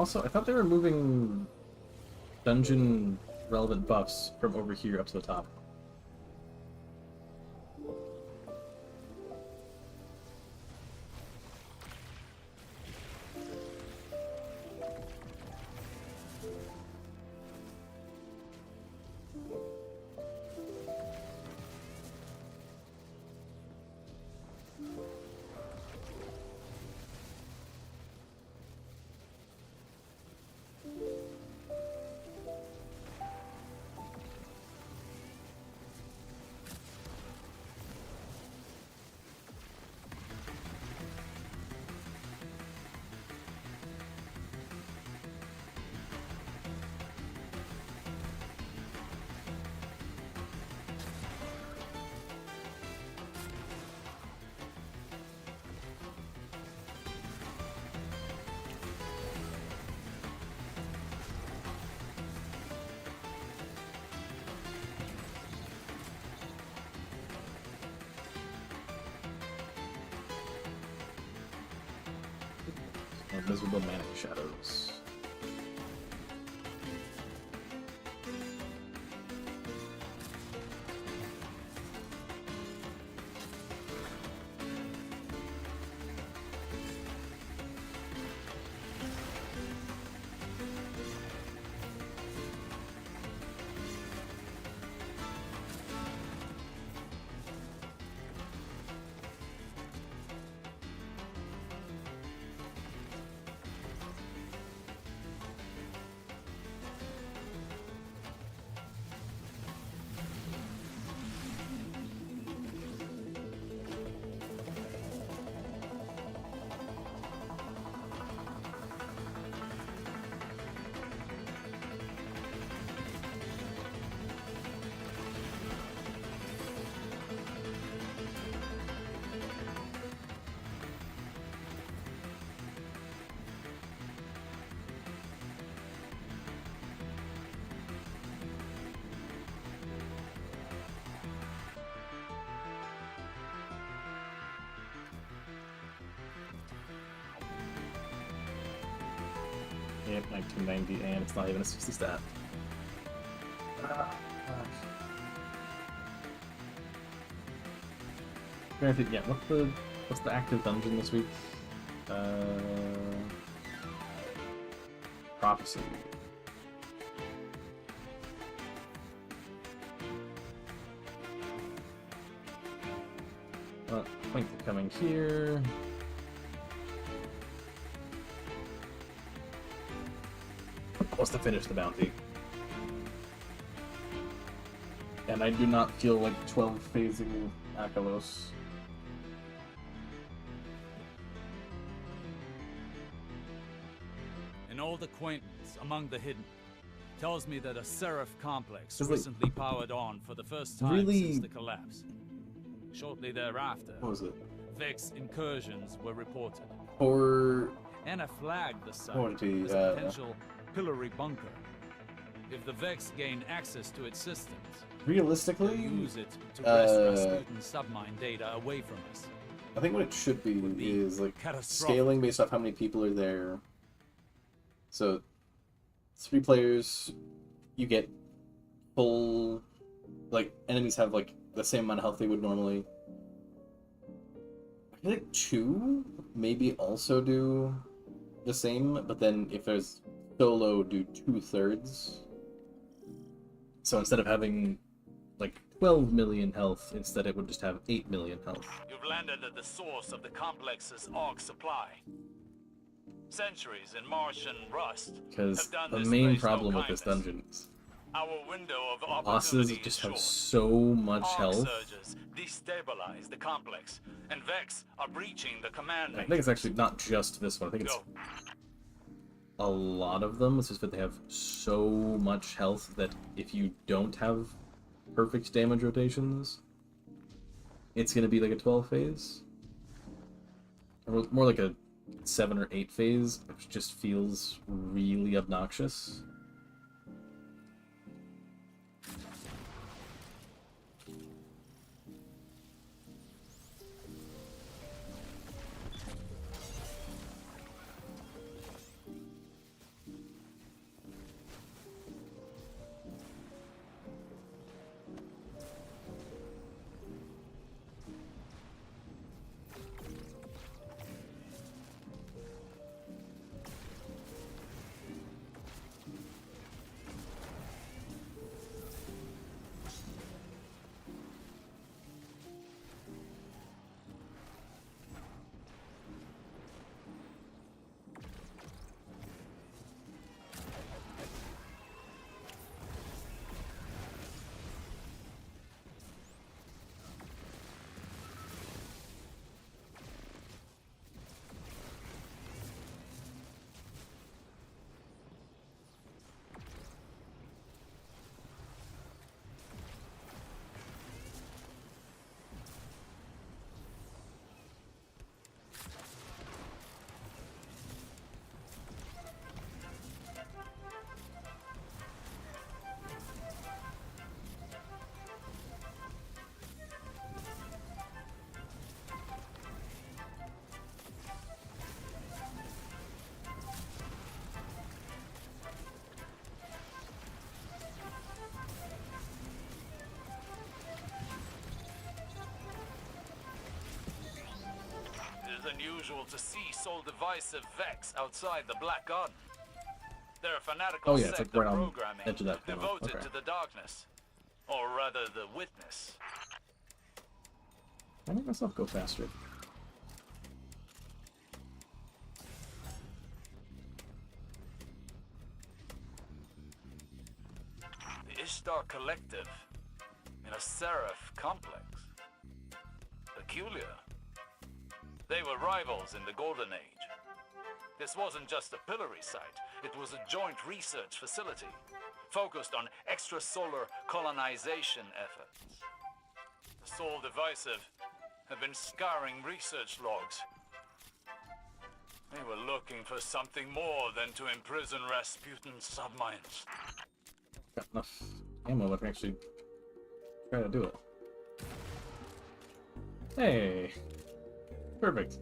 Also, I thought they were moving dungeon relevant buffs from over here up to the top. Miserable manic shadows. Yep, 1990, and it's not even a 60 stat. Granted, yeah, what's the active dungeon this week? Prophecy. Point coming here. Was to finish the bounty. And I do not feel like 12 phasing Akalos. An old acquaintance among the hidden tells me that a Seraph complex Like, recently powered on for the first time really... since the collapse. Shortly thereafter, What was it? Vex incursions were reported. Or... Anna flagged the site What would it be, as a potential pillory bunker. If the Vex gain access to its systems, realistically, they'll use it to wrest Rasputin submine data away from us. I think what it should be is like catastrophic. scaling based off how many people are there. So 3 players, you get full, like, enemies have like the same amount of health they would normally. I feel like 2 maybe also do the same, but then if there's solo, do 2/3. So instead of having like 12 million health, instead it would just have 8 million health. You've landed at the source of the complex's AUG supply. Centuries in Martian rust Because have done the this main place no problem with this kindness. dungeon is Our window of bosses opportunity just is have short. so much AUG health. surges destabilize the complex, and Vex are breaching the command I think matrix. it's actually not just this one. I think it's Go. a lot of them. It's just that they have so much health that if you don't have perfect damage rotations, it's going to be like a 12 phase. Or more like a 7 or 8 phase, which just feels really obnoxious. unusual to see Soul Divisive Vex outside the Black Garden. They're a fanatical Oh yeah, it's sect like right of on programming the edge of that panel. devoted Okay. to the darkness. Or rather, the witness. I make myself go faster. The Ishtar Collective in a Seraph complex. Peculiar. They were rivals in the Golden Age. This wasn't just a pillory site, it was a joint research facility, focused on extrasolar colonization efforts. The Soul Divisive have been scouring research logs. They were looking for something more than to imprison Rasputin's subminds. Got enough ammo that I can actually try to do it. Hey! Perfect.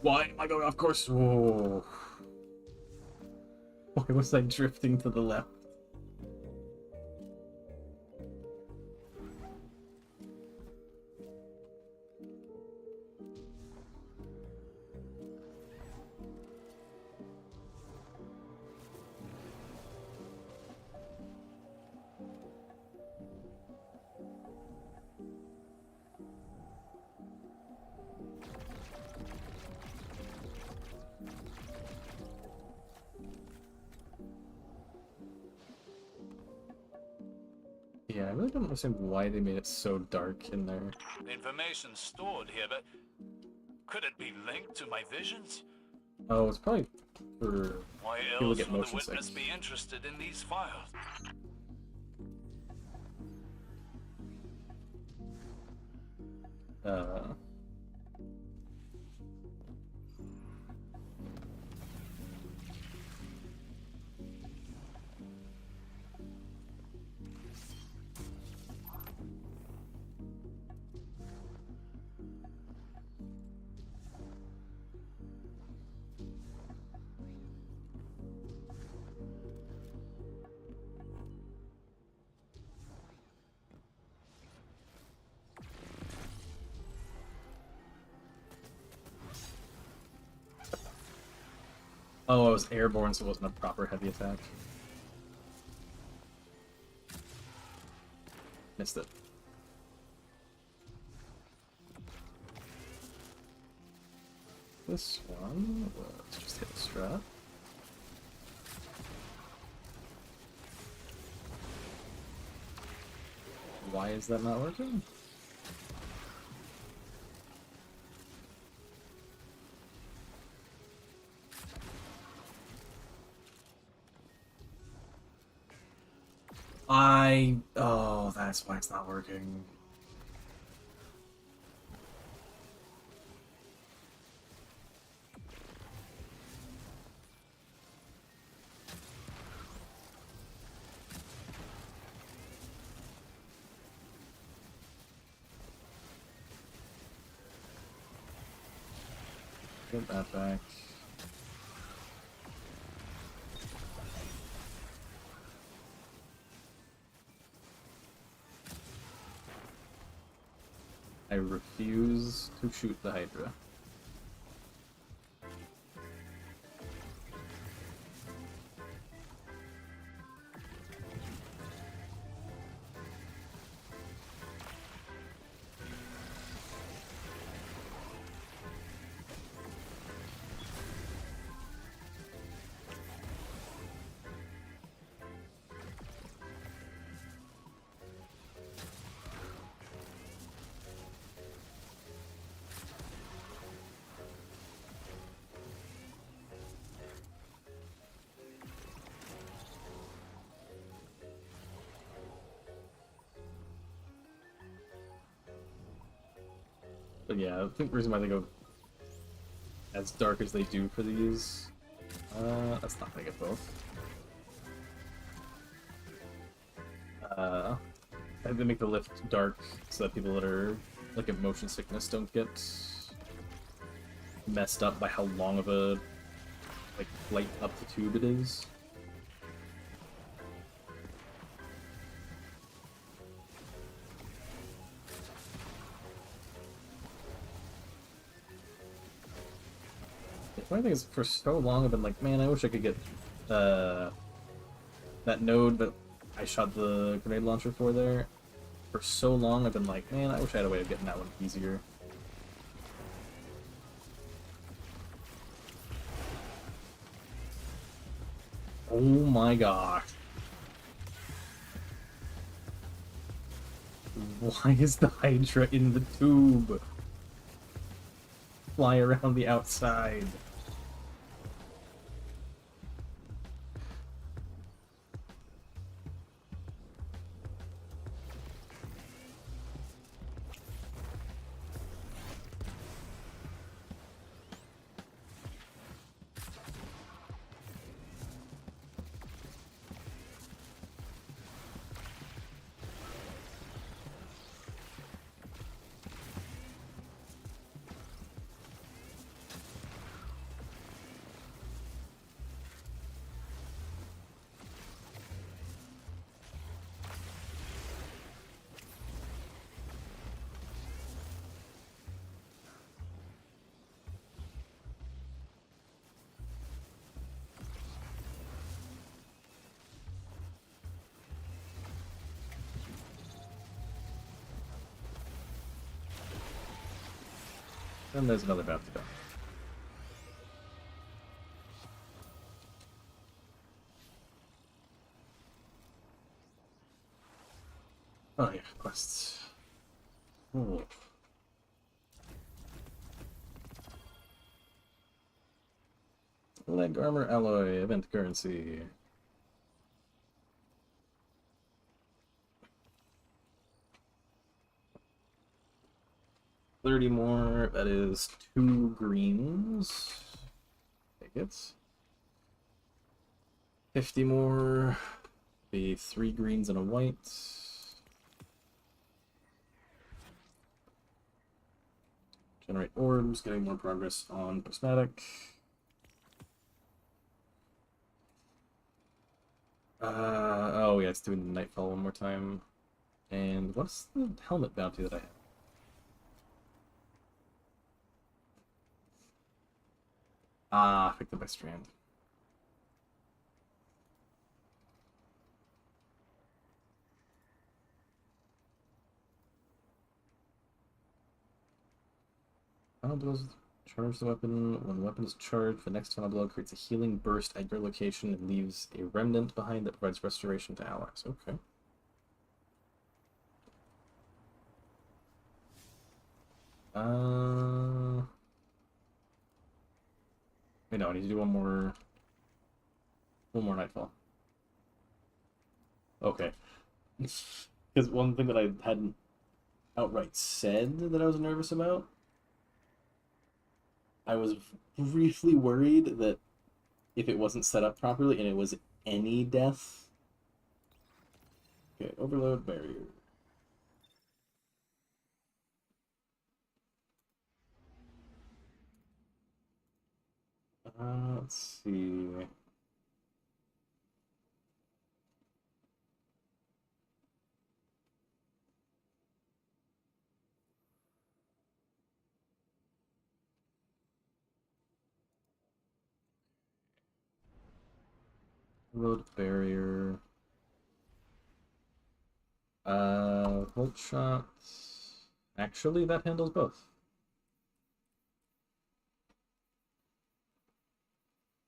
Why am I going off course? Whoa. Why was I drifting to the left? Yeah, I really don't understand why they made it so dark in there. Information stored here, but could it be linked to my visions? Oh, it's probably for Why people else get would the motion witness sick. be interested in these files? Uh, oh, I was airborne, so it wasn't a proper heavy attack. Missed it. This one, let's just hit the strap. Why is that not working? Oh, that's why it's not working. Get that back. I refuse to shoot the Hydra. But yeah, I think the reason why they go as dark as they do for these, that's not gonna get both. And they make the lift dark so that people that are like in motion sickness don't get messed up by how long of a like flight up the tube it is. The funny thing is, for so long I've been like, man, I wish I could get that node that I shot the grenade launcher for there. For so long I've been like, man, I wish I had a way of getting that one easier. Oh my gosh. Why is the Hydra in the tube? Fly around the outside. And there's another bounty done. Oh yeah, quests. Oh. Leg armor alloy, event currency. $30 more, that is 2 greens. Take it. 50 more, be 3 greens and a white. Generate orbs, getting more progress on prismatic. Oh yeah, it's doing Nightfall one more time. And what's the helmet bounty that I have? Ah, picked up by Strand. Final blows charge the weapon. When the weapon is charged, the next final blow creates a healing burst at your location and leaves a remnant behind that provides restoration to allies. Okay. Wait, no, I need to do one more Nightfall. Okay. Because one thing that I hadn't outright said that I was nervous about, I was briefly worried that if it wasn't set up properly and it was any death. Okay, overload barrier. Let's see. Overload barrier. Volt shots. Actually, that handles both.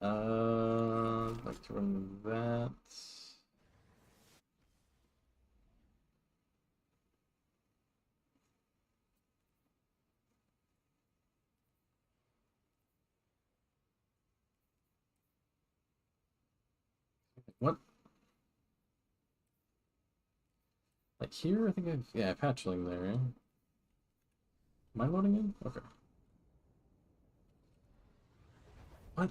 I'd like to run that. What? Like here, I think I've, yeah, Patchling there. Am I loading in? Okay. What?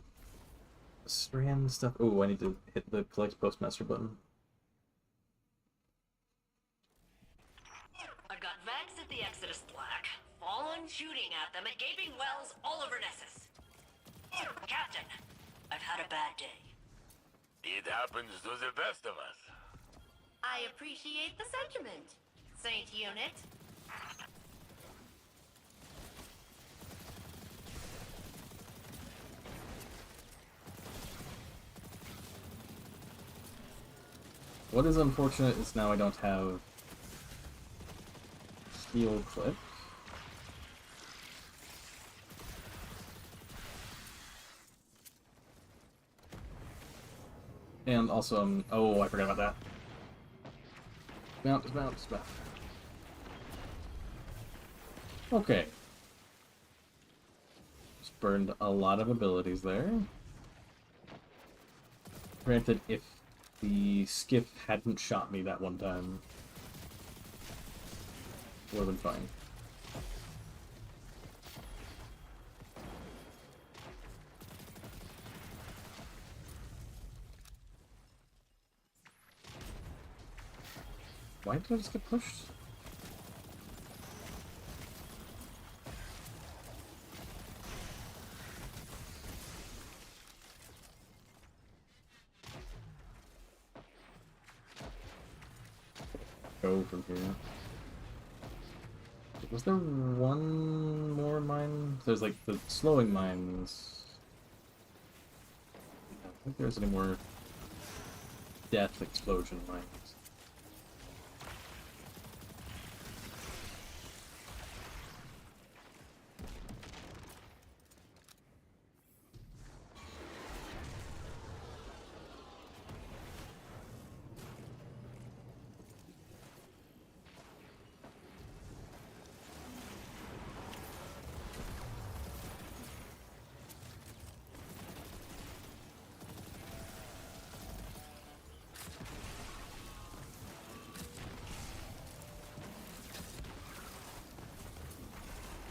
Strand stuff. Oh, I need to hit the collect postmaster button. I've got Vex at the Exodus Black. Fallen shooting at them at gaping wells all over Nessus. Captain, I've had a bad day. It happens to the best of us. I appreciate the sentiment, Saint Unit. What is unfortunate is now I don't have heal clip. And also, oh, I forgot about that. Mount, dismount, dismount. Okay. Just burned a lot of abilities there. Granted, if the skiff hadn't shot me that one time, would have been fine. Why did I just get pushed? Go from here. Was there one more mine? There's like the slowing mines. I don't think there's any more death explosion mines.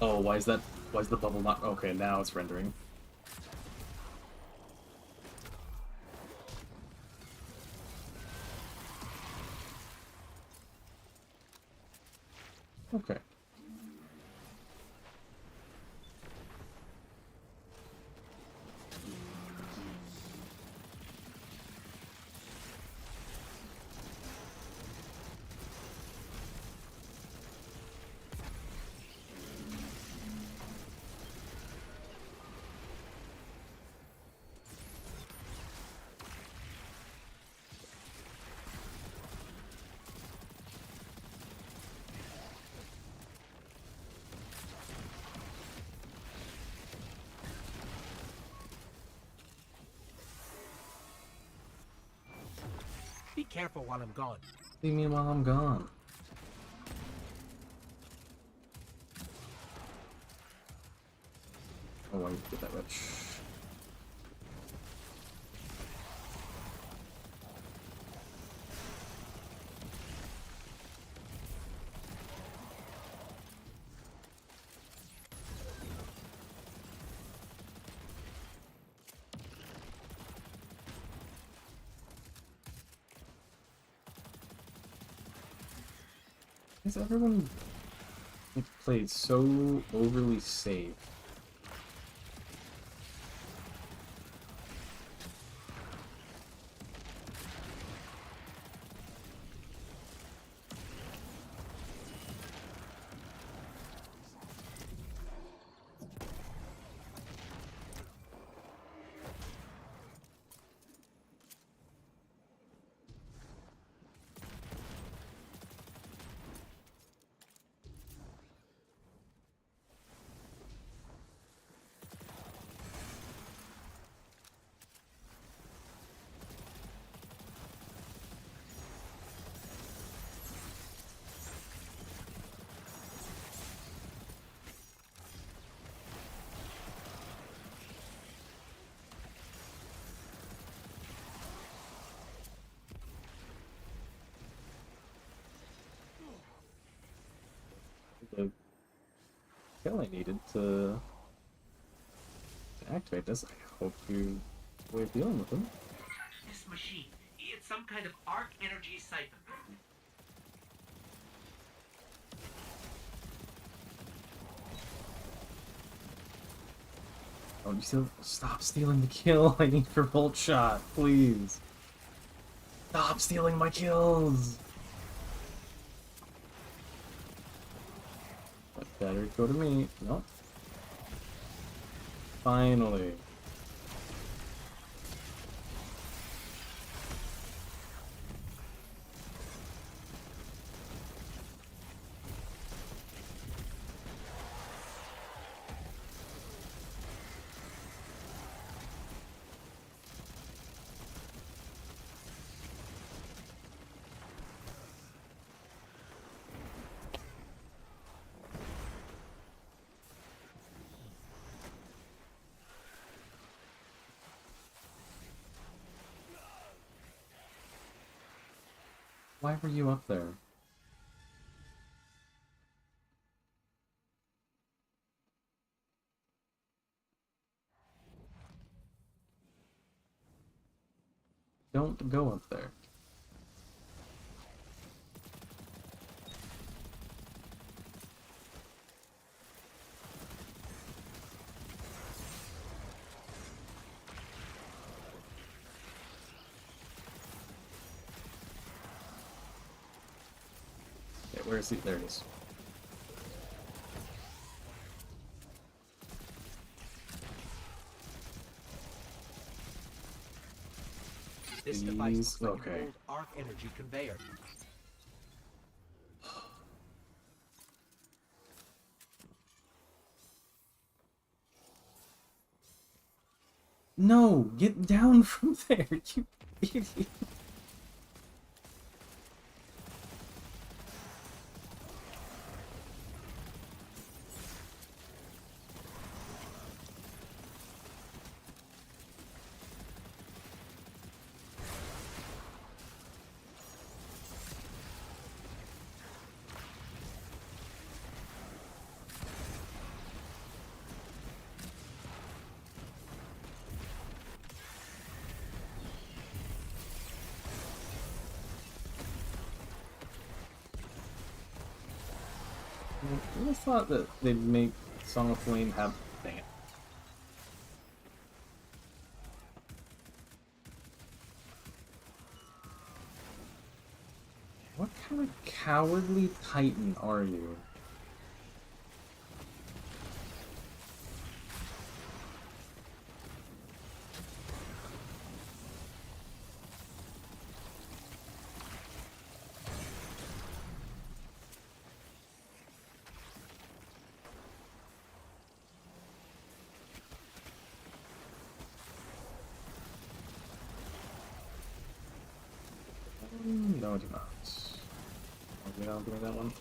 Oh, why is that? Why is the bubble not? Okay, now it's rendering. Okay. Be careful while I'm gone. Leave me while I'm gone. Oh, I need to get that rich. Is everyone played so overly safe? kill I needed to activate this. I hope you were dealing with them. This machine, it's some kind of arc energy siphon. Oh, you still stop stealing the kill I need for Volt Shot, please. Stop stealing my kills. That better go to me. Nope. Finally. Why were you up there? Don't go up there. Okay, where is he? There it is. This device looks like Okay. an old arc energy conveyor. No, get down from there, you idiot. I would have thought that they'd make Song of Flame have... Dang it. What kind of cowardly titan are you? No, I do not. Okay, I'll do that one.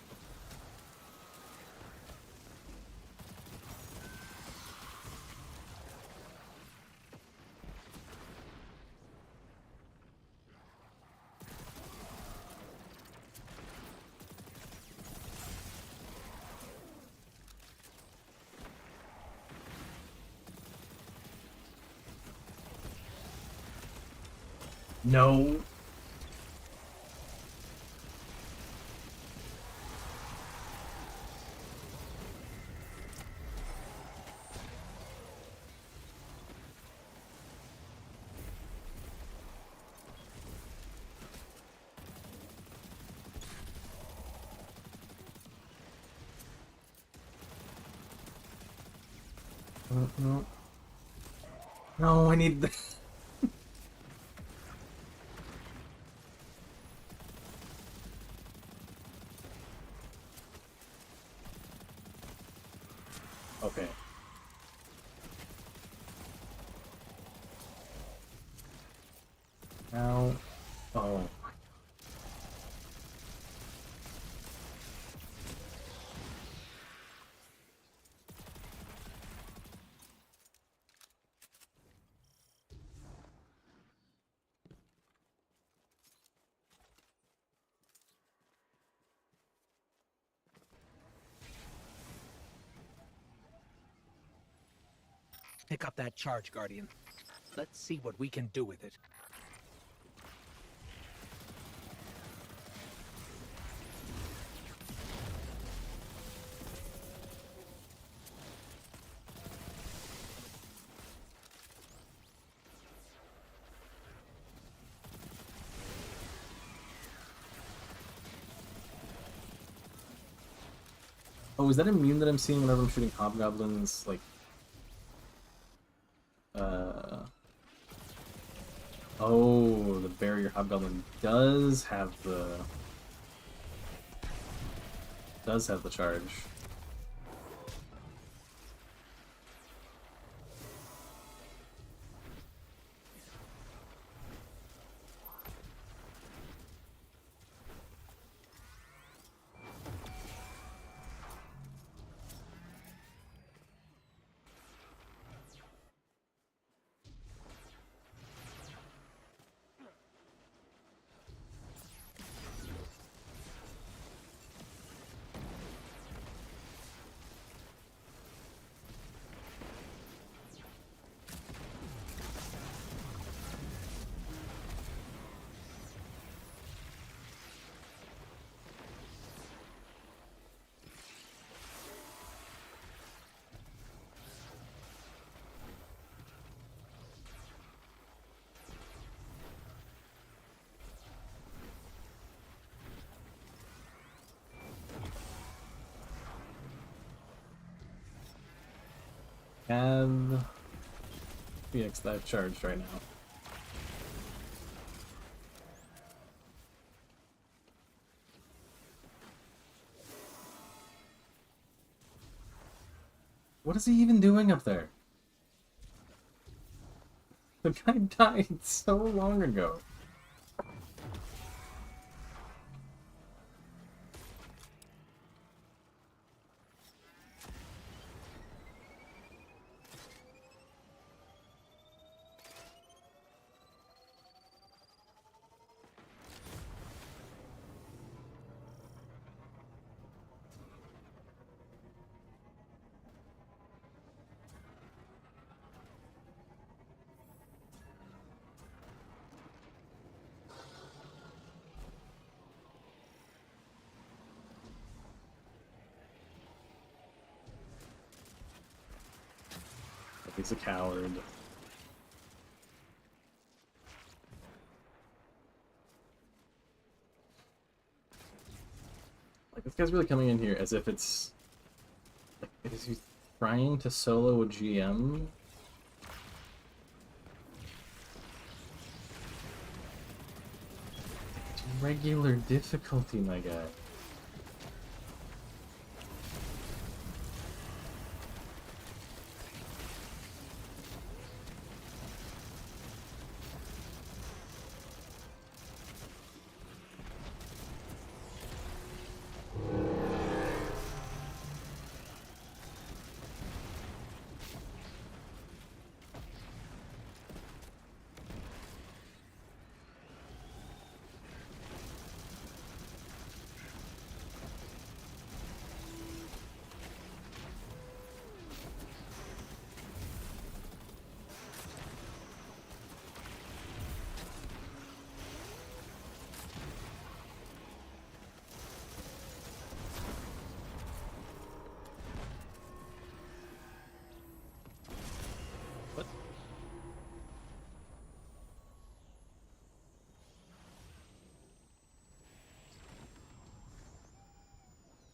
No. No. No, I need the... Okay. Now... Oh. Pick up that charge, Guardian. Let's see what we can do with it. Oh, is that immune that I'm seeing whenever I'm shooting hobgoblins? Like, oh, the barrier hobgoblin does have the charge. Have PX that I've charged right now. What is he even doing up there? The guy died so long ago. He's a coward. Like, this guy's really coming in here as if it's... Like, is he trying to solo a GM? It's regular difficulty, my guy.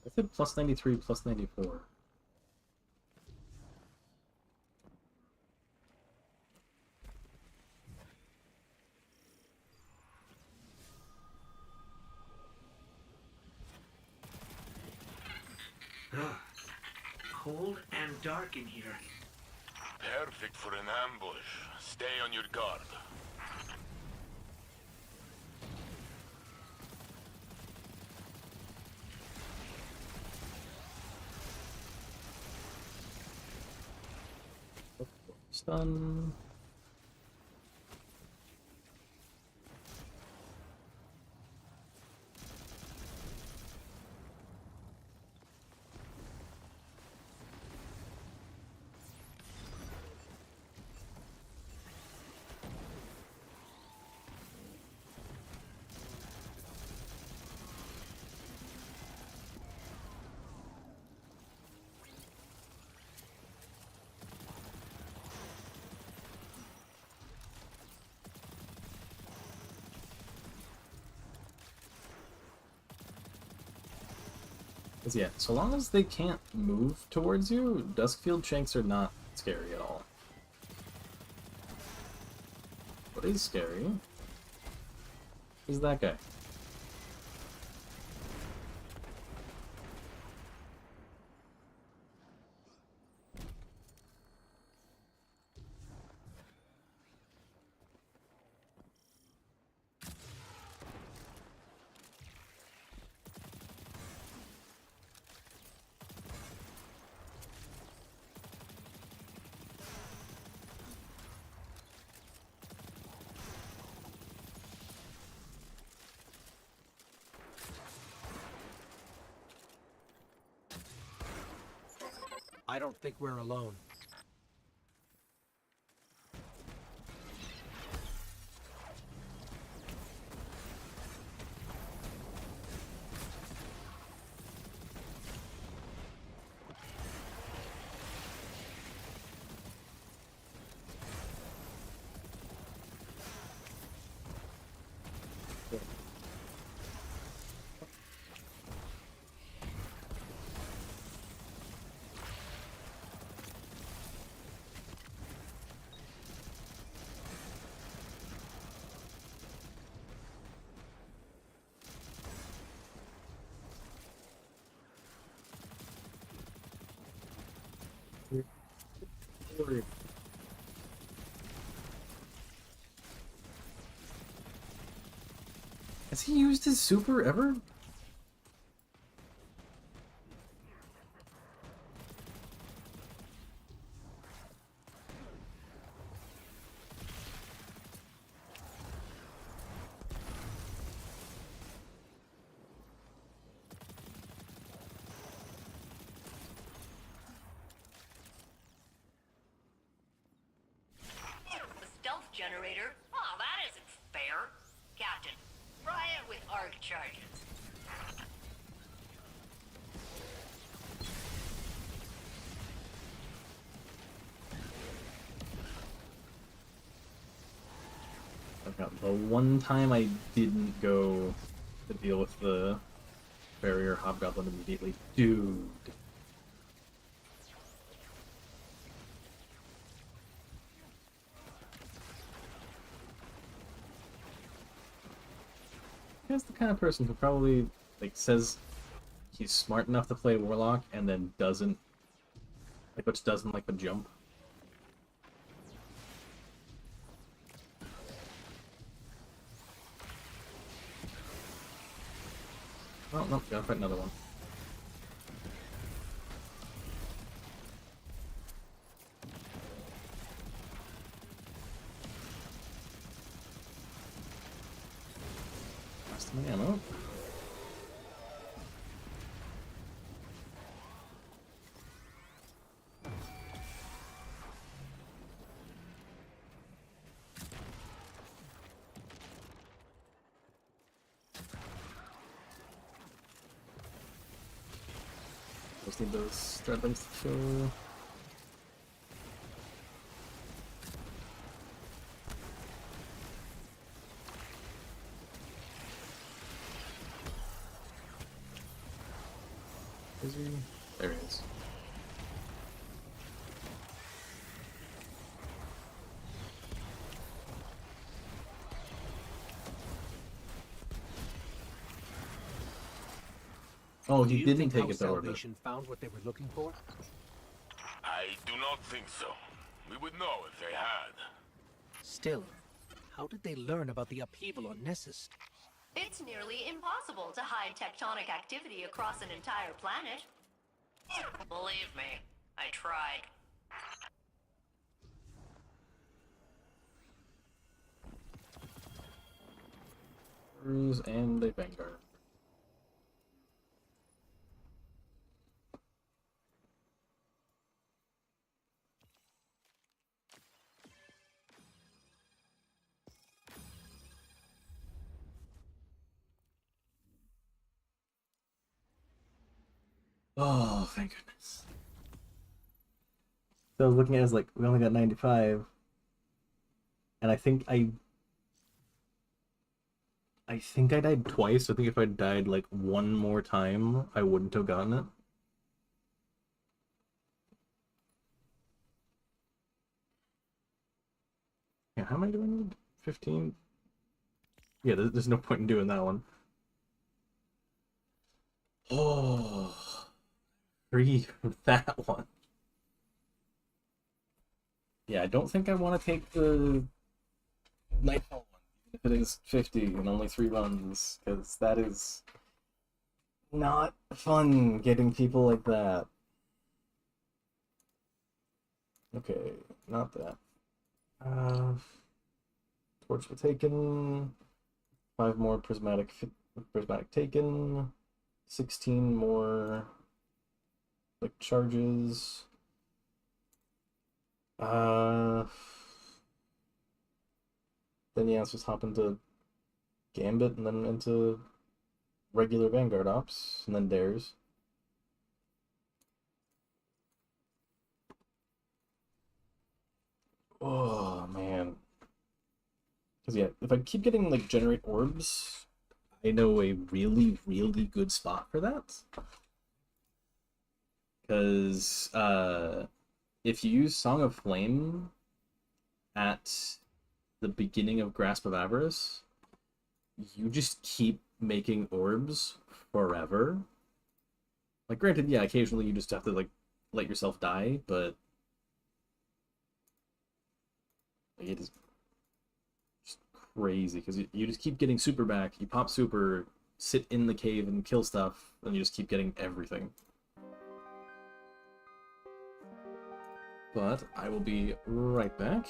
I said plus 93, plus 94. Cold and dark in here. Perfect for an ambush. Stay on your guard. Stun. Because yeah, so long as they can't move towards you, Duskfield Shanks are not scary at all. What is scary is that guy. I don't think we're alone. Has he used his super ever? The stealth generator? Oh, that isn't fair. Captain, try it with arc charges. Okay, the one time I didn't go to deal with the barrier hobgoblin immediately. Dude. He's the kind of person who probably like says he's smart enough to play Warlock and then doesn't which doesn't like the jump. Oh no, gotta fight another one. Lost my ammo. Just need those threadlings to show. Is he? There he is. Oh, he didn't take it to orbit. Salvation found what they were looking for? I do not think so. We would know if they had. Still, how did they learn about the upheaval on Nessus? It's nearly impossible to hide tectonic activity across an entire planet. Believe me, I tried. And a Vanguard. Oh, thank goodness. So I was looking at it as like, we only got 95. And I think I think I died twice. I think if I died like one more time, I wouldn't have gotten it. Yeah, how many do I need? 15? Yeah, there's no point in doing that one. Oh, free from that one. Yeah, I don't think I want to take the Nightfall one, if it is 50 and only 3 runs, because that is not fun getting people like that. Okay, not that. Torch were taken. 5 more prismatic taken. 16 more like charges. Then yeah, let's just hop into Gambit and then into regular Vanguard ops and then dares. Oh man. Because yeah, if I keep getting like generate orbs, I know a really, really good spot for that. Because if you use Song of Flame at the beginning of Grasp of Avarice, you just keep making orbs forever. Like, granted, yeah, occasionally you just have to like let yourself die, but like, it is just crazy because you just keep getting super back. You pop super, sit in the cave and kill stuff, and you just keep getting everything. But I will be right back.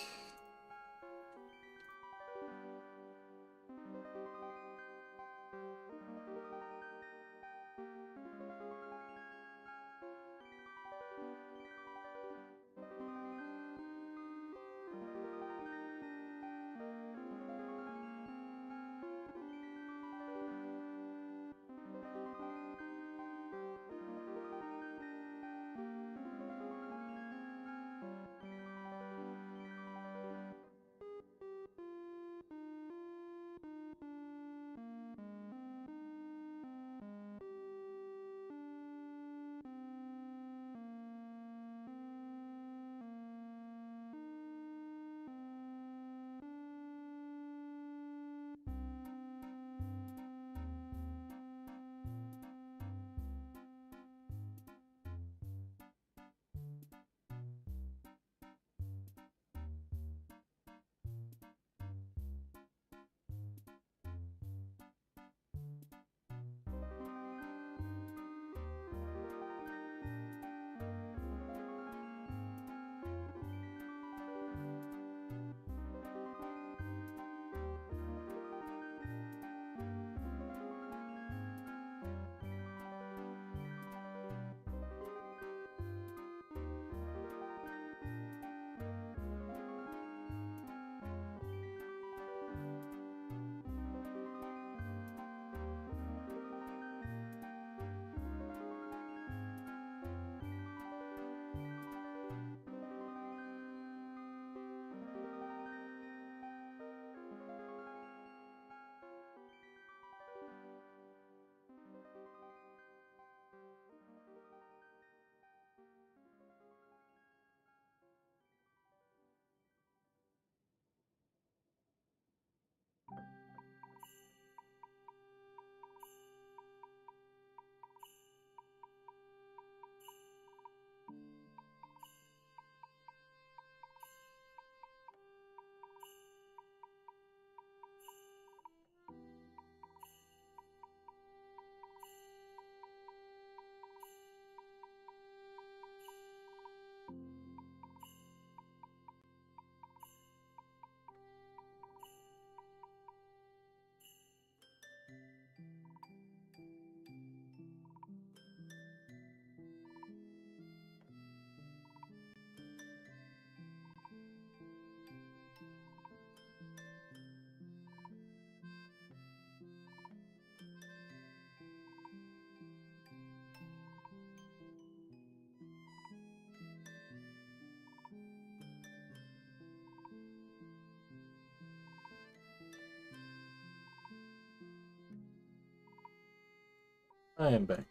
I am back.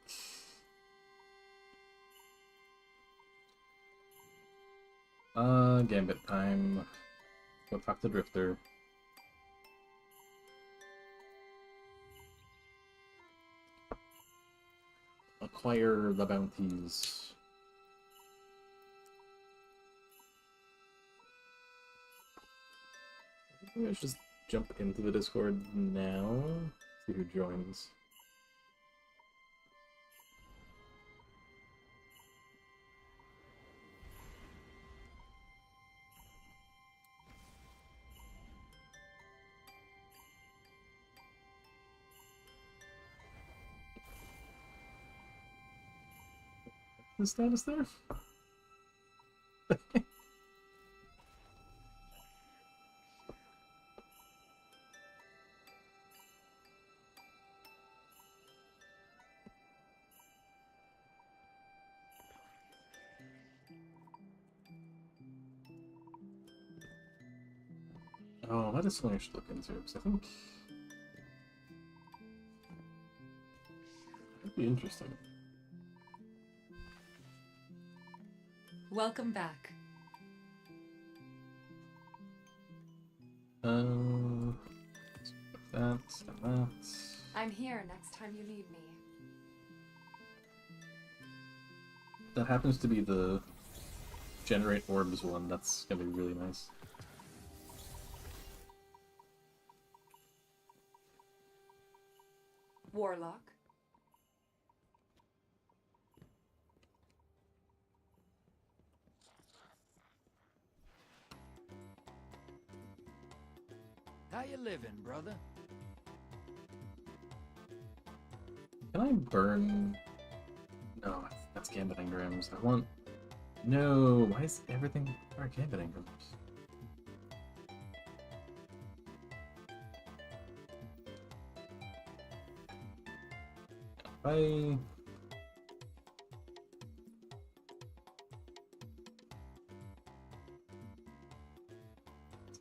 Gambit time. Go talk to Drifter. Acquire the bounties. Maybe I should just jump into the Discord now. See who joins. The status there? Oh, that is something I should look into, because I think that'd be interesting. Welcome back. That, and that. I'm here next time you need me. That happens to be the generate orbs one. That's gonna be really nice. Warlock. How you living, brother? Can I burn? No, that's Gambit engrams. I want. No, why is everything our Gambit engrams? Bye.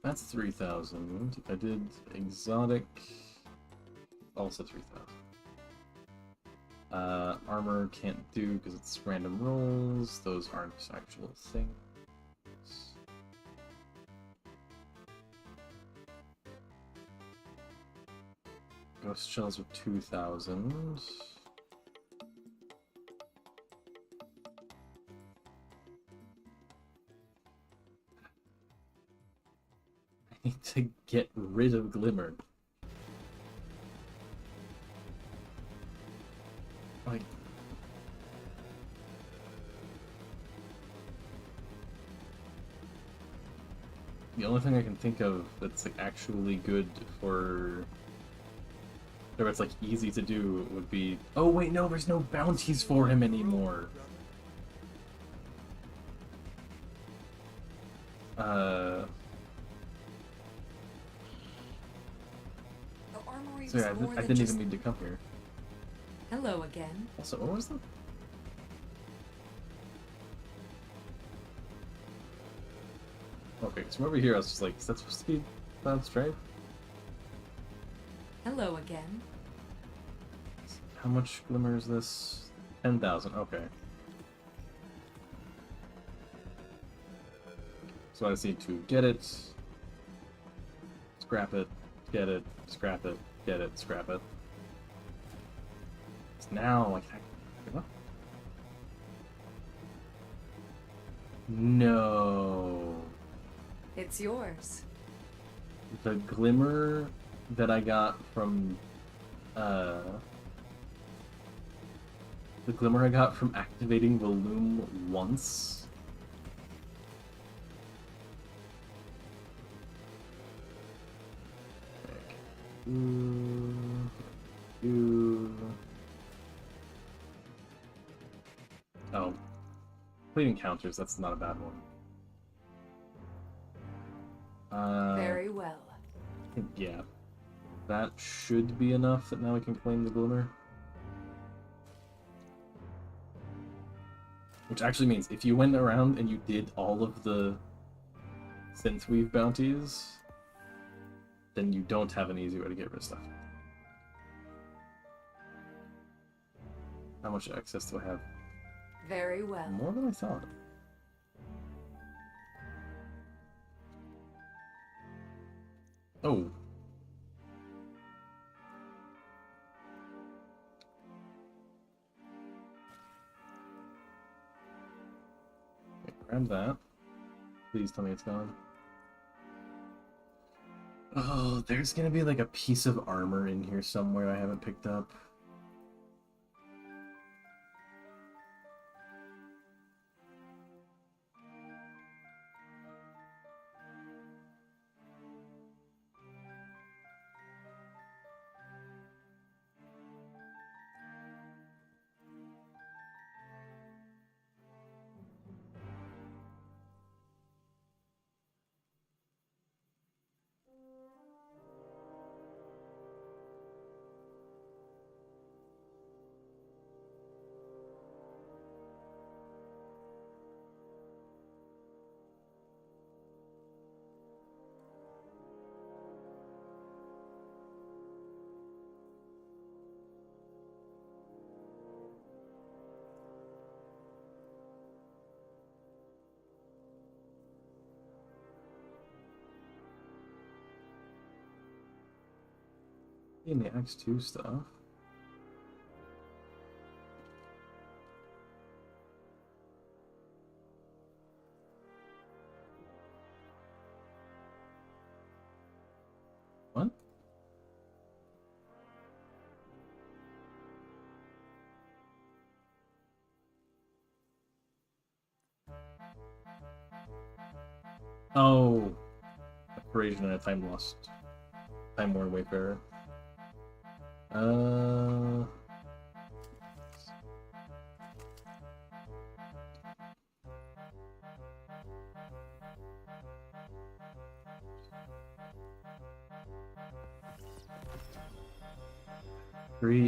That's 3,000. I did exotic, also 3,000. Armor can't do because it's random rolls. Those aren't actual things. Ghost shells are 2,000. I need to get rid of Glimmer. Like, the only thing I can think of that's like actually good for, or it's like easy to do would be. Oh wait, no, there's no bounties for him anymore. Sorry, I didn't even need to come here. Hello again. Also, what was that? Okay, so over here I was just like, is that supposed to be Cloud Stripe? Hello again. How much Glimmer is this? 10,000, okay. So I just need to get it, scrap it, get it, scrap it, get it, scrap it. So now, like, what? No. It's yours. The Glimmer that I got from, the Glimmer I got from activating the Loom once. Oh. Completing counters, that's not a bad one. Very well. Yeah. That should be enough that now we can claim the Glimmer. Which actually means if you went around and you did all of the Synthweave bounties, then you don't have an easy way to get rid of stuff. How much access do I have? Very well. More than I thought. Oh. Okay, grab that. Please tell me it's gone. Oh, there's gonna be like a piece of armor in here somewhere I haven't picked up. In the X2 stuff. What? Oh, abrasion and a time lost. Time worn wayfarer.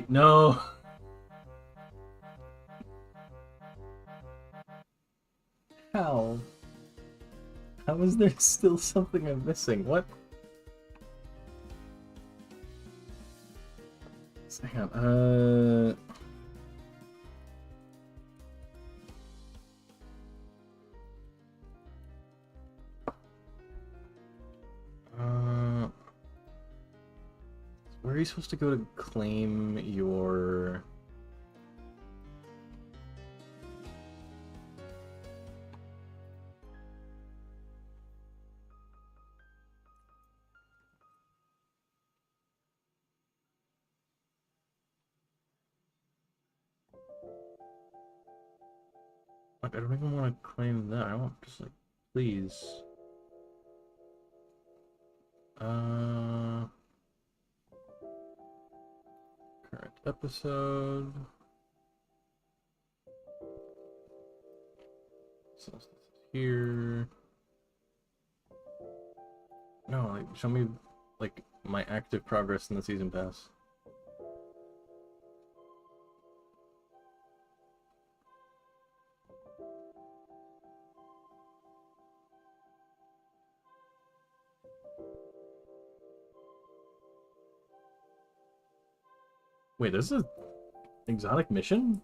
No. How? How is there still something I'm missing? What? Hang on. Where are you supposed to go to claim your... Like, I don't even want to claim that. I want just like, please. Current episode. Solstice is here. No, like, show me, like, my active progress in the season pass. Wait, this is an exotic mission?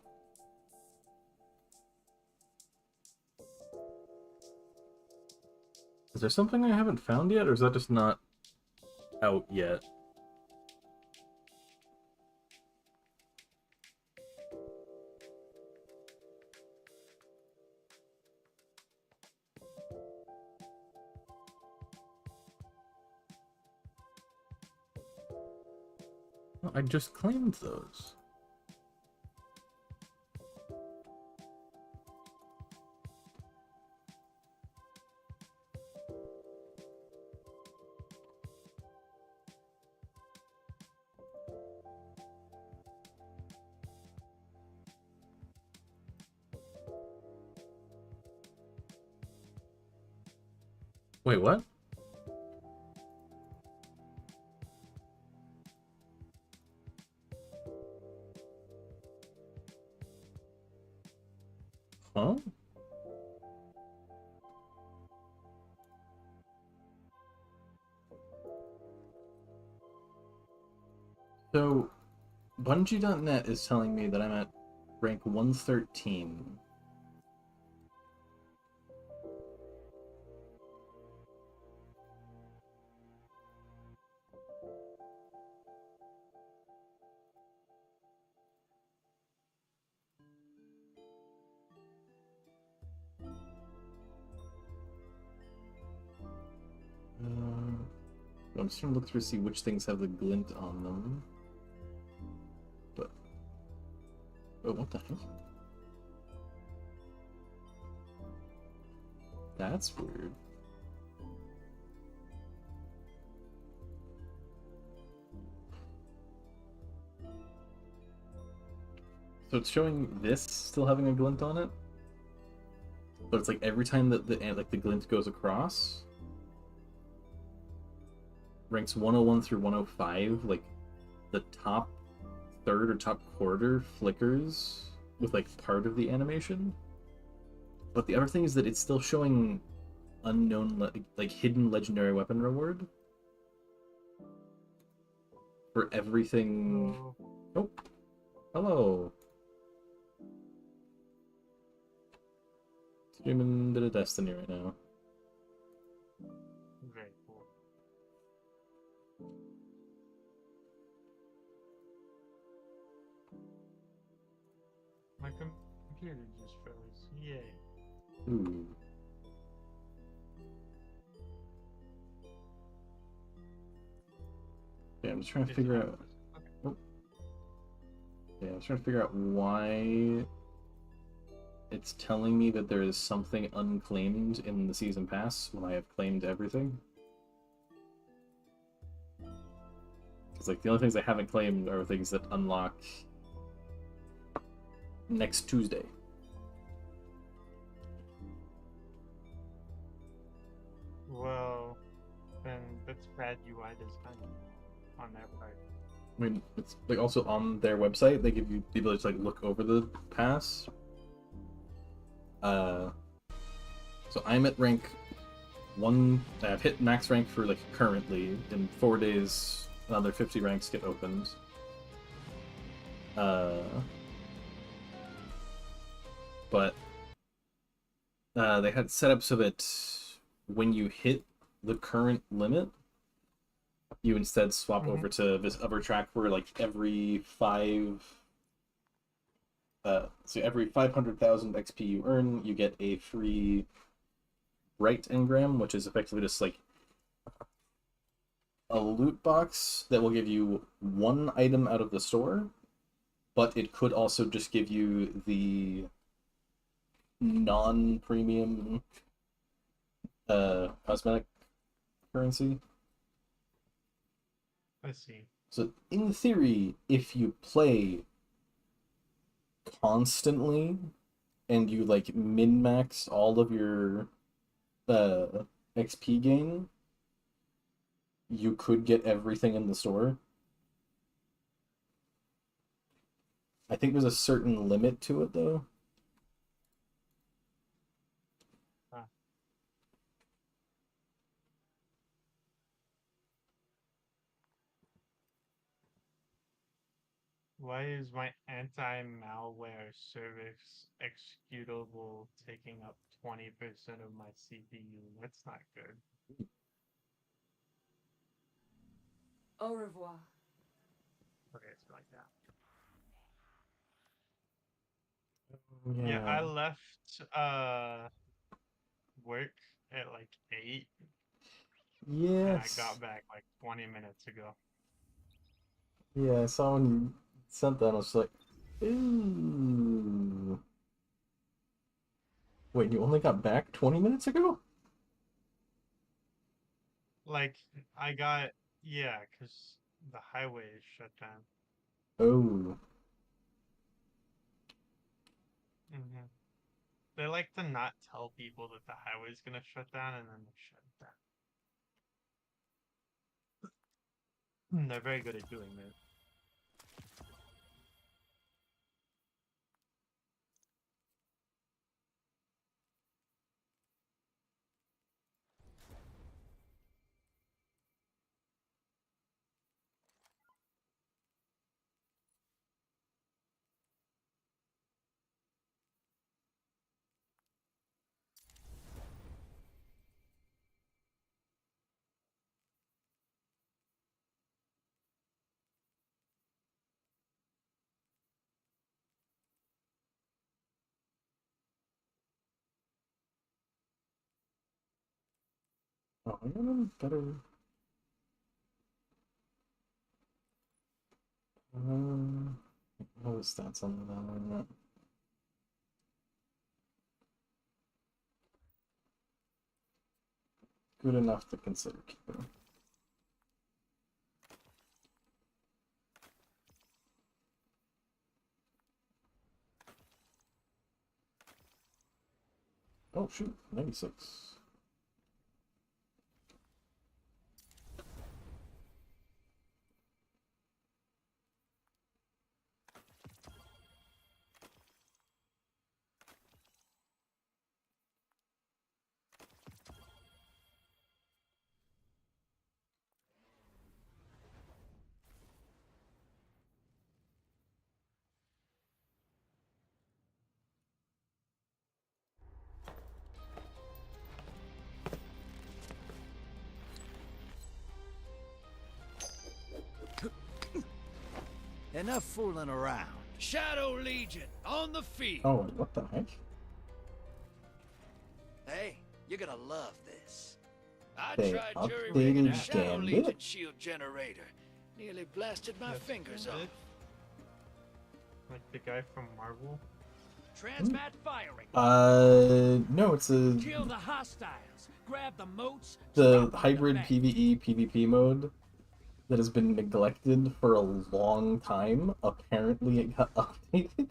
Is there something I haven't found yet, or is that just not out yet? Well, I just claimed those. Wait, what? Huh? So, Bungie.net is telling me that I'm at rank 113. I'm just trying to look through to see which things have the glint on them. But oh, what the heck? That's weird. So it's showing this still having a glint on it, but it's like every time that the glint goes across, ranks 101 through 105, like the top third or top quarter flickers with like part of the animation. But the other thing is that it's still showing unknown, like hidden legendary weapon reward for everything. Oh, hello. Streaming a bit of Destiny right now. Very cool. My computer just froze. Yay. Ooh. Yeah, I'm just trying to figure out. Oh. Yeah, I'm trying to figure out why it's telling me that there is something unclaimed in the season pass when I have claimed everything. It's like the only things I haven't claimed are things that unlock next Tuesday. Well, then that's bad UI design on their part. I mean, it's like also on their website they give you the ability to like look over the pass. So I'm at rank 1. I've hit max rank for like currently. In 4 days, another 50 ranks get opened. But they had setup so that when you hit the current limit, you instead swap over to this other track where like every 500,000 XP you earn, you get a free right engram, which is effectively just like a loot box that will give you one item out of the store, but it could also just give you the non-premium cosmetic currency. I see. So in theory, if you play constantly and you like min-max all of your XP gain, you could get everything in the store. I think there's a certain limit to it though. Why is my anti-malware service executable taking up 20% of my CPU? That's not good. Au revoir. Okay, it's like that. Yeah, I left work at like 8. Yes. And I got back like 20 minutes ago. Yeah, I saw when you sent that, I was like, ooh. Wait, you only got back 20 minutes ago? Like, I got, yeah, because the highway is shut down. Oh. They like to not tell people that the highway's gonna shut down, and then they shut it down. They're very good at doing that. Oh, I got a better. What was stats on that? Good enough to consider keeping. Oh shoot, 96. Enough fooling around. Shadow Legion, on the field. Oh, what the heck? Hey, you're gonna love this. I They tried jury-rigging a updated Shadow Gambit? Legion shield generator. Nearly blasted my That's fingers good. off. Like the guy from Marvel. Transmat firing. No, it's a Kill the hostiles. Grab the moats. the drop hybrid the bank. PvE PvP mode that has been neglected for a long time. Apparently, it got updated.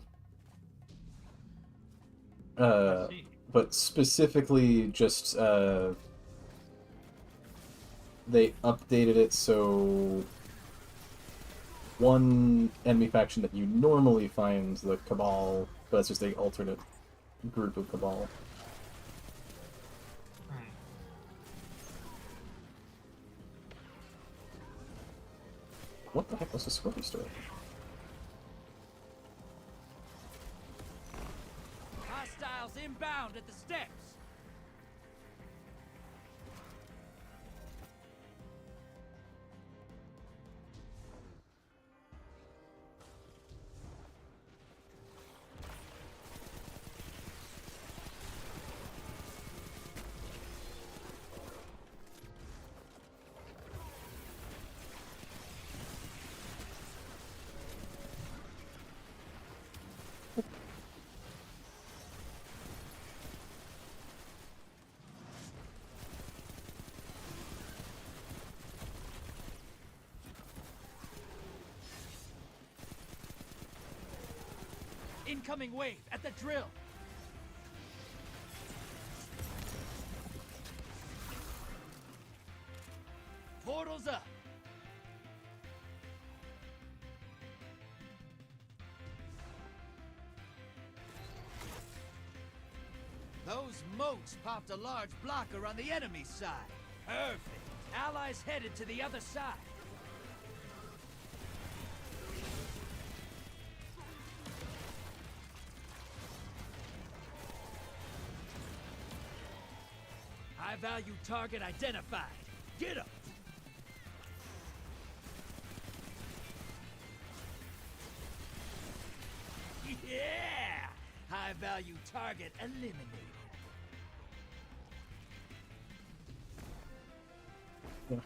I see. But specifically, just they updated it so one enemy faction that you normally find, the Cabal, but it's just an alternate group of Cabal. What the heck was the Scorpio story? Hostiles inbound at the steps. Incoming wave at the drill. Portals up. Those moats popped a large blocker on the enemy side. Perfect. Allies headed to the other side. High-value target identified. Get him! Yeah! High-value target eliminated. Do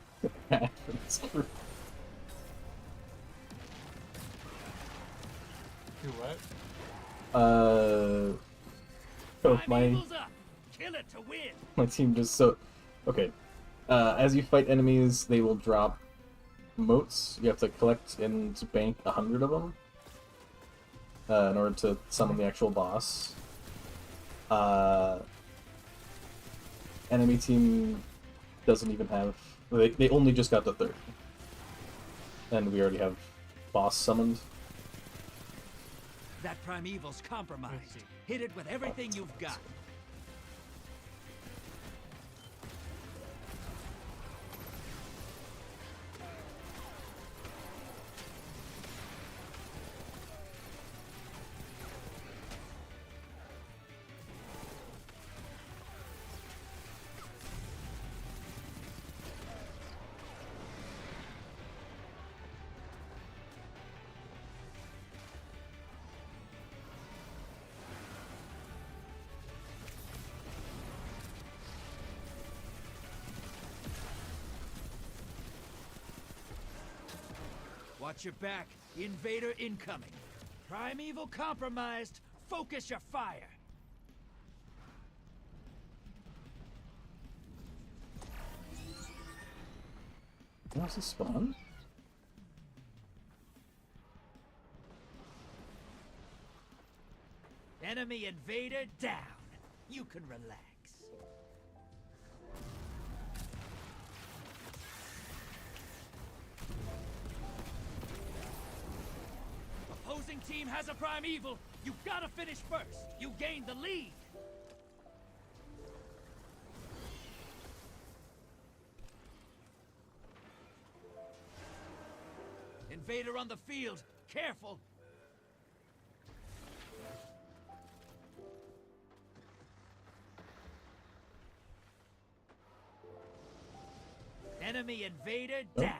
what? So my Kill it to win. my team just okay. As you fight enemies, they will drop motes. You have to collect and bank 100 of them in order to summon the actual boss. Enemy team doesn't even have. They only just got the 30, and we already have boss summoned. That primeval's compromised. Hit it with everything you've got. Watch your back. Invader incoming. Primeval compromised. Focus your fire. What's the spawn? Enemy invader down. You can relax. Opposing team has a primeval. You gotta finish first. You gained the lead. Invader on the field. Careful. Enemy invader down.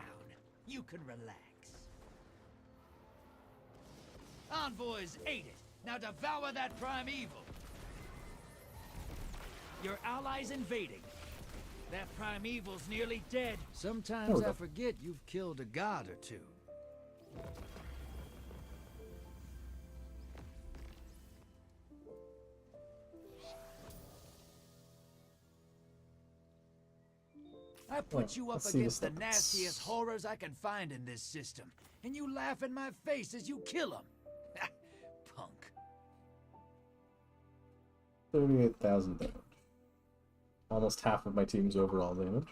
You can relax. Envoys ate it. Now devour that primeval. Your allies invading. That primeval's nearly dead. Sometimes I forget you've killed a god or two. I put you up against the nastiest horrors I can find in this system, and you laugh in my face as you kill them. Punk. 38,000 damage. Almost half of my team's overall damage.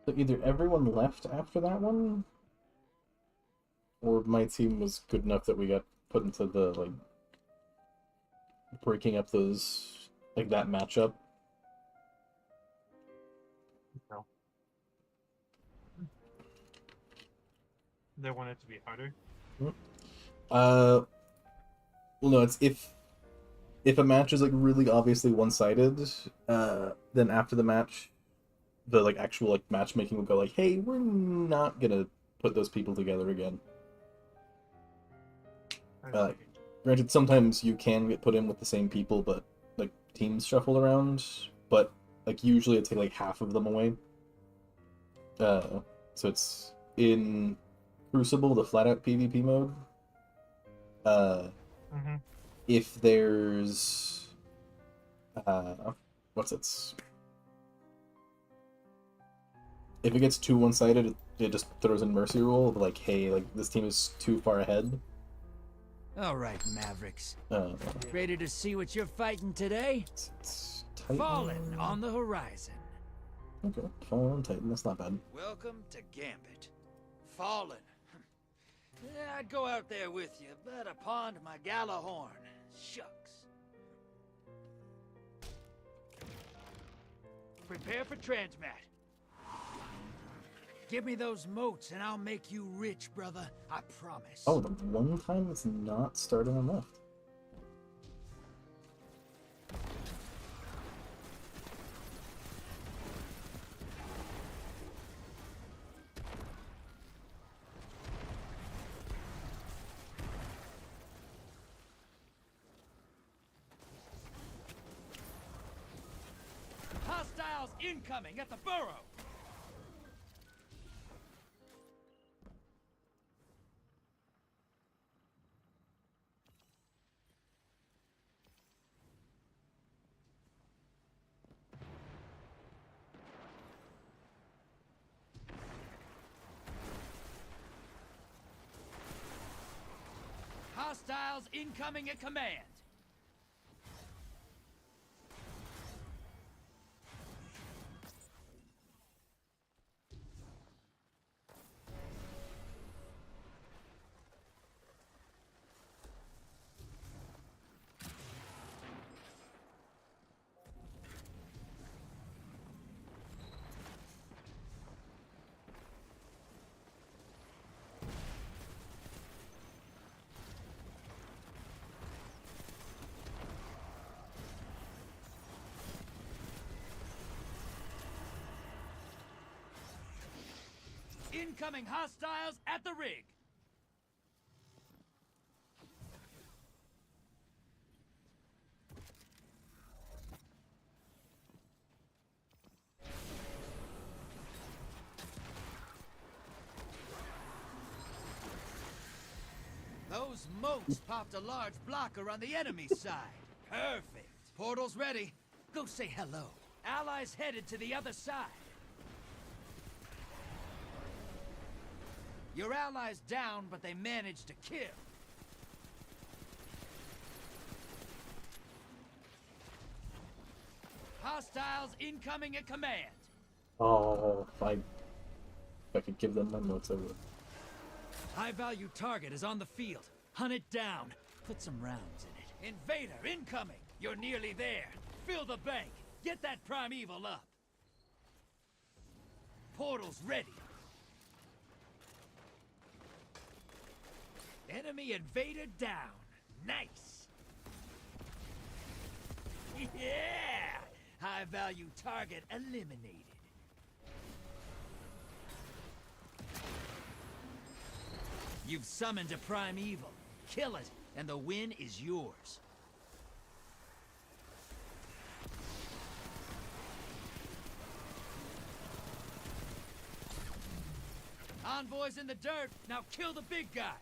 So either everyone left after that one, or my team was good enough that we got put into the, like, breaking up those, like, that matchup. No. They want it to be harder? Well, no, it's if a match is, like, really obviously one-sided, then after the match, the, like, actual, like, matchmaking will go like, hey, we're not gonna put those people together again. Granted, sometimes you can get put in with the same people, but, like, teams shuffle around, but, like, usually it's, like, half of them away. So it's in Crucible, the flat-out PvP mode. If there's... what's it? If it gets too one-sided, it just throws in Mercy Rule, like, hey, like, this team is too far ahead. Alright, Mavericks. Ready to see what you're fighting today? Fallen on the horizon. Okay, Fallen Titan, that's not bad. Welcome to Gambit. Fallen. Yeah, I'd go out there with you, but I pawned my Galahorn. Shucks. Prepare for transmat. Give me those moats and I'll make you rich, brother. I promise. Oh, the one time it's not starting on left. Hostiles incoming at the burrow. Hostiles incoming at command. Incoming hostiles at the rig. Those moats popped a large blocker on the enemy side. Perfect. Portal's ready. Go say hello. Allies headed to the other side. Your allies down, but they managed to kill. Hostiles incoming at command. Oh, if I could give them my notes, I would. High-value target is on the field. Hunt it down. Put some rounds in it. Invader incoming. You're nearly there. Fill the bank. Get that primeval up. Portal's ready. Enemy invader down. Nice. Yeah! High-value target eliminated. You've summoned a primeval. Kill it, and the win is yours. Envoy's in the dirt. Now kill the big guy.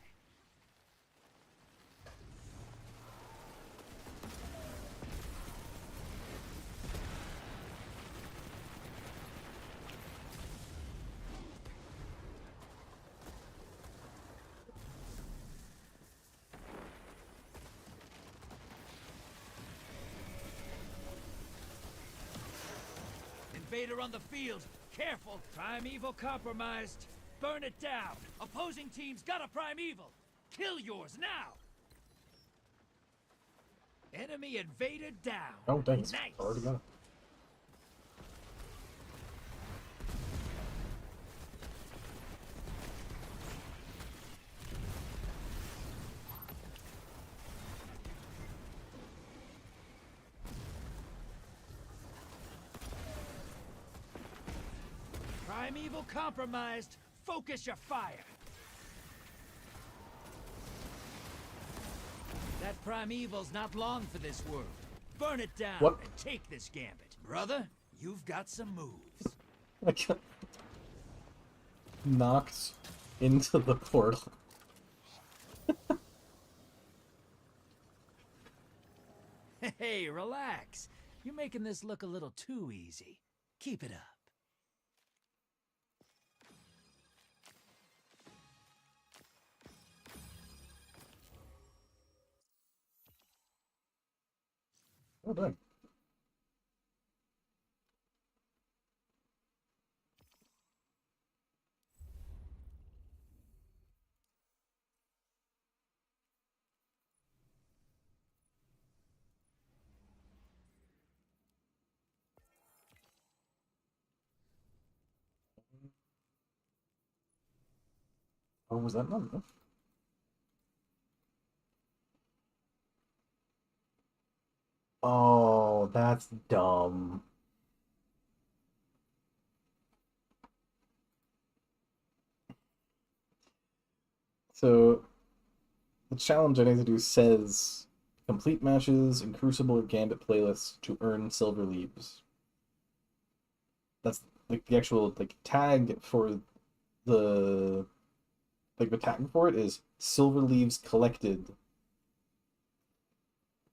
Invader on the field. Careful. Primeval compromised. Burn it down. Opposing team's got a primeval. Kill yours now. Enemy invader down. Oh, thanks. Nice. Already got it. Primeval compromised. Focus your fire. That primeval's not long for this world. Burn it down What? and take this gambit. Brother, you've got some moves. I got knocked into the portal. Hey, relax. You're making this look a little too easy. Keep it up. Well done. Oh, was that not enough? Oh, that's dumb. So, the challenge I need to do says complete matches in Crucible or Gambit playlists to earn silver leaves. That's like the actual like tag for the tag for it is silver leaves collected.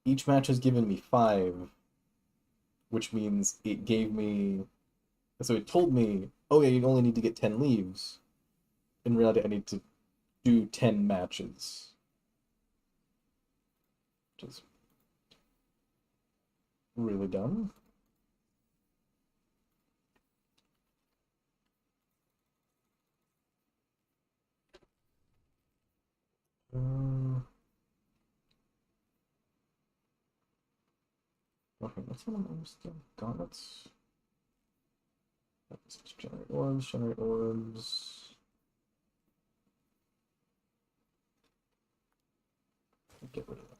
Each match has given me 5, which means it gave me. So it told me, oh yeah, you only need to get 10 leaves. In reality, I need to do 10 matches. Which is really dumb. Okay, what's the one still? Gauntlets? Let's generate orbs, generate orbs. Get rid of that.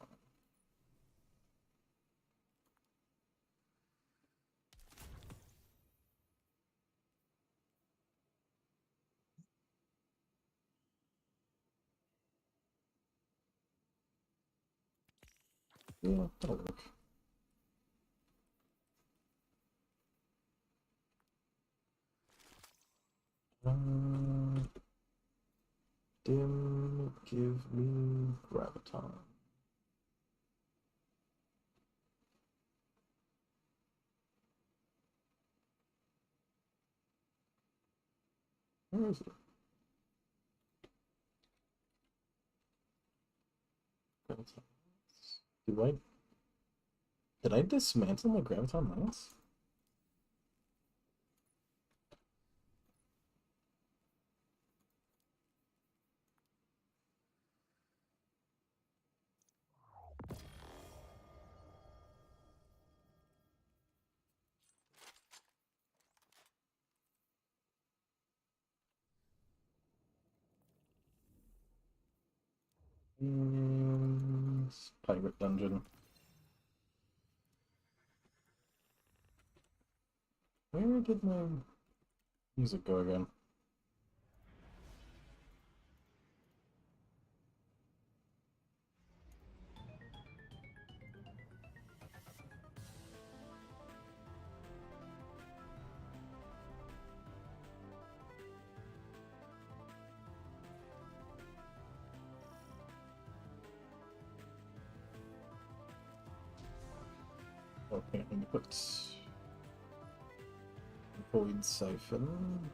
Yeah, that'll work. Dim, give me graviton. Where is it? Graviton. Did I dismantle my graviton mines? Pirate dungeon. Where did my music go again? Okay, I need to put void siphon.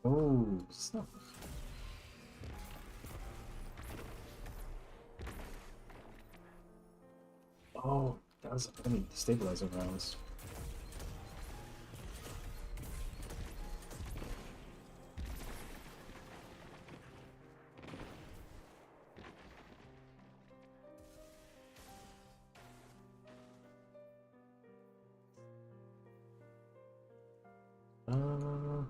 Oh, stuff. Oh, that was enemy stabilizer rounds. Uh,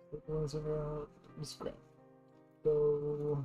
stabilizer round. Scrap. Go.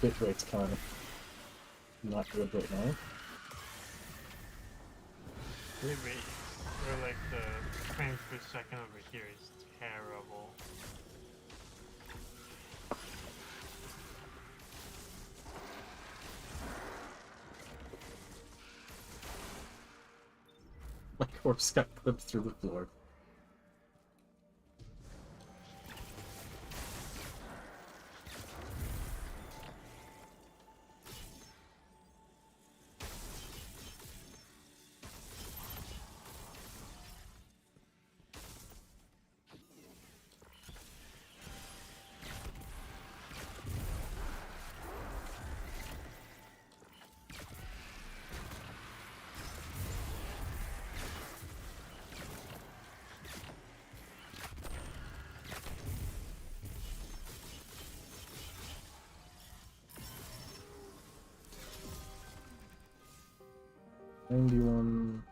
Bit rate's kind of not good right now. Bit rate, or like the frames per second over here is terrible. My corpse got clipped through the floor. 91.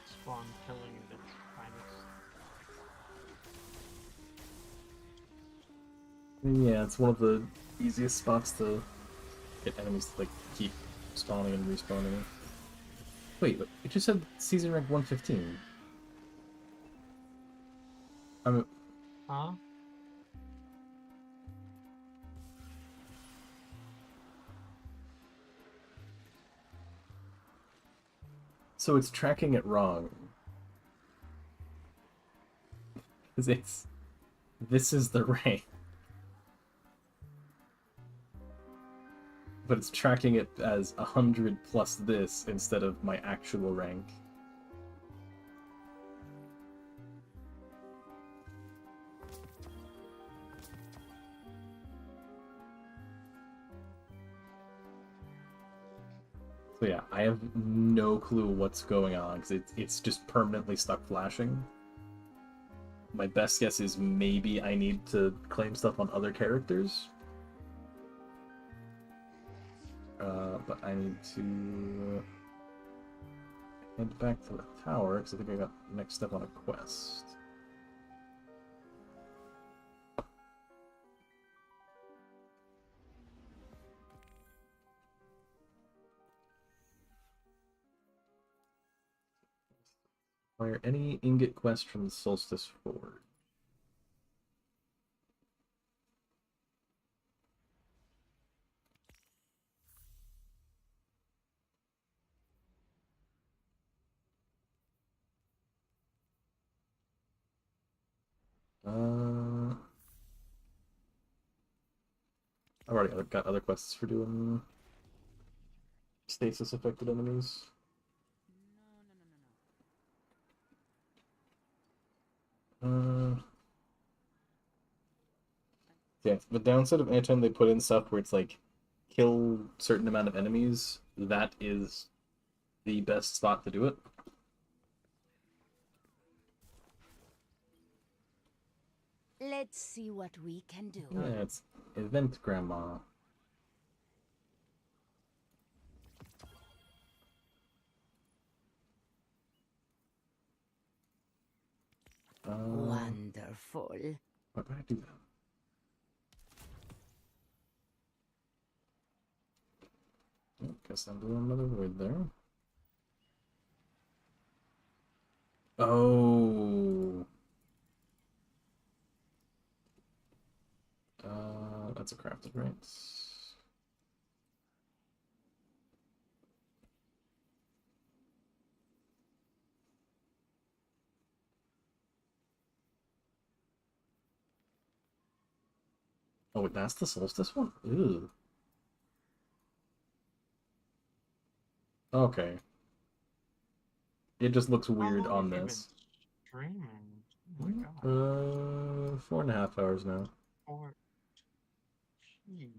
Spawn killing at its finest. Yeah, it's one of the easiest spots to get enemies to like keep spawning and respawning. Wait, but it just said season rank 115. Huh? So it's tracking it wrong. Because this is the rank. But it's tracking it as 100 plus this instead of my actual rank. So yeah, I have no clue what's going on, because it's just permanently stuck flashing. My best guess is maybe I need to claim stuff on other characters. But I need to head back to the tower, because I think I got next step on a quest. Acquire any ingot quest from the Solstice Forward. I've already got other quests for doing stasis affected enemies. Yeah, the downside of anytime they put in stuff where it's like kill certain amount of enemies, that is the best spot to do it. Let's see what we can do. Yeah, it's event grandma. Wonderful. Why did I do that? Guess I'm doing another void there. Oh. That's a crafted, right? Oh, wait, that's the Solstice one? Ew. Okay. It just looks weird on this. Streaming. Oh my god. 4.5 hours now. Or jeez.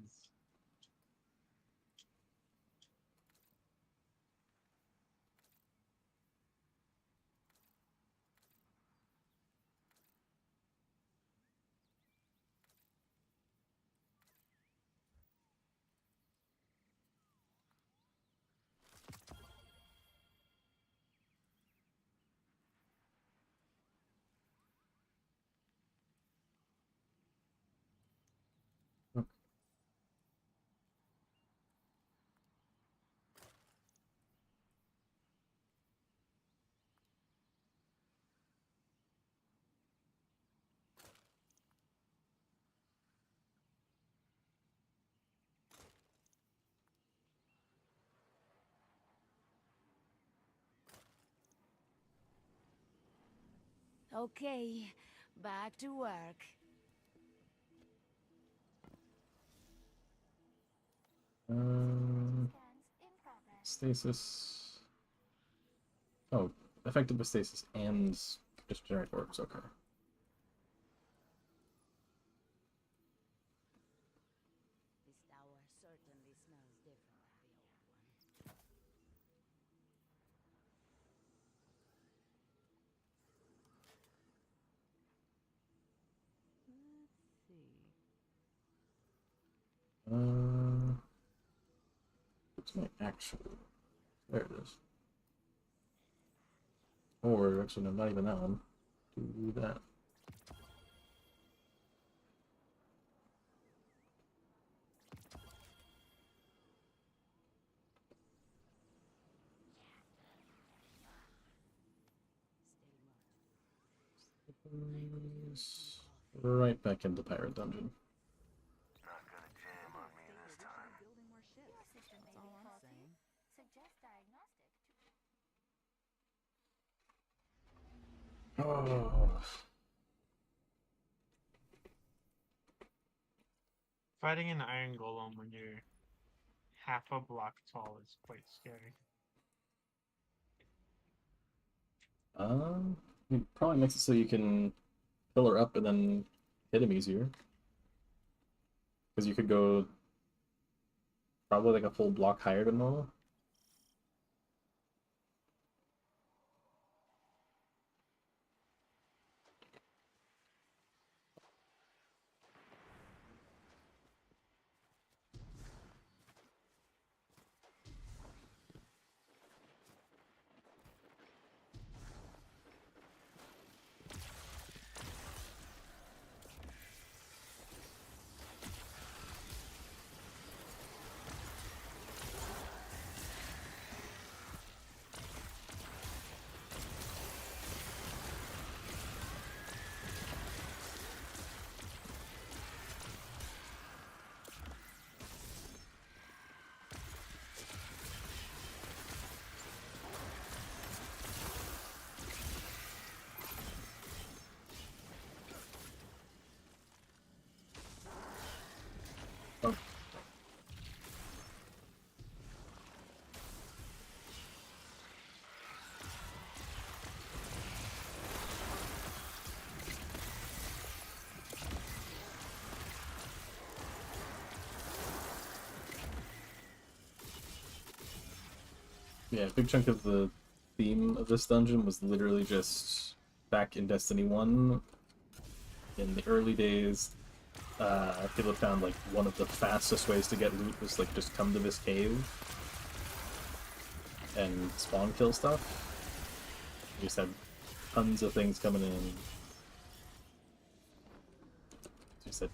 Okay, back to work. Stasis. Oh, affected with stasis and just generate orbs, okay. This tower certainly smells different than the old one. Let's see. What's my actual... There it is. Or, actually, no, not even that one. Do that. Right back into Pirate Dungeon. Not gonna jam on me this time. Building more ships. That's all I'm saying. Suggest diagnostic. Oh. Fighting an iron golem when you're half a block tall is quite scary. It probably makes it so you can pillar up and then hit him easier. Because you could go probably like a full block higher than normal. Yeah, a big chunk of the theme of this dungeon was literally just back in Destiny 1. In the early days, people had found like one of the fastest ways to get loot was like just come to this cave and spawn kill stuff. You just had tons of things coming in. Just said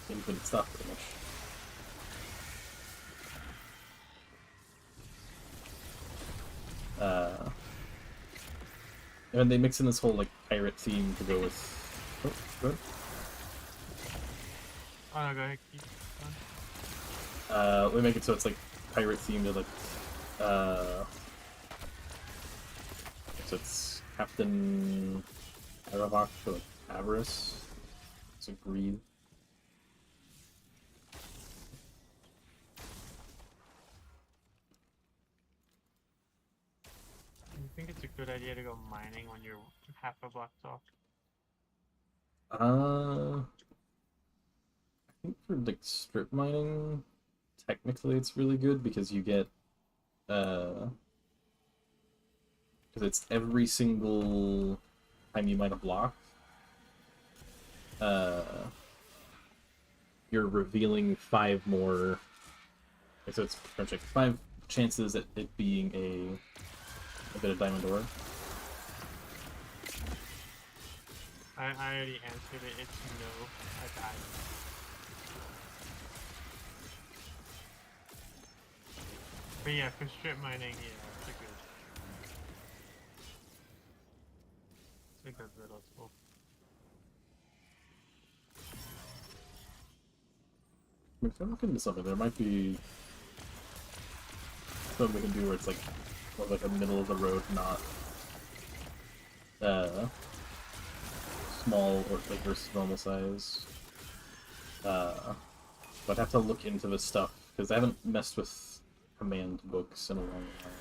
infinite stuff pretty much. And they mix in this whole like pirate theme to go with. Oh, good. Oh no, go ahead, keep going. We make it so it's like pirate themed to like so it's Captain Aravok for like avarice. So greed. You think it's a good idea to go mining when you're half a block tall? I think for like strip mining, technically it's really good because you get because it's every single time you mine a block, you're revealing 5 more. So it's pretty much like 5 chances at it being a bit of diamond ore. I already answered it. It's no. I died. But yeah, for strip mining, yeah, it's a good riddle tool. If I look into something, there might be something we can do where it's like more like a middle of the road, not small or like versus normal size. But I'd have to look into this stuff because I haven't messed with command books in a long while.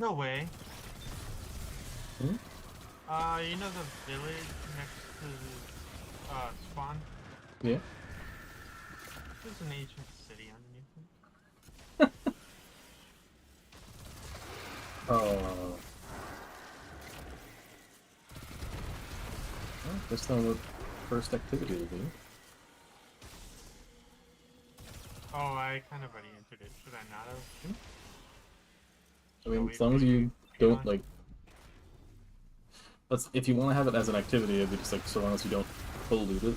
No way. Hmm? You know the village next to spawn? Yeah. There's an ancient city underneath it. Oh. Well, that's not what first activity will be. Oh, I kind of already entered it. Should I not have? I mean, as long as you don't, like... That's, if you want to have it as an activity, it'd be just like, so long as you don't full loot it.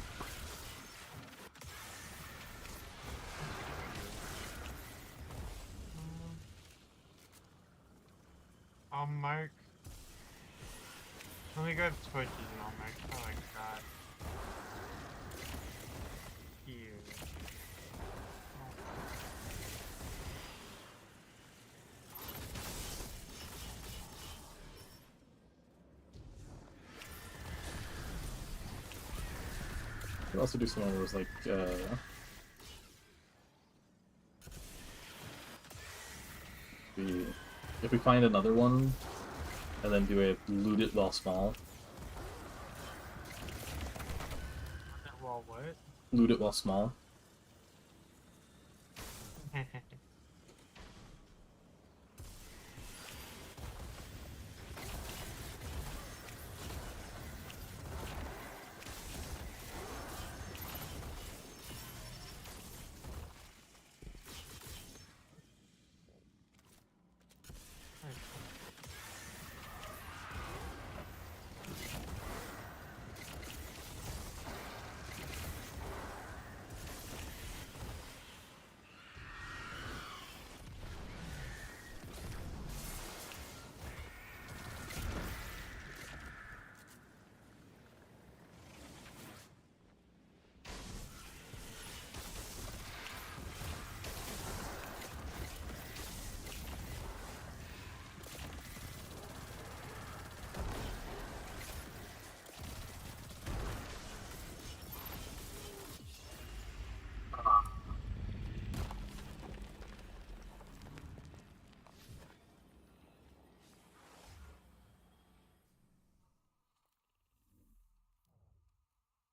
I'll mark. Let me grab torches and I'll mark how I got here. You could also do some of those, like, if we find another one, and then do a loot it while small. Well, what? Loot it while small.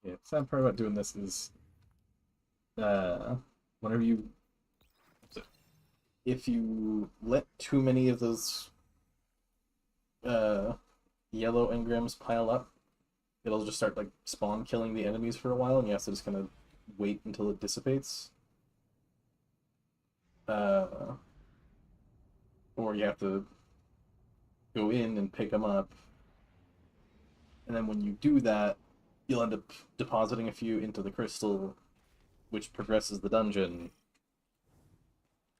Yeah, the sad part about doing this is, whenever you, if you let too many of those, yellow engrams pile up, it'll just start, like, spawn killing the enemies for a while, and you have to just kind of wait until it dissipates. Or you have to go in and pick them up, and then when you do that, you'll end up depositing a few into the crystal, which progresses the dungeon.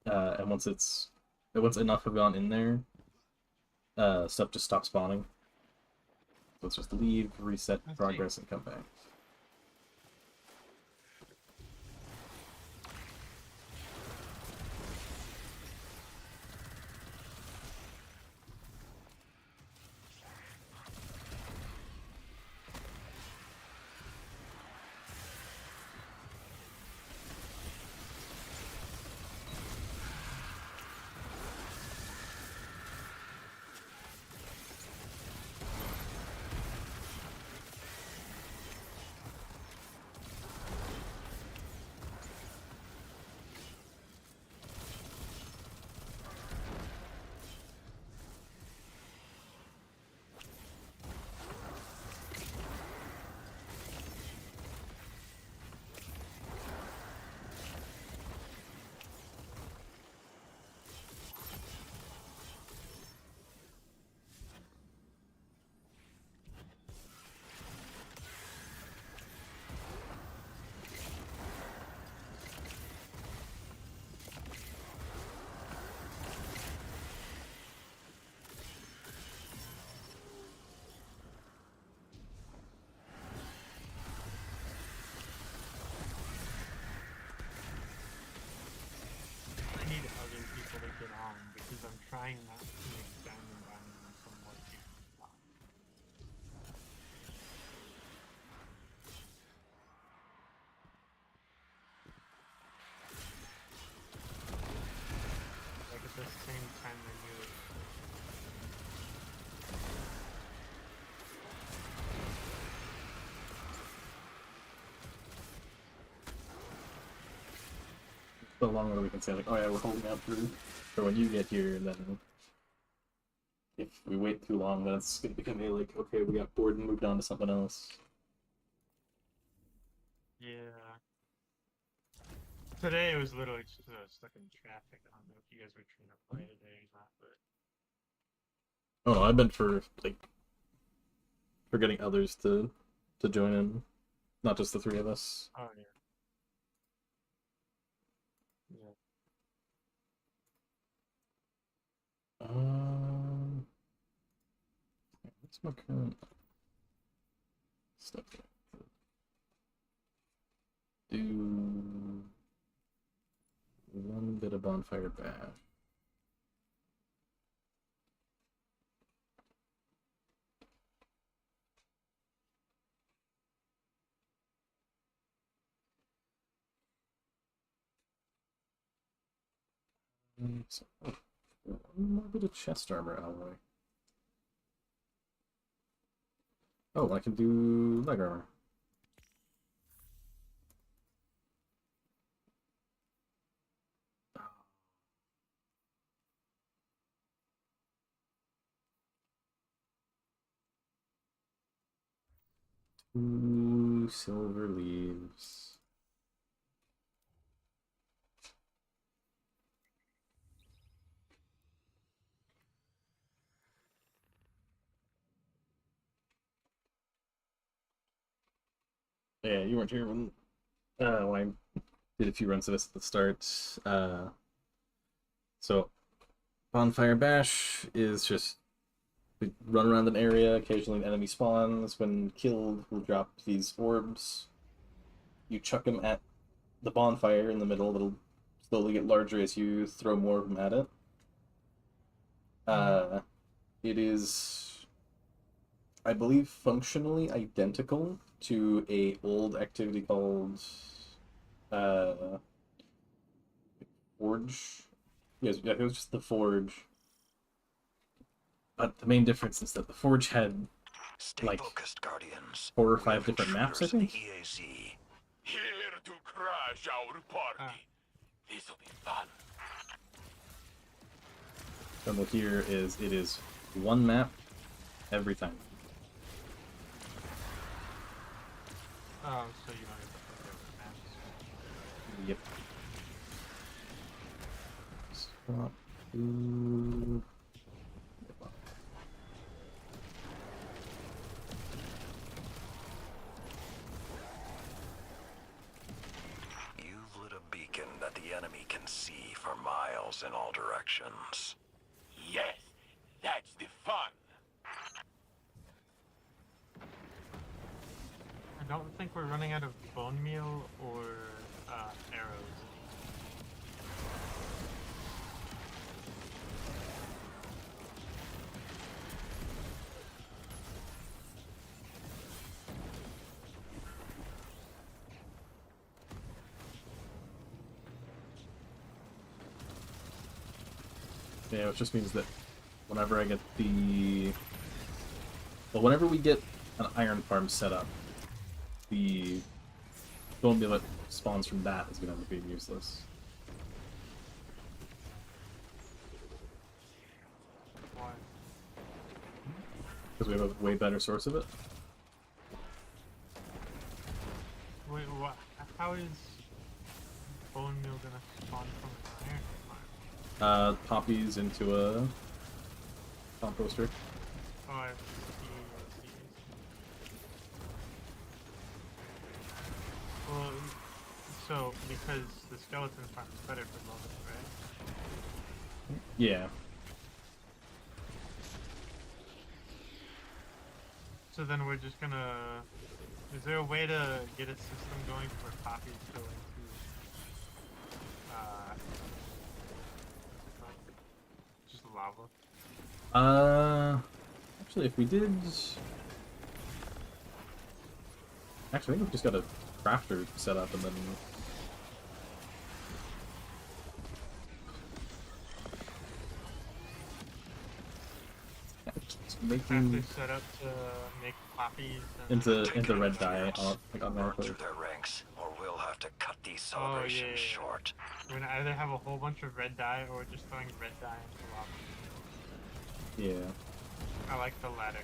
And once enough have gone in there, stuff just stops spawning. So it's just leave, reset, progress, and come back. so long that we can say like, oh yeah, we're holding out for when you get here, and then if we wait too long, then it's gonna become like, okay, we got bored and moved on to something else. Yeah. Today it was literally just stuck in traffic. I don't know if you guys were trying to play today or not, but Oh no, I meant for like for getting others to join in, not just the three of us. oh yeah. Yeah. What's my current stuff? Do one bit of bonfire bash. So, one more bit of chest armor alloy. Oh, I can do leg armor. Two silver leaves. Yeah, you weren't here when I did a few runs of this at the start. So bonfire bash is just we run around an area, occasionally an enemy spawns. When killed, we'll drop these orbs. You chuck them at the bonfire in the middle, it'll slowly get larger as you throw more of them at it. It is, I believe, functionally identical to a old activity called Forge. Yes, yeah, it was just the Forge. But the main difference is that the Forge had like focused, Guardians. 4 or 5 different maps, I think. Here to crash our party. This'll be fun. And what here is it is one map every time. Oh, so you don't get to play different maps. Yep. Swap to... You've lit a beacon that the enemy can see for miles in all directions. Yes, that's the fun. I don't think we're running out of bone meal or arrows. Yeah, it just means that whenever I get the... Well, whenever we get an iron farm set up, the bone meal that spawns from that is going to end up being useless. Why? Because we have a way better source of it. Wait, what? How is bone meal gonna spawn from an iron farm? Poppies into a composter. Oh, I see. Well, so because the skeleton farm is better for moment, right? Yeah. So then we're just gonna... Is there a way to get a system going where poppies go into... just lava? Actually, if we did... Actually, I think we've just got a crafter set up and then... Making... set up to make poppies into red dye, like automatically. Through their ranks, or we'll have to cut these Oh, yeah, celebrations yeah. short. We're gonna either have a whole bunch of red dye or just throwing red dye into lava. Yeah. I like the latter.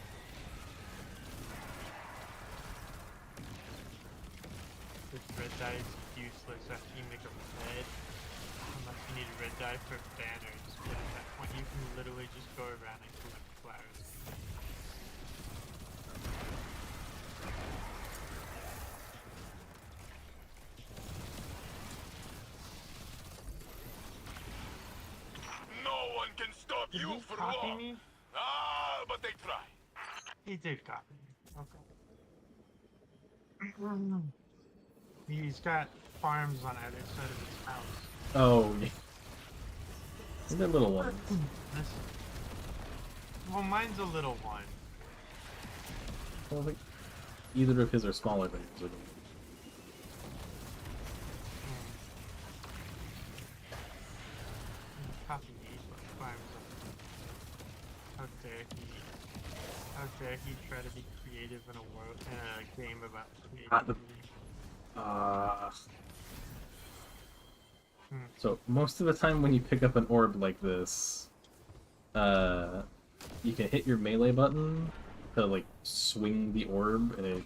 This red dye is useless after you make a red. Unless you need red dye for banners. But at that point you can literally just go around and collect flowers. No one can stop Did you he for copy long. me? Ah, but they try. He did copy me. Okay. He's got farms on either side of his house. Oh, yeah. They're little ones. Well, mine's a little one. I don't think either of his are smaller than yours. Copy me, but farms on. How dare he try to be creative in a game about creativity. So most of the time when you pick up an orb like this, you can hit your melee button to like swing the orb, and it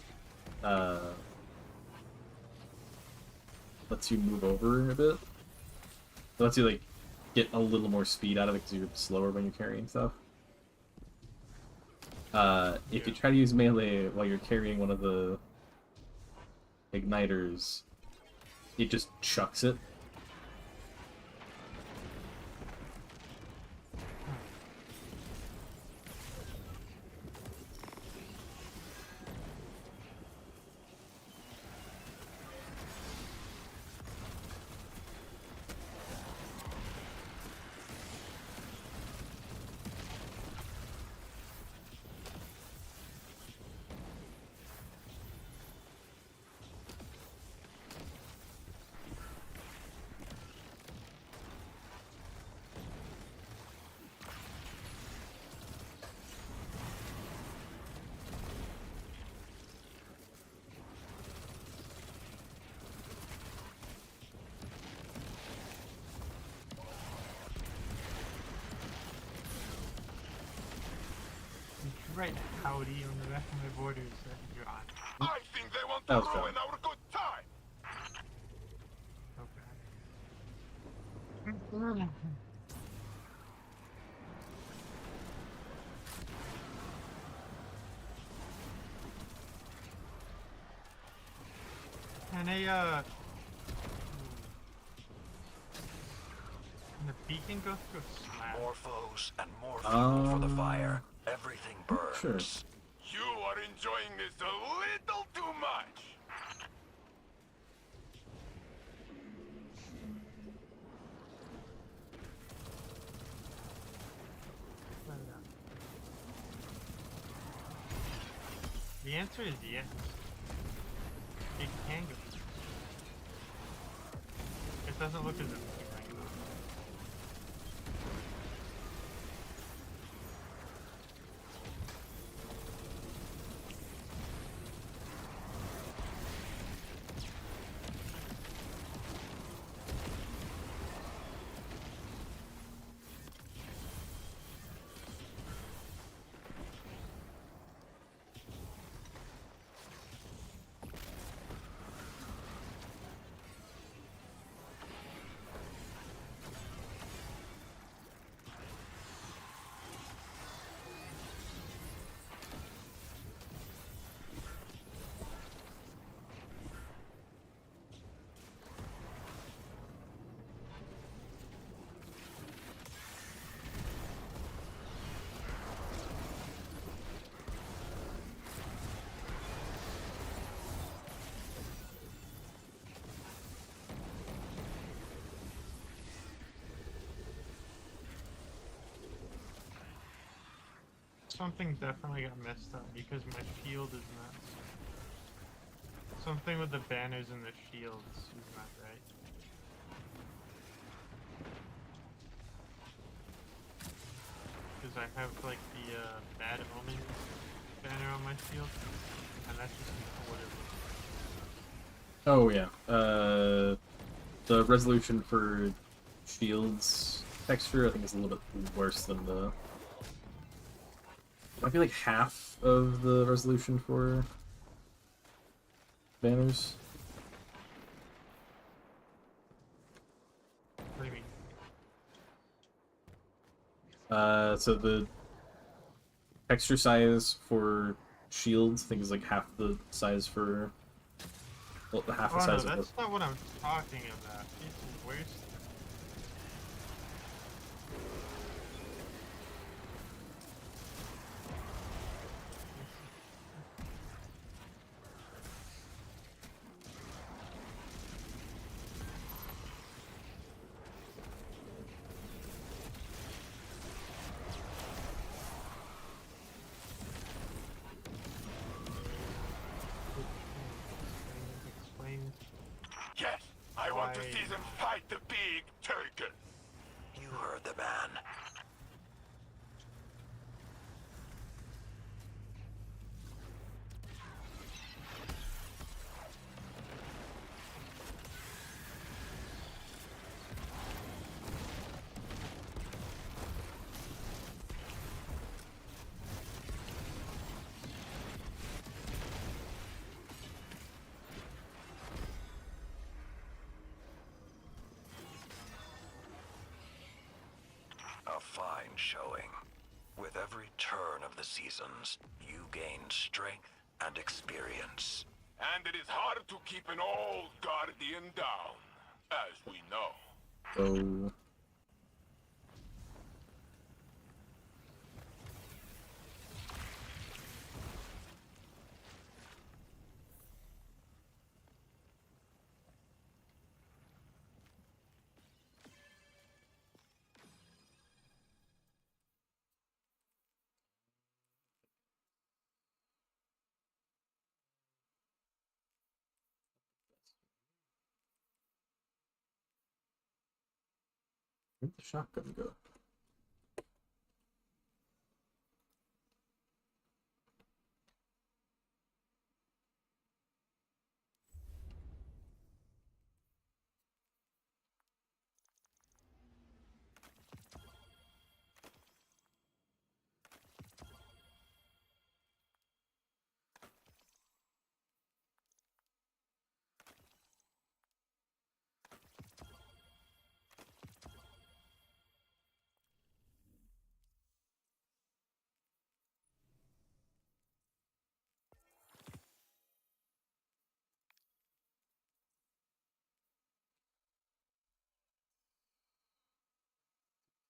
lets you move over a bit. It lets you like get a little more speed out of it because you're slower when you're carrying stuff. If you try to use melee while you're carrying one of the igniters, it just chucks it. Right, howdy on the back of my borders that you're on. I think they want That to was fun. ruin our good time. Okay. Can the beacon go through a slab? More foes and more fuel for the fire. Everything burns. Sure. You are enjoying this a little too much. The answer is yes. It can go through. It doesn't look as if it's going to. Something definitely got messed up because my shield is not. Something with the banners and the shields is not right. Because I have like the bad omens banner on my shield, and that's just what it looks like. Oh yeah. The resolution for shields texture I think is a little bit worse than the. Might be like half of the resolution for banners. What do you mean? So the texture size for shields I think is like half the size for. Well, half the Oh no, size of that's the. not what I'm talking about. It's worse. Explain. Yes, I want to Why? see them fight the big turtle. You heard the man. A fine showing. With every turn of the seasons, you gain strength and experience. And it is hard to keep an old guardian down, as we know. So. Where'd the shotgun go?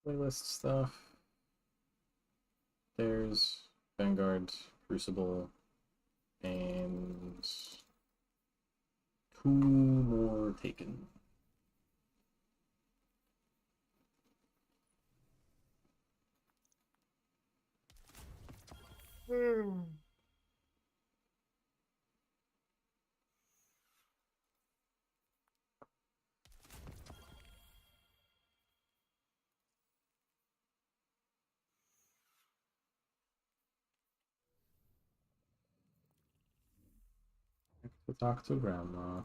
Playlist stuff. There's Vanguard, Crucible, and 2 more taken. To talk to Grandma.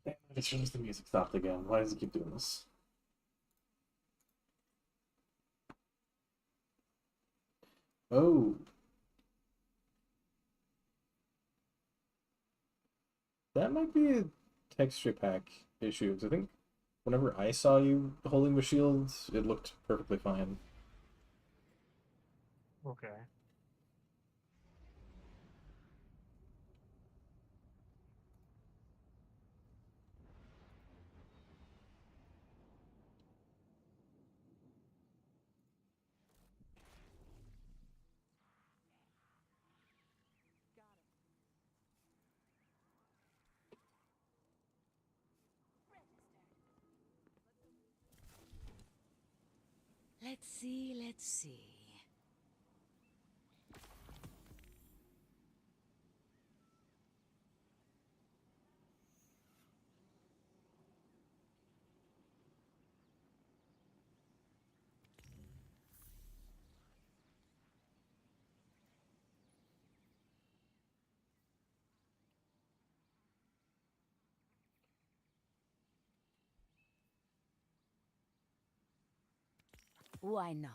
Damn, as soon as the music stopped again. Why does it keep doing this? Oh. That might be a texture pack issue, 'cause I think whenever I saw you holding the shield, it looked perfectly fine. Okay. Let's see, let's see. Why not?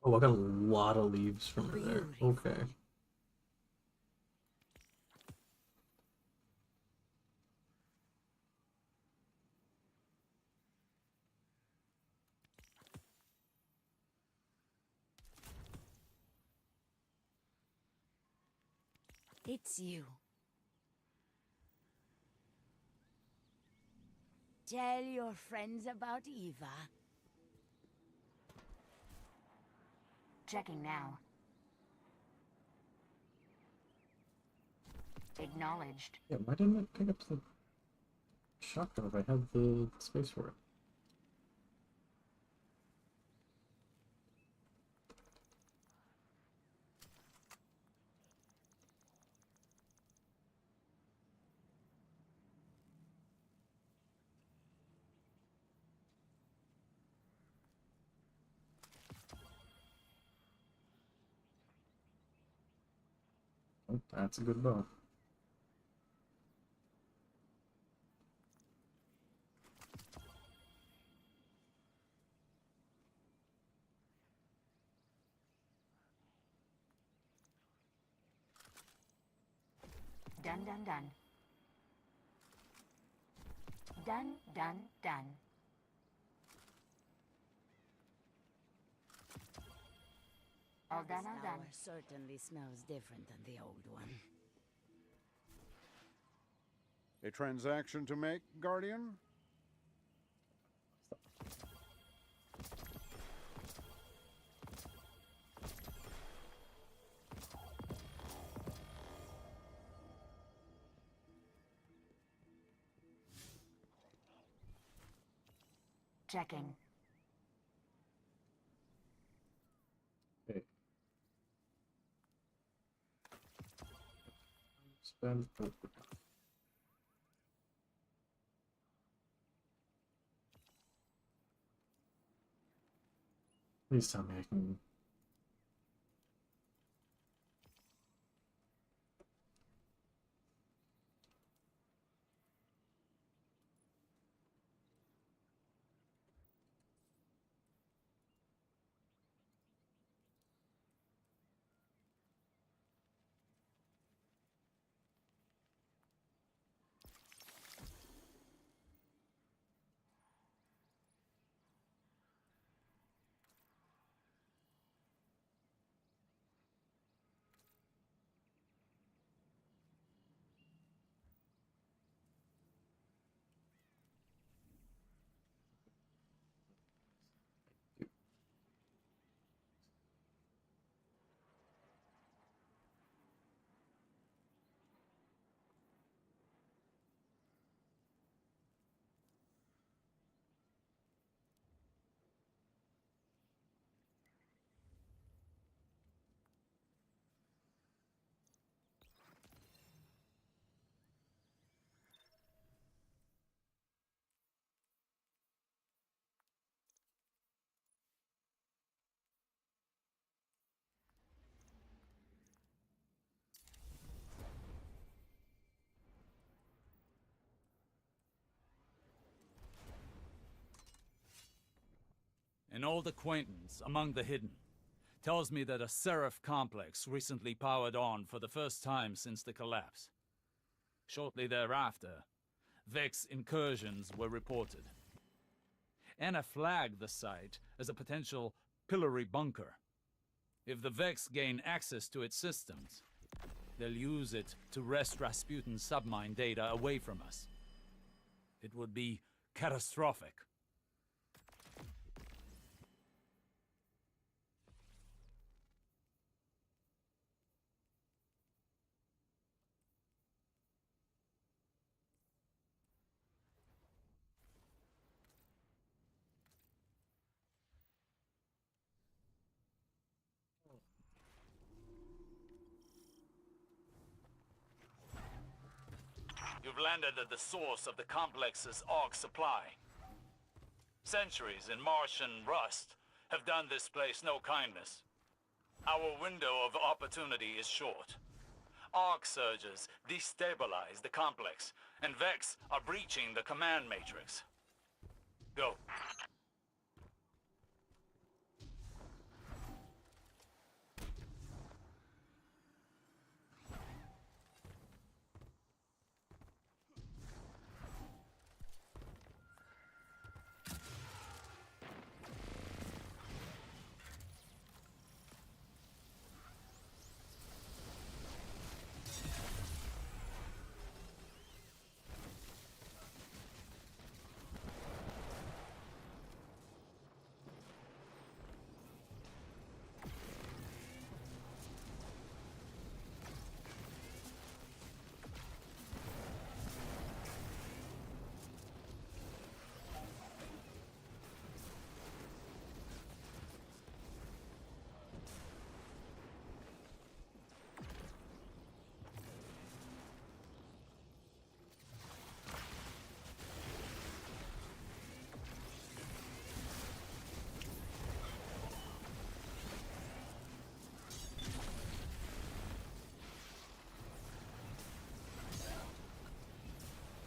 Oh, I got a lot of leaves from her there. Okay. It's you. Tell your friends about Eva. Checking now. Acknowledged. Yeah, why didn't it pick up the shotgun if I had the space for it? Oh, that's a good bow. Done, done, done. Done, done, done. All done, all done. This tower certainly smells different than the old one. A transaction to make, Guardian? Checking. Okay. Spend. Please tell me I can. An old acquaintance among the hidden tells me that a Seraph complex recently powered on for the first time since the collapse. Shortly thereafter, Vex incursions were reported. Anna flagged the site as a potential pillory bunker. If the Vex gain access to its systems, they'll use it to wrest Rasputin's submine data away from us. It would be catastrophic. You've landed at the source of the complex's arc supply. Centuries in Martian rust have done this place no kindness. Our window of opportunity is short. arc surges destabilize the complex, and Vex are breaching the command matrix. Go.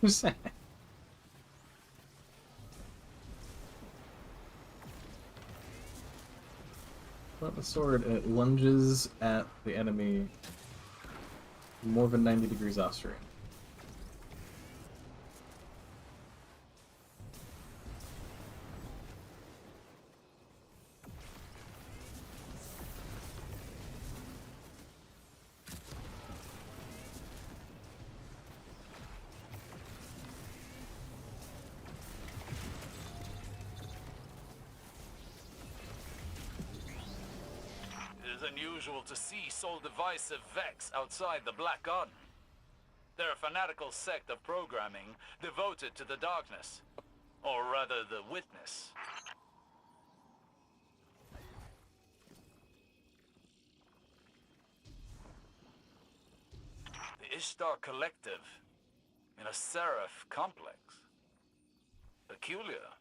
Who's that? Well, the sword, it lunges at the enemy more than 90 degrees off screen. It is unusual to see so divisive Vex outside the Black Garden. They're a fanatical sect of programming devoted to the darkness. Or rather, the witness. The Ishtar Collective in a Seraph complex. Peculiar.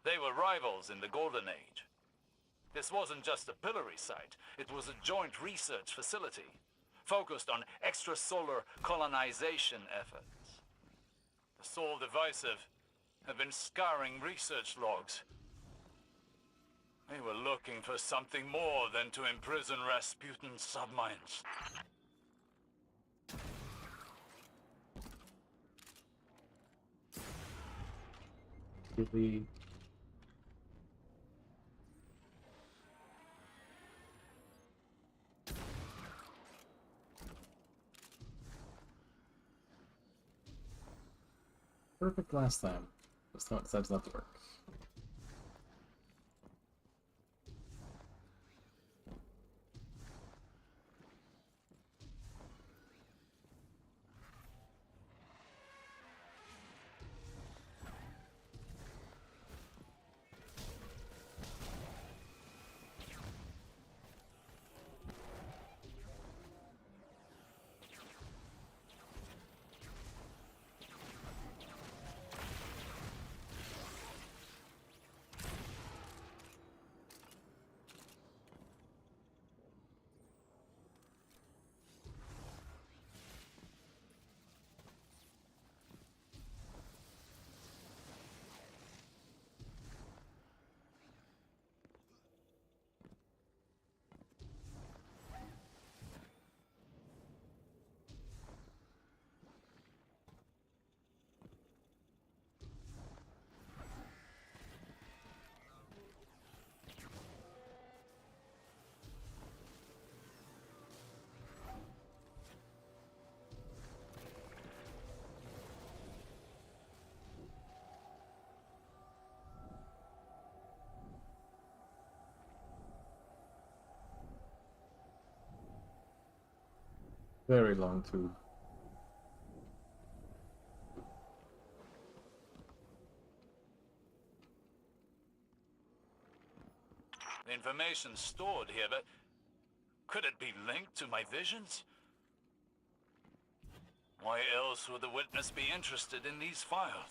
They were rivals in the Golden Age. This wasn't just a pillory site, it was a joint research facility, focused on extrasolar colonization efforts. The Soul Divisive have been scouring research logs. They were looking for something more than to imprison Rasputin's subminds. Really. Perfect last time. This time it decides not to work. Very long tube. The information stored here, but could it be linked to my visions? Why else would the witness be interested in these files?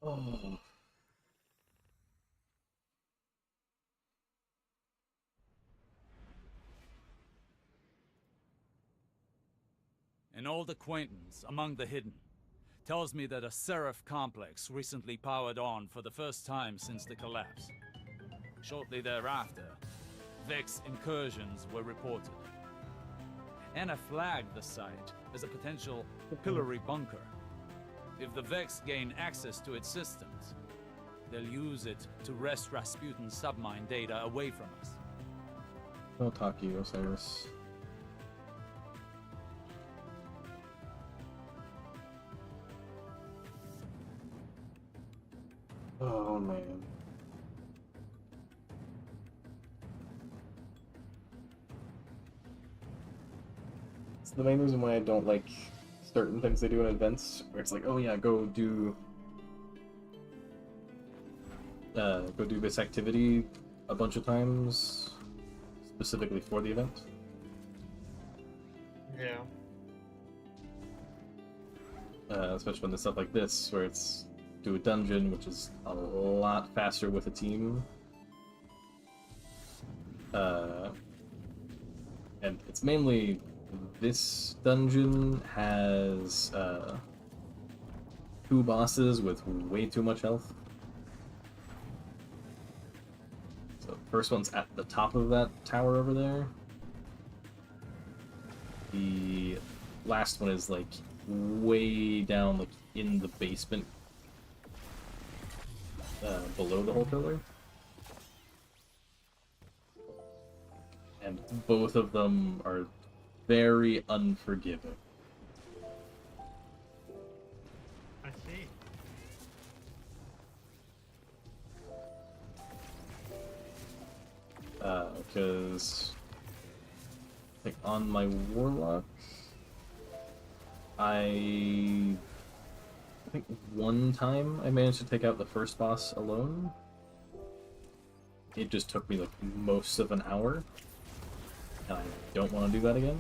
Oh. An old acquaintance among the hidden tells me that a Seraph complex recently powered on for the first time since the collapse. Shortly thereafter, Vex incursions were reported. Anna flagged the site as a potential pillory bunker. If the Vex gain access to its systems, they'll use it to wrest Rasputin's submine data away from us. Don't talk to you, Osiris. Oh man. It's the main reason why I don't like certain things they do in events, where it's like, oh yeah, go do this activity a bunch of times, specifically for the event. Yeah. Especially when there's stuff like this, where it's do a dungeon, which is a lot faster with a team. And it's mainly this dungeon has 2 bosses with way too much health. So the first one's at the top of that tower over there. The last one is like way down, like in the basement, below the whole pillar. And both of them are very unforgiving. I see. Because like on my warlock, I think one time I managed to take out the first boss alone. It just took me like most of an hour, and I don't want to do that again.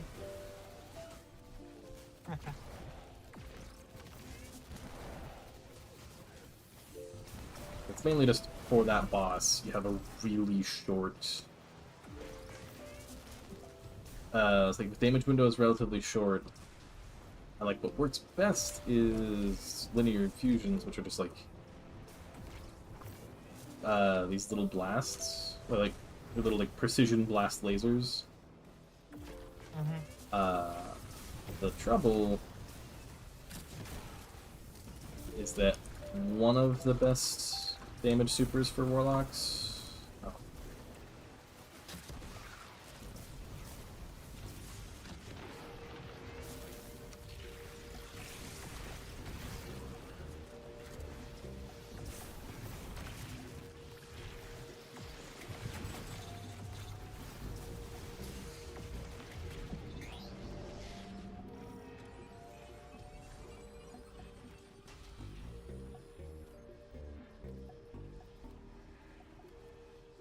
It's mainly just for that boss, you have a really short... it's like the damage window is relatively short. And like what works best is linear infusions, which are just like these little blasts, or like they're little like precision blast lasers. The trouble is that one of the best damage supers for warlocks. Oh.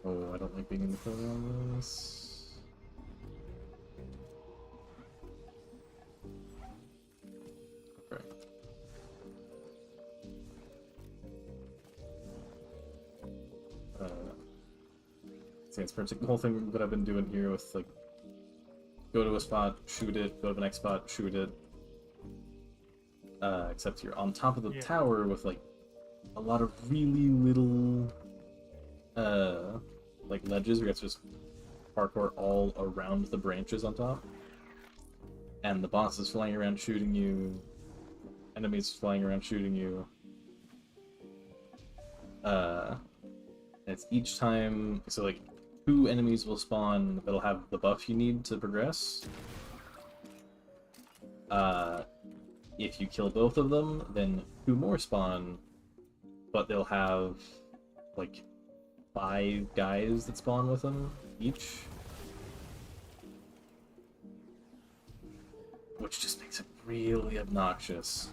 Oh, I don't like being in the corner on this. Okay. See, it's pretty much the whole thing that I've been doing here with, like, go to a spot, shoot it, go to the next spot, shoot it. Except you're on top of the tower with, like, a lot of really little, like, ledges where you have to just parkour all around the branches on top. And the boss is flying around shooting you, enemies flying around shooting you. It's each time, so like, 2 enemies will spawn that'll have the buff you need to progress. If you kill both of them, then 2 more spawn, but they'll have, like, 5 guys that spawn with them each. Which just makes it really obnoxious.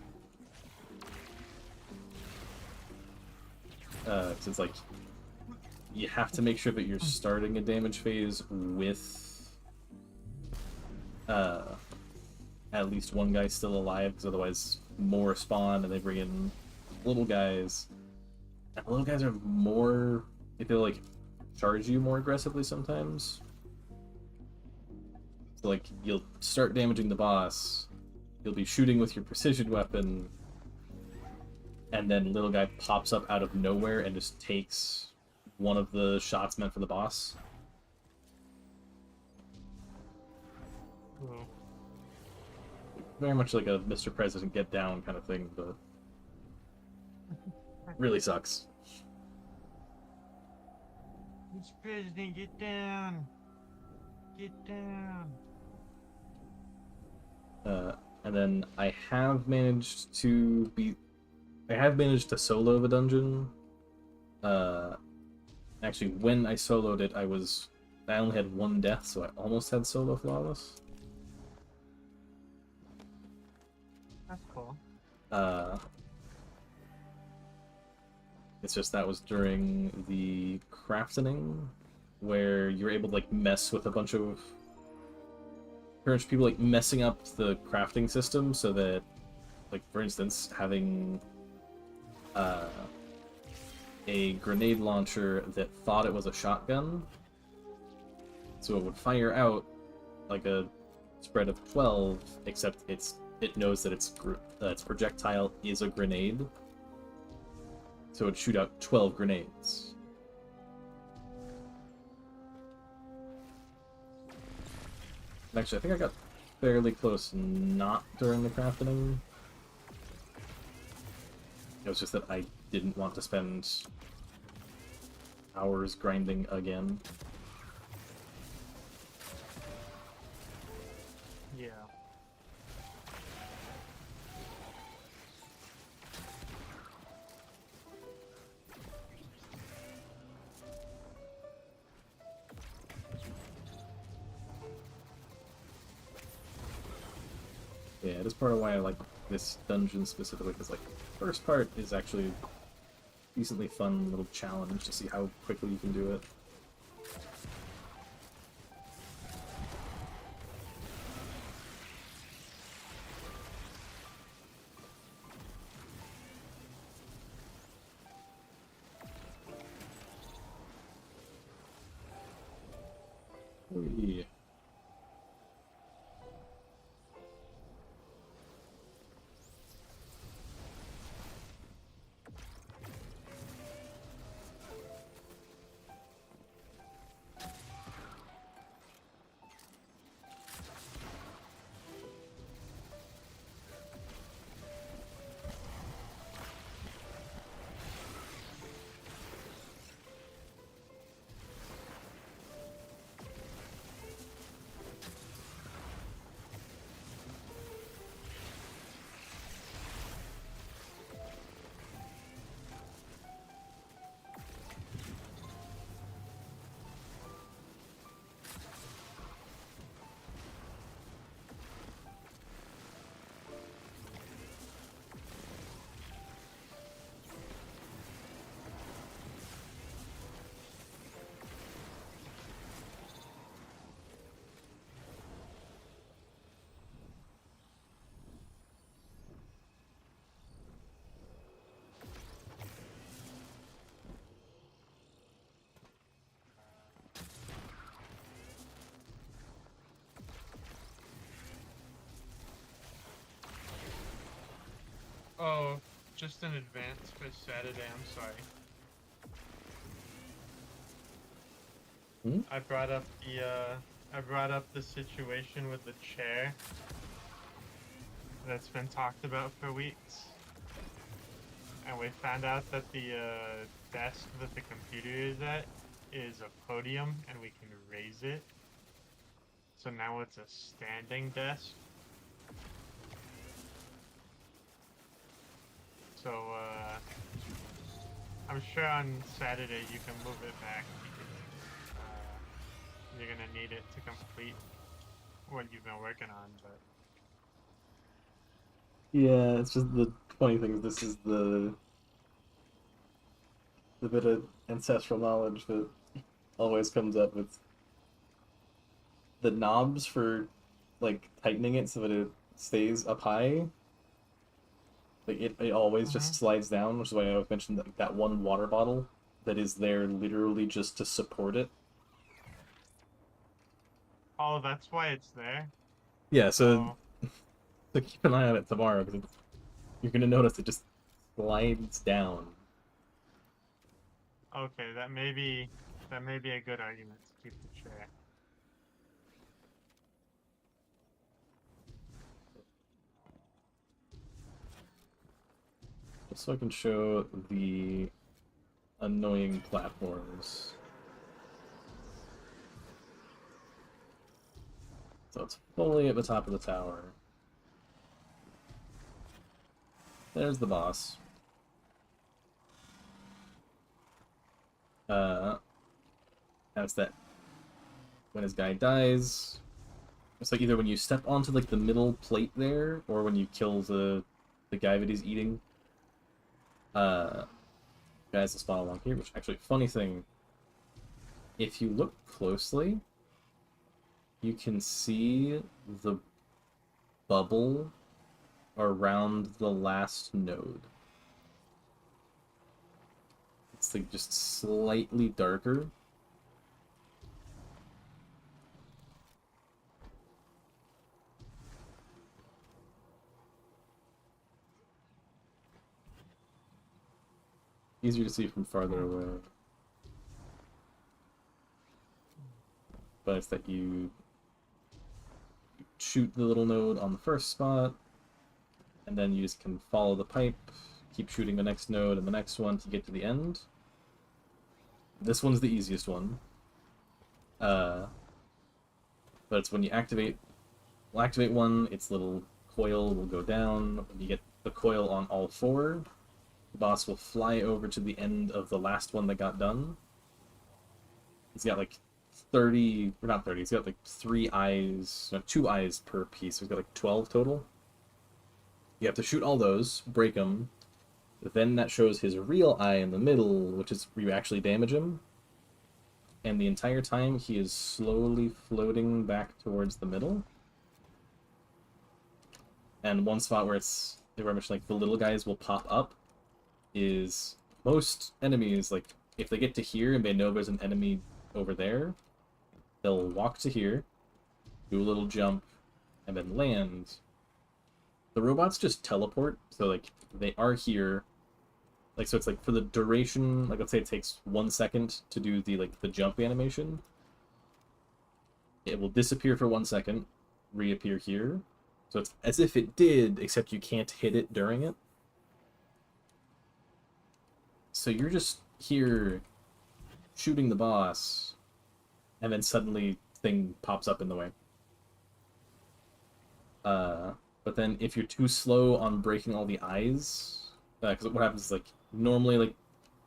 'Cause it's like, you have to make sure that you're starting a damage phase with at least one guy still alive, because otherwise more spawn and they bring in little guys, And the little guys are more... They'll, like, charge you more aggressively sometimes. So, like, you'll start damaging the boss, you'll be shooting with your precision weapon, and then little guy pops up out of nowhere and just takes one of the shots meant for the boss. Cool. Very much like a Mr. President get down kind of thing, but really sucks. Mr. President, get down! Get down! And then I have managed to solo the dungeon. Actually, when I soloed it, I only had one death, so I almost had solo flawless. That's cool. It's just that was during the crafting, where you're able to, like, mess with a bunch of people, like, messing up the crafting system so that, like, for instance, having a grenade launcher that thought it was a shotgun, so it would fire out like a spread of 12, except it knows that its projectile is a grenade, so it'd shoot out 12 grenades. And actually, I think I got fairly close not during the crafting. It was just that I didn't want to spend hours grinding again. Yeah. Yeah, that's part of why I like this dungeon specifically, because, like, the first part is actually a decently fun little challenge to see how quickly you can do it. Oh, yeah. Oh, just in advance for Saturday, I'm sorry. Hmm? I brought up the situation with the chair that's been talked about for weeks. And we found out that the desk that the computer is at is a podium and we can raise it. So now it's a standing desk. So, I'm sure on Saturday you can move it back because you're gonna need it to complete what you've been working on, but... Yeah, it's just the funny thing is this is the bit of ancestral knowledge that always comes up with the knobs for, like, tightening it so that it stays up high Like it always just slides down, which is why I always mentioned that one water bottle that is there literally just to support it. Oh, that's why it's there? Yeah, so, Oh. so keep an eye on it tomorrow, because you're going to notice it just slides down. Okay, that may be a good argument to keep the chair. Just so I can show the annoying platforms. So it's fully at the top of the tower. There's the boss. That's that. When his guy dies, it's like either when you step onto like the middle plate there, or when you kill the guy that he's eating. Guys will spawn along here. Which actually, funny thing, if you look closely, you can see the bubble around the last node. It's like just slightly darker. Easier to see from farther away. But it's that you shoot the little node on the first spot, and then you just can follow the pipe, keep shooting the next node and the next one to get to the end. This one's the easiest one. But it's when you activate one, its little coil will go down. When you get the coil on all four, the boss will fly over to the end of the last one that got done. He's got like 30, or not 30, he's got like 3 eyes, no, 2 eyes per piece, so he's got like 12 total. You have to shoot all those, break them, then that shows his real eye in the middle, which is where you actually damage him. And the entire time he is slowly floating back towards the middle. And one spot where it's, where I mentioned like the little guys will pop up, is most enemies, like, if they get to here and they know there's an enemy over there, they'll walk to here, do a little jump, and then land. The robots just teleport, so, like, they are here. Like, so it's, like, for the duration, like, let's say it takes 1 second to do the, like, the jump animation. It will disappear for 1 second, reappear here. So it's as if it did, except you can't hit it during it. So you're just here shooting the boss, and then suddenly thing pops up in the way. But then if you're too slow on breaking all the eyes, because what happens is, like, normally, like,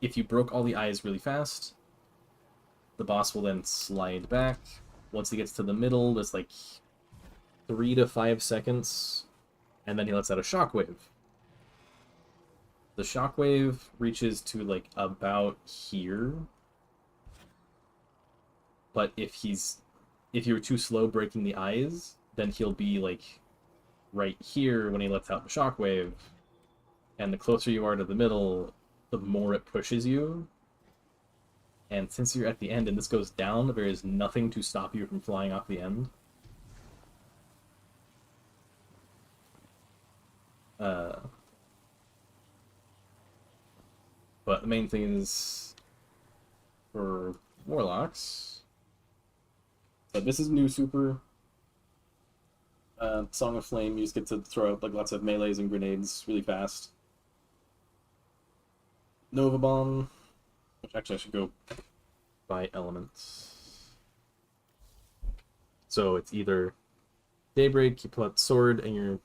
if you broke all the eyes really fast, the boss will then slide back. Once he gets to the middle, there's like 3 to 5 seconds, and then he lets out a shockwave. The shockwave reaches to, like, about here. But if you're too slow breaking the eyes, then he'll be, like, right here when he lets out the shockwave. And the closer you are to the middle, the more it pushes you. And since you're at the end and this goes down, there is nothing to stop you from flying off the end. But the main thing is, for Warlocks, so this is new super. Song of Flame, you just get to throw out, like, lots of melees and grenades really fast. Nova Bomb, which actually I should go by elements. So it's either Daybreak, you pull out sword, and you're,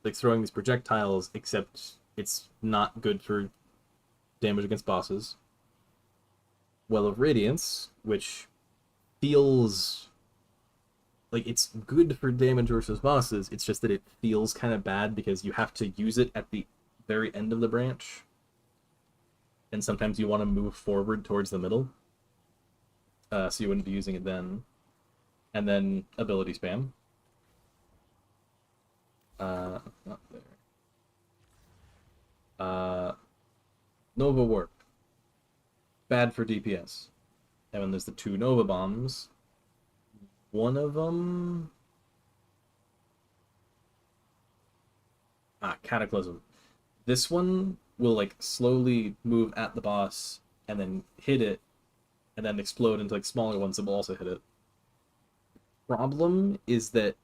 like, throwing these projectiles, except it's not good for damage against bosses. Well of Radiance, which feels like it's good for damage versus bosses, it's just that it feels kind of bad because you have to use it at the very end of the branch. And sometimes you want to move forward towards the middle. So you wouldn't be using it then. And then ability spam. Not there. Nova Warp. Bad for DPS. And then there's the 2 Nova Bombs. One of them... Cataclysm. This one will, like, slowly move at the boss and then hit it and then explode into, like, smaller ones that will also hit it. Problem is that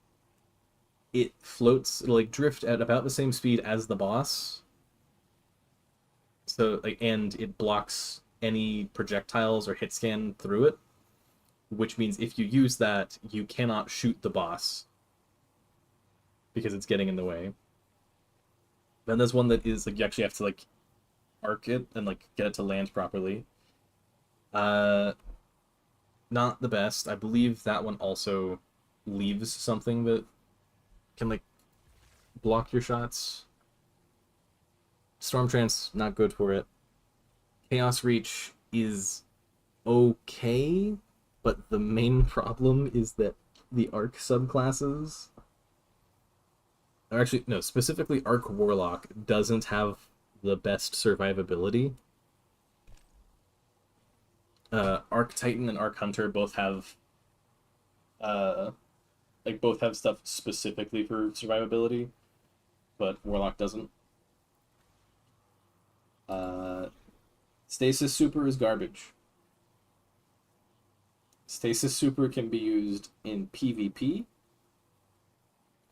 it floats, it'll, like, drift at about the same speed as the boss. So, like, and it blocks any projectiles or hit scan through it, which means if you use that, you cannot shoot the boss because it's getting in the way. Then there's one that is, like, you actually have to, like, arc it and, like, get it to land properly. Not the best. I believe that one also leaves something that can, like, block your shots. Storm Trance, not good for it. Chaos Reach is okay, but the main problem is that the Arc subclasses... Or actually, no, specifically Arc Warlock doesn't have the best survivability. Arc Titan and Arc Hunter both have both have stuff specifically for survivability, but Warlock doesn't. Stasis Super is garbage. Stasis Super can be used in PvP,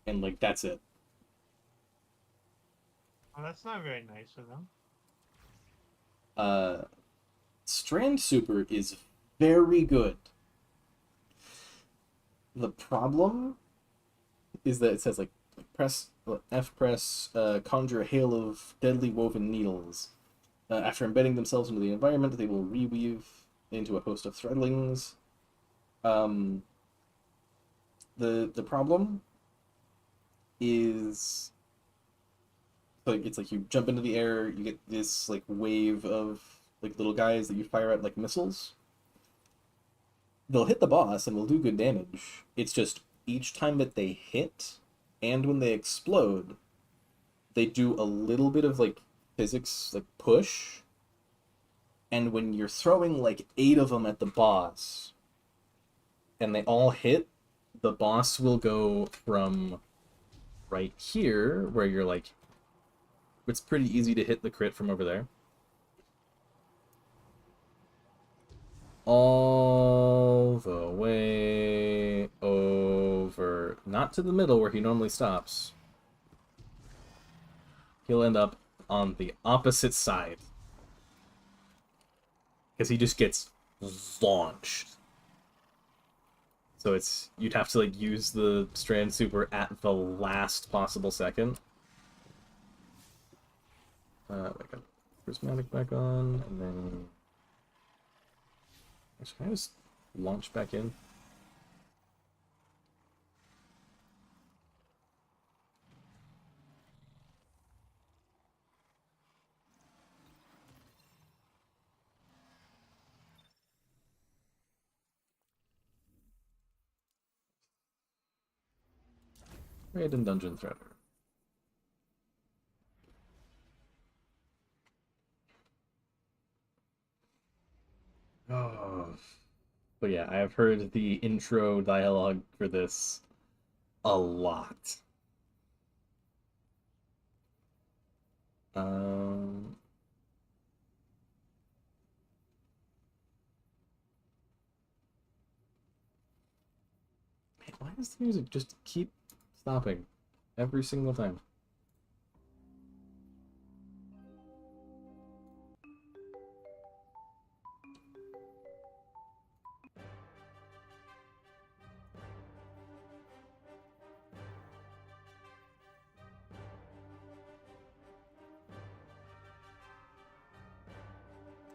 and, like, that's it. Oh, that's not very nice of them. Strand Super is very good. The problem is that it says, like, press F press, conjure a hail of deadly woven needles. After embedding themselves into the environment, they will reweave into a host of threadlings. The problem is, like, it's like you jump into the air, you get this, like, wave of, like, little guys that you fire at like missiles. They'll hit the boss and will do good damage. It's just each time that they hit and when they explode, they do a little bit of, like, physics, like, push. And when you're throwing, like, 8 of them at the boss and they all hit, the boss will go from right here, where you're, like, it's pretty easy to hit the crit from over there, all the way over, not to the middle where he normally stops. He'll end up on the opposite side, because he just gets launched. So it's, you'd have to, like, use the Strand Super at the last possible second. I got Prismatic back on, and then... Actually, can I just launch back in? Raiden Dungeon Threader. Oh. But yeah, I have heard the intro dialogue for this a lot. Man, why does the music just keep stopping every single time?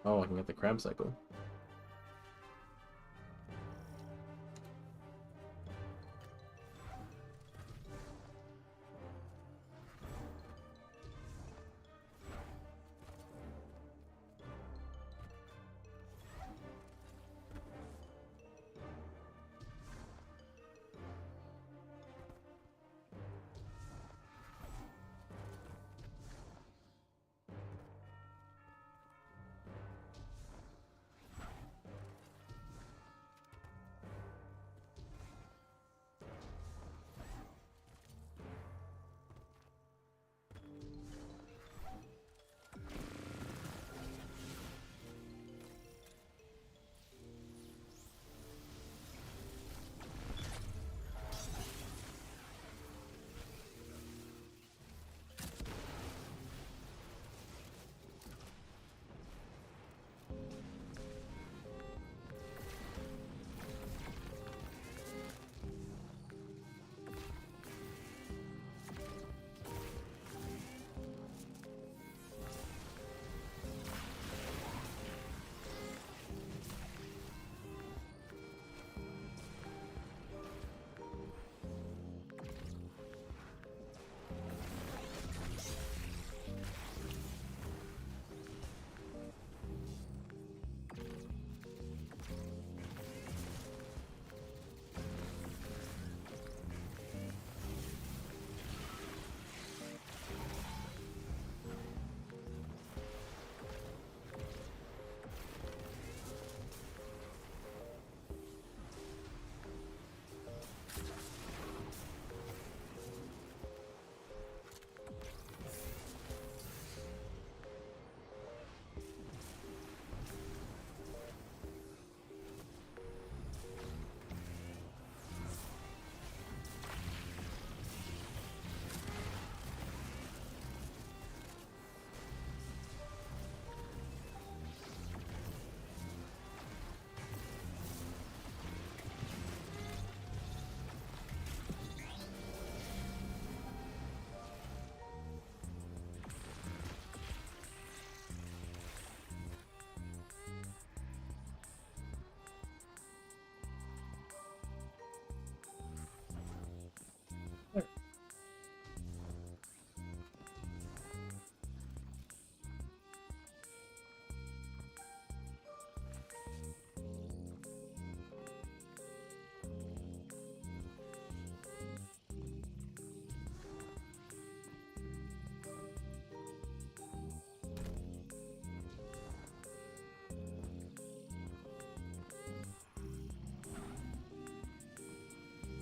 Oh, I can get the crab cycle.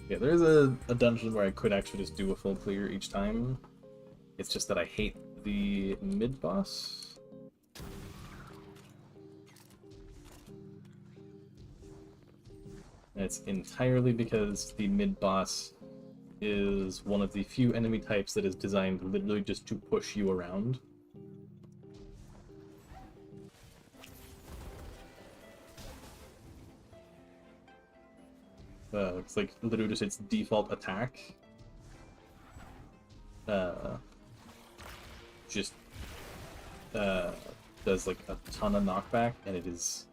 Yeah, there's a dungeon where I could actually just do a full clear each time. It's just that I hate the mid-boss. And it's entirely because the mid-boss is one of the few enemy types that is designed literally just to push you around. It's like literally just its default attack. Just does like a ton of knockback, and it is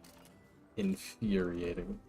infuriating.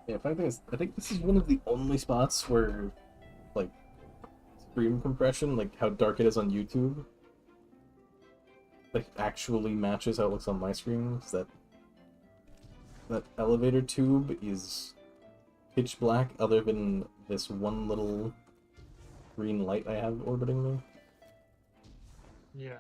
Yeah, funny thing is, I think this is one of the only spots where, like, screen compression, like how dark it is on YouTube, like actually matches how it looks on my screen. That elevator tube is pitch black, other than this one little green light I have orbiting me. Yeah.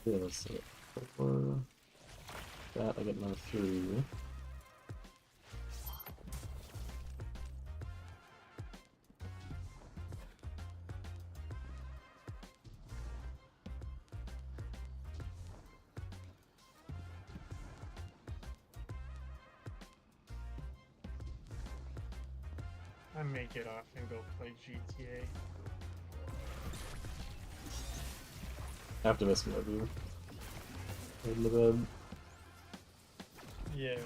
Yeah, let's see. For that, I get another 3. I may get off and go play GTA. After this review. In the bed. Yeah.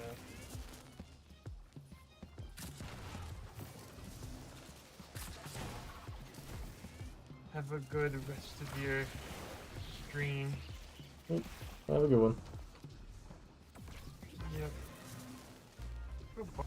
Have a good rest of your stream. Have a good one. Yep. Goodbye.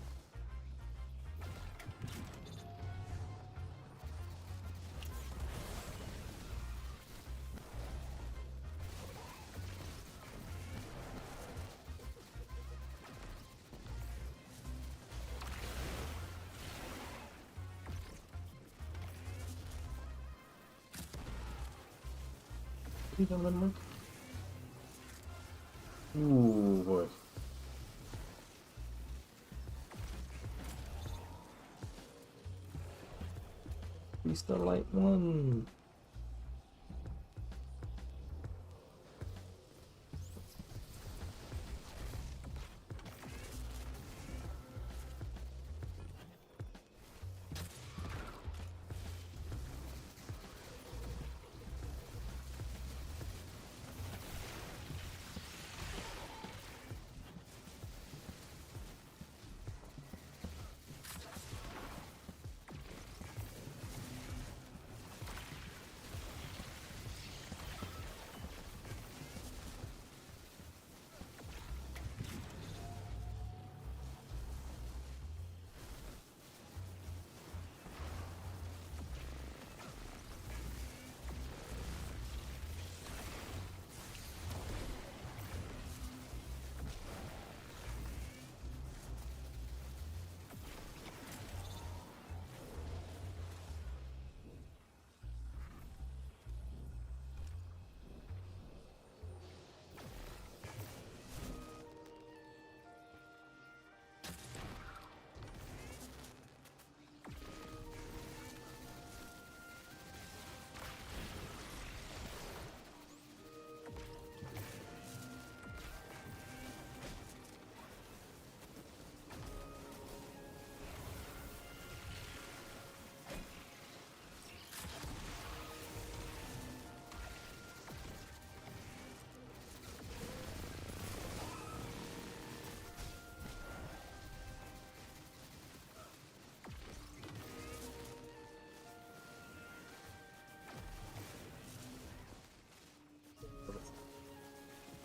Ooh, boy. He's the light one.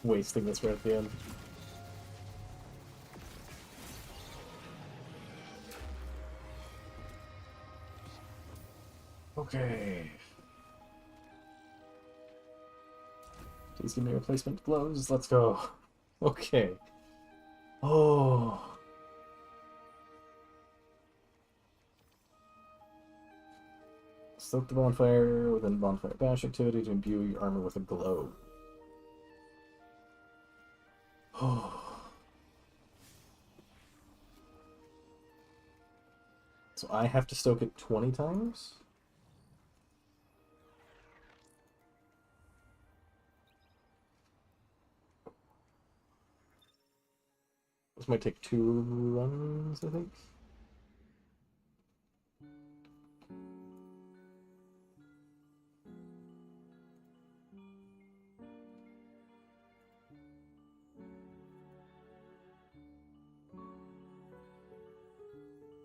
wasting this right at the end. Okay. Please give me replacement gloves. Let's go. Okay. Oh. Stoke the bonfire within bonfire bash activity to imbue your armor with a glow. Oh. So I have to stoke it 20 times? This might take 2 runs, I think.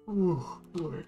Ooh, boy.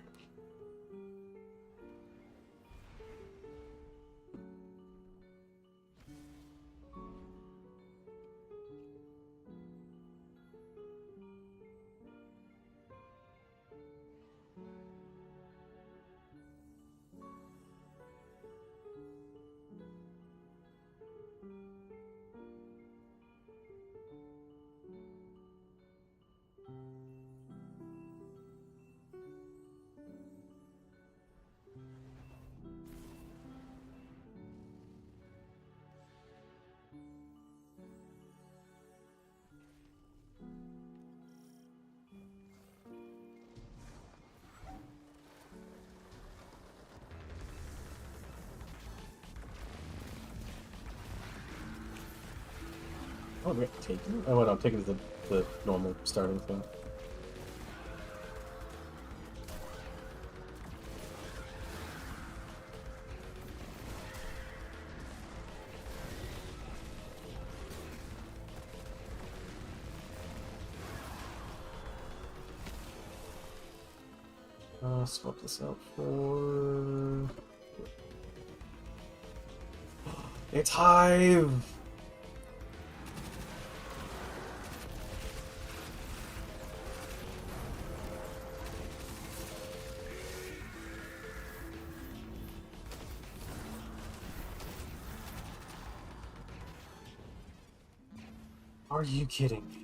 Oh, we have to take it? Oh, no, take it as the normal starting thing. Swap this out for... It's Hive! Are you kidding me?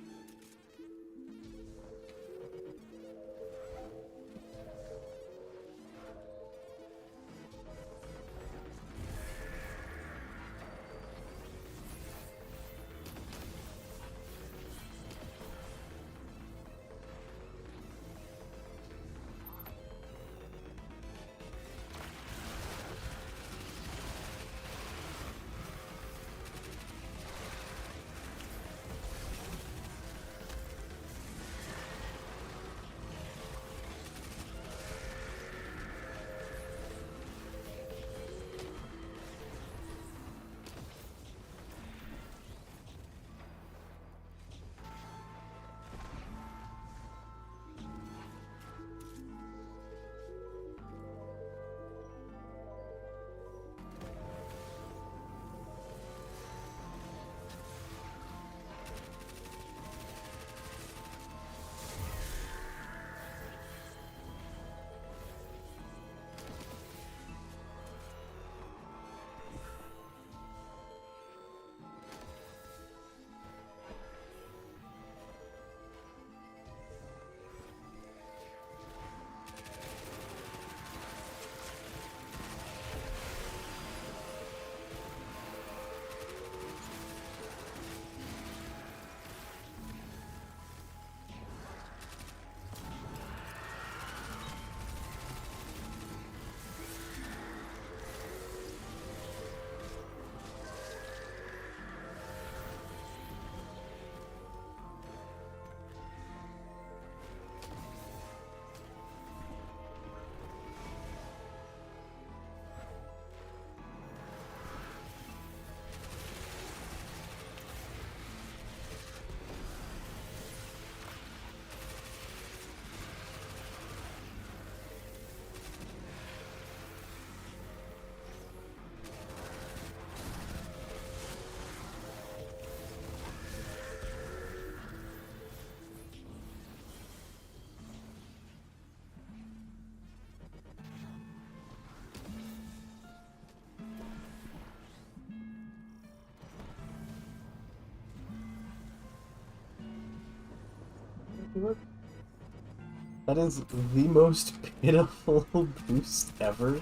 That is the most pitiful boost ever.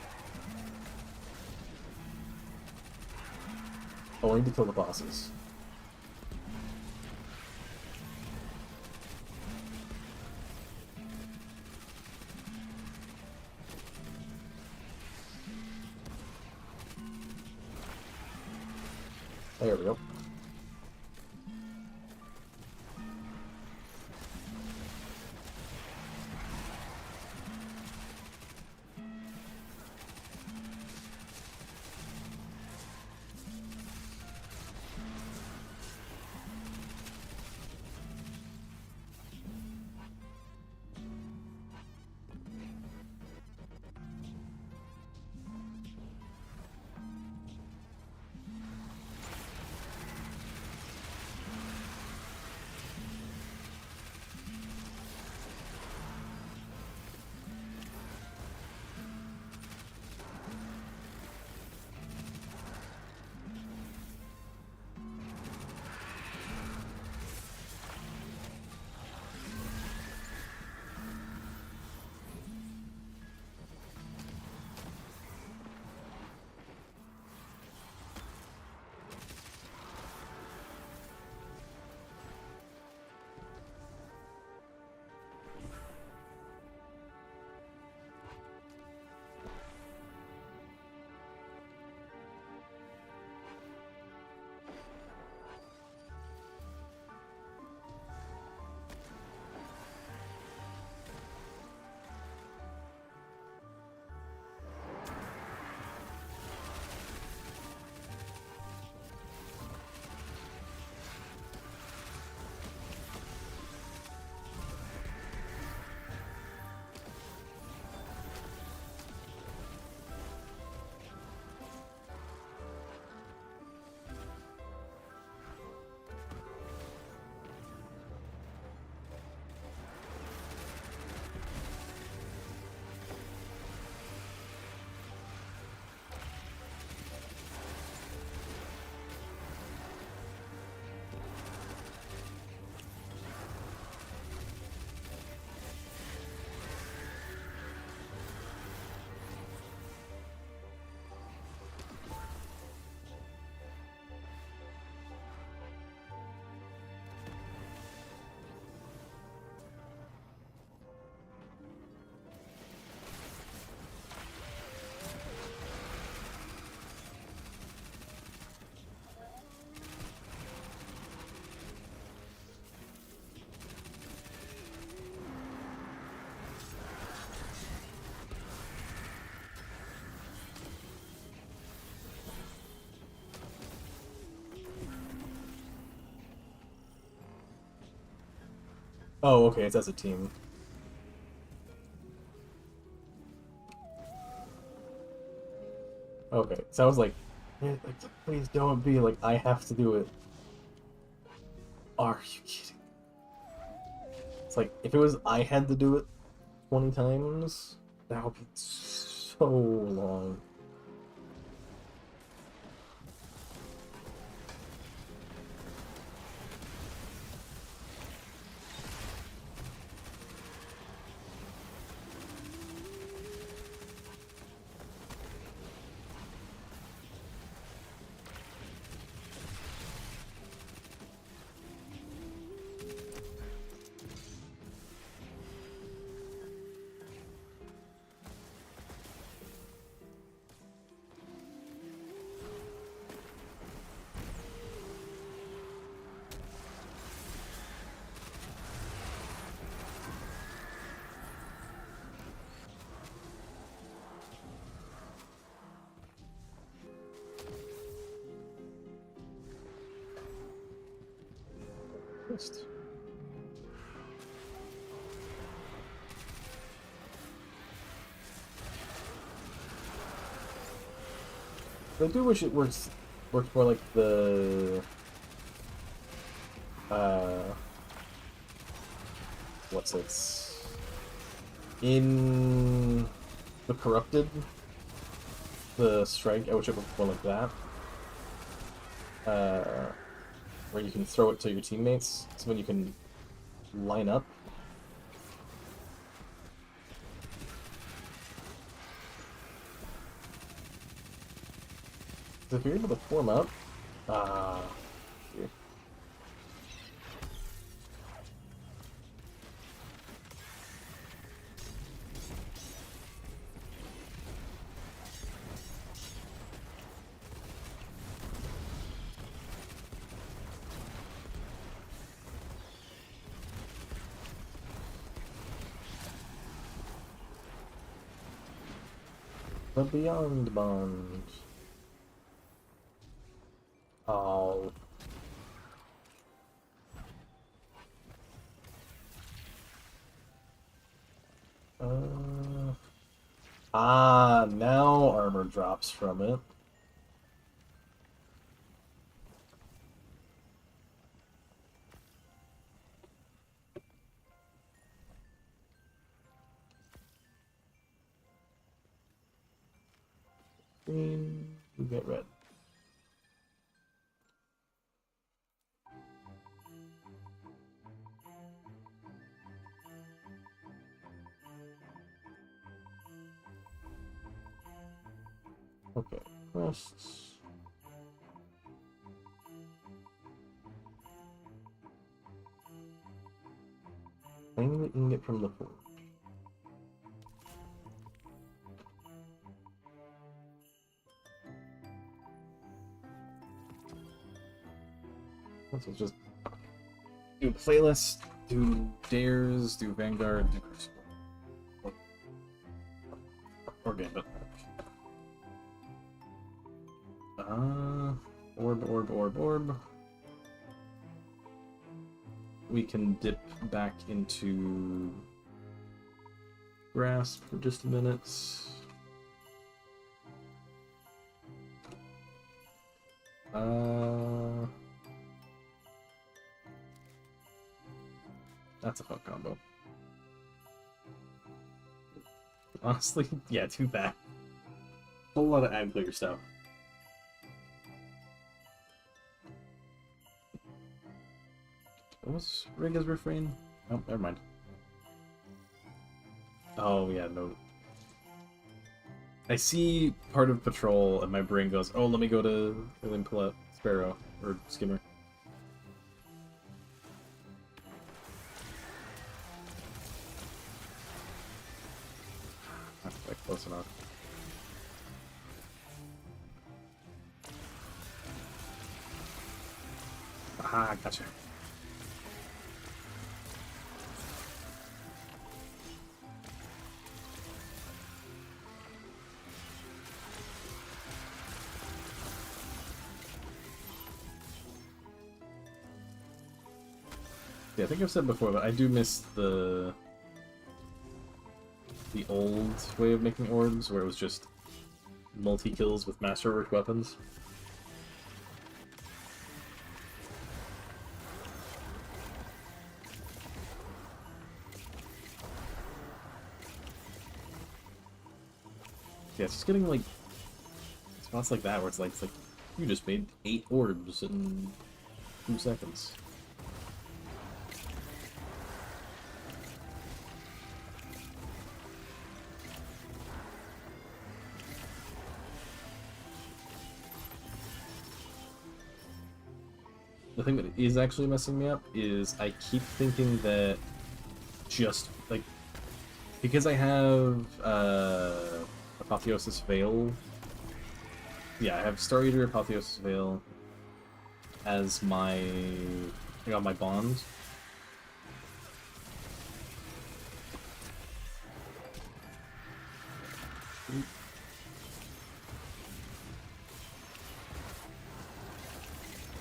Oh, I need to kill the bosses. There we go. Oh, okay, it's as a team. Okay, so I was like, please don't be like, I have to do it. Are you kidding? It's like, if it was I had to do it 20 times, that would be so long. Just... I do wish it worked more like the what's it? In the Corrupted, the strike, I wish it worked more like that. Where you can throw it to your teammates, so when you can line up if you're able to form up, here. The Beyond Bond. Oh. Now armor drops from it. Green, you get red. Okay, quests. Thing that you can get from the forge. Let's just do playlist, do dares, do Vanguard, do Crucible. Or Gambit. Orb. We can dip back into Grasp for just a minute. That's a fun combo. Honestly, yeah, do that. A whole lot of ad clear stuff. What was Ringa's refrain? Oh, never mind. Oh, yeah, no. I see part of Patrol, and my brain goes, oh, let me go to William Collette, Sparrow, or Skimmer. Okay, close enough. Aha, gotcha. Yeah, I think I've said before, but I do miss the old way of making orbs, where it was just multi-kills with masterwork weapons. Yeah, it's just getting like spots like that where it's like you just made 8 orbs in 2 seconds. The thing that is actually messing me up is I keep thinking that just, like, because I have Apotheosis Veil. Yeah, I have Star Eater Apotheosis Veil as my, I got my bond.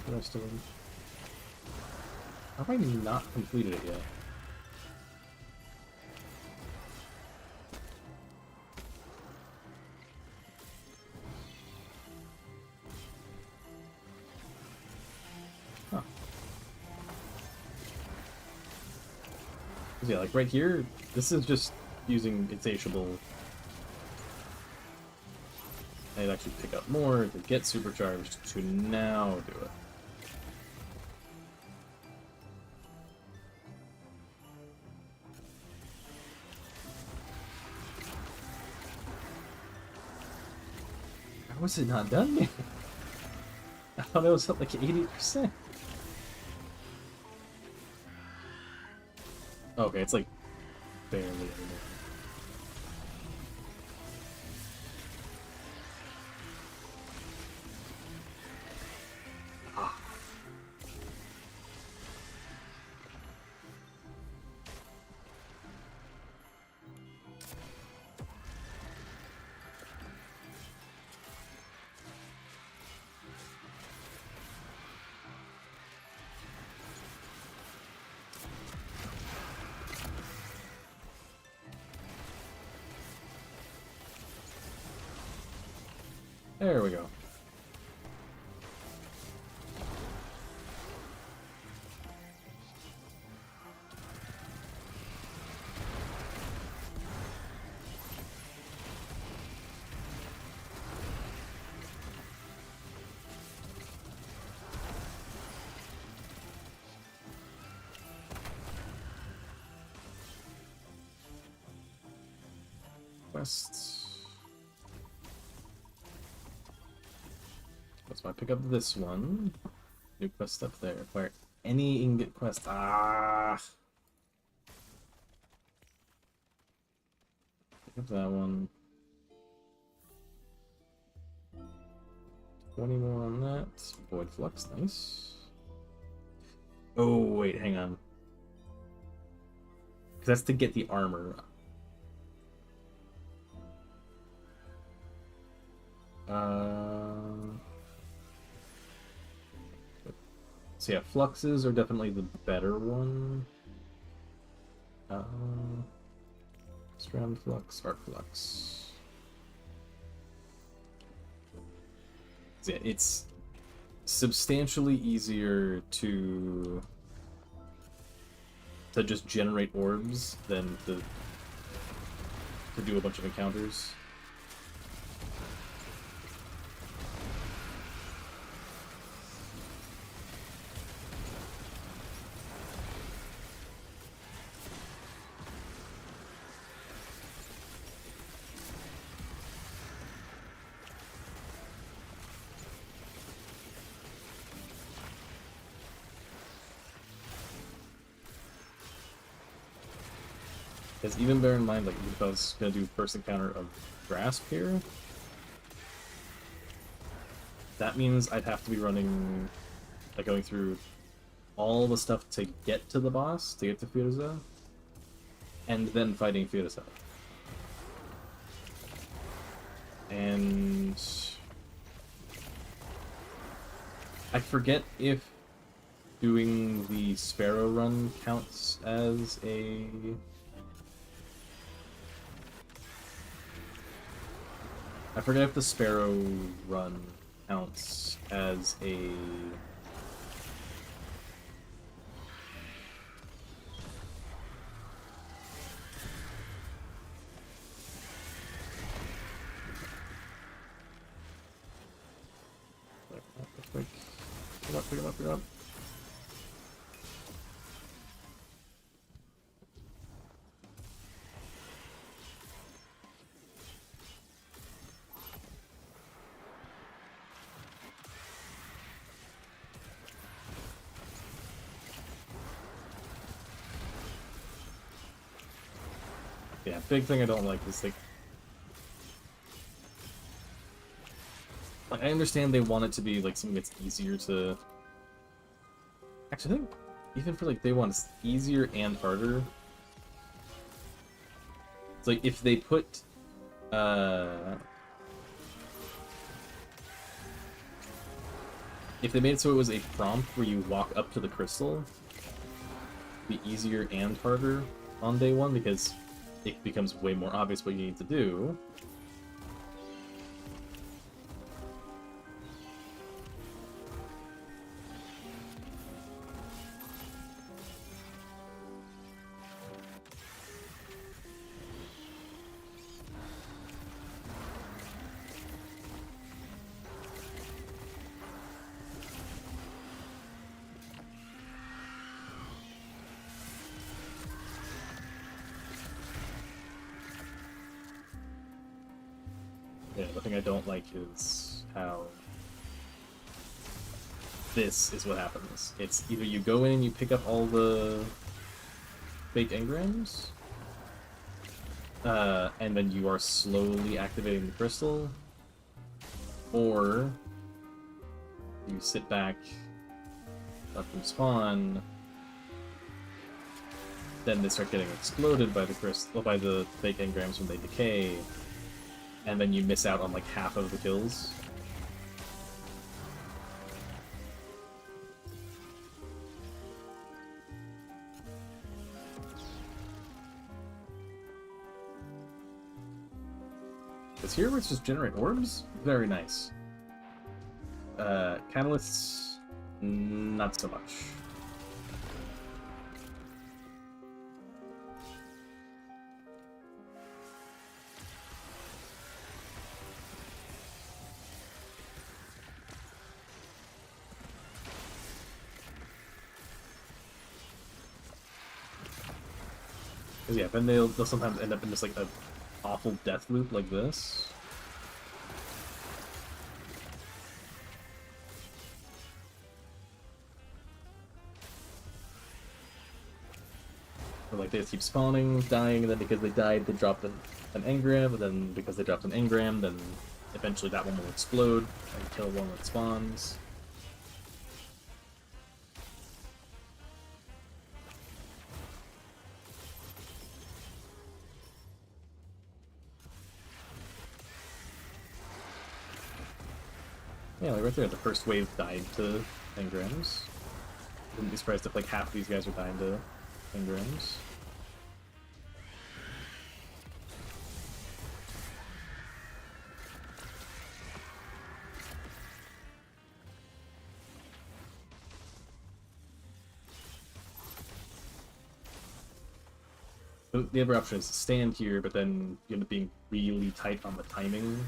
The rest of them. How have I not completed it yet? Huh. Yeah, like right here, this is just using Insatiable. I'd actually pick up more to get supercharged to now do it. How was it not done yet? thought it was at like 80%. Okay, it's like barely anymore. There we go. Quests. So I pick up this one. New quest up there. Acquire any ingot quest. Ah! Pick up that one. 20 more on that. Void Flux, nice. Oh, wait, hang on. Because that's to get the armor. So yeah, fluxes are definitely the better one. Strand flux, arc flux. So yeah, it's substantially easier to just generate orbs than to do a bunch of encounters. Because even bear in mind, like, if I was gonna do first encounter of Grasp here, that means I'd have to be running, like, going through all the stuff to get to the boss, to get to Firuza, and then fighting Firuza. And I forget if doing the Sparrow run counts as a... I forget if the Sparrow run counts as a... Pick it up. Yeah, big thing I don't like is like I understand they want it to be like something that's easier to. Actually, I think even for like day one, it's easier and harder. It's like if they put if they made it so it was a prompt where you walk up to the crystal, it'd be easier and harder on day one because it becomes way more obvious what you need to do. Yeah, the thing I don't like is how this is what happens. It's either you go in and you pick up all the fake engrams, and then you are slowly activating the crystal, or you sit back, let them spawn, then they start getting exploded by the crystal, by the fake engrams when they decay, and then you miss out on like half of the kills. Because here it's just generate orbs? Very nice. Catalysts, not so much. Because yeah, then they'll sometimes end up in just like a awful death loop like this. Or like they just keep spawning, dying, and then because they died, they dropped an engram, and then because they dropped an engram, then eventually that one will explode and kill one that spawns. Yeah, like right there, the first wave died to engrams. Wouldn't be surprised if like half of these guys are dying to engrams. The other option is to stand here, but then you end up being really tight on the timing.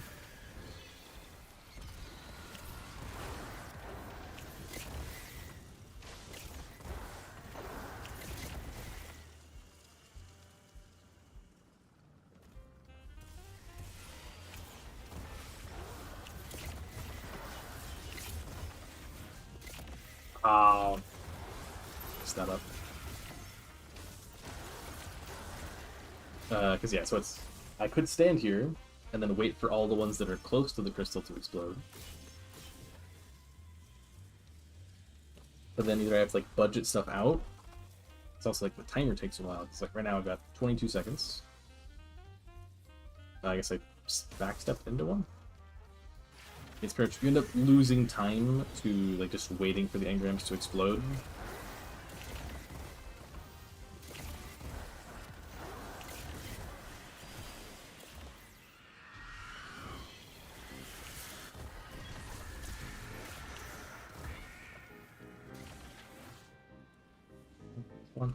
Messed that up. Because yeah, so it's... I could stand here, and then wait for all the ones that are close to the crystal to explode. But then either I have to, like, budget stuff out. It's also, like, the timer takes a while. It's like, right now I've got 22 seconds. I guess I backstepped into one. It's pretty much, you end up losing time to, like, just waiting for the engrams to explode. One.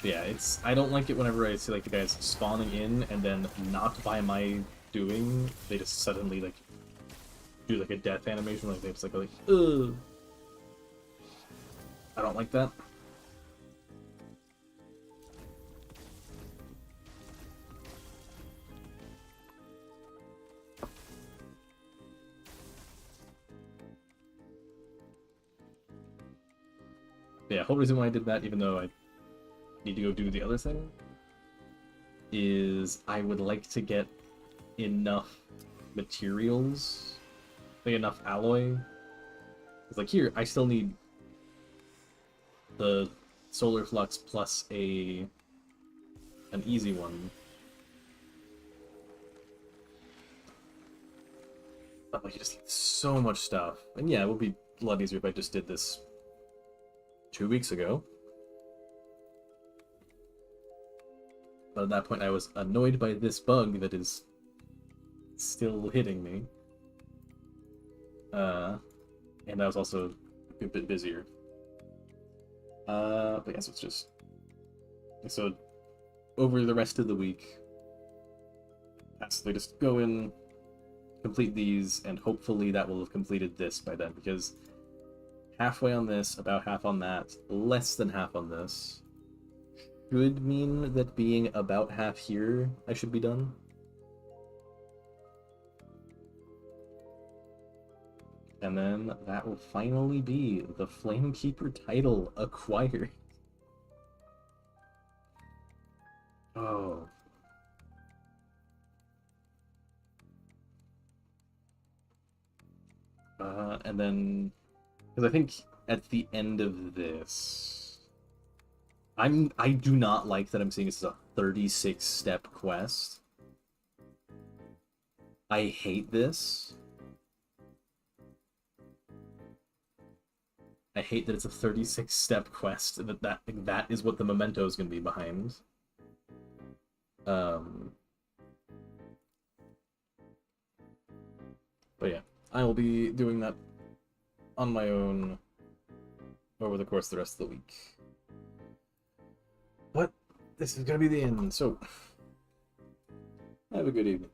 Yeah, it's... I don't like it whenever I see, like, the guys spawning in, and then not by my doing, they just suddenly, like, do, like, a death animation, like, they just, like, go, like, ugh. I don't like that. Yeah, whole reason why I did that, even though I need to go do the other thing, is I would like to get enough materials, like enough alloy. It's like here, I still need the solar flux plus an easy one. But like you just need so much stuff. And yeah, it would be a lot easier if I just did this 2 weeks ago. But at that point I was annoyed by this bug that is still hitting me. And I was also a bit busier. But yes, it's just... So, over the rest of the week, so they just go in, complete these, and hopefully that will have completed this by then, because halfway on this, about half on that, less than half on this, should mean that being about half here, I should be done. And then that will finally be the Flamekeeper title acquired. Oh. And then, because I think at the end of this, I do not like that I'm seeing this as a 36-step quest. I hate this. I hate that it's a 36-step quest, that is what the memento is going to be behind. But yeah, I will be doing that on my own over the course of the rest of the week. But this is going to be the end, so have a good evening.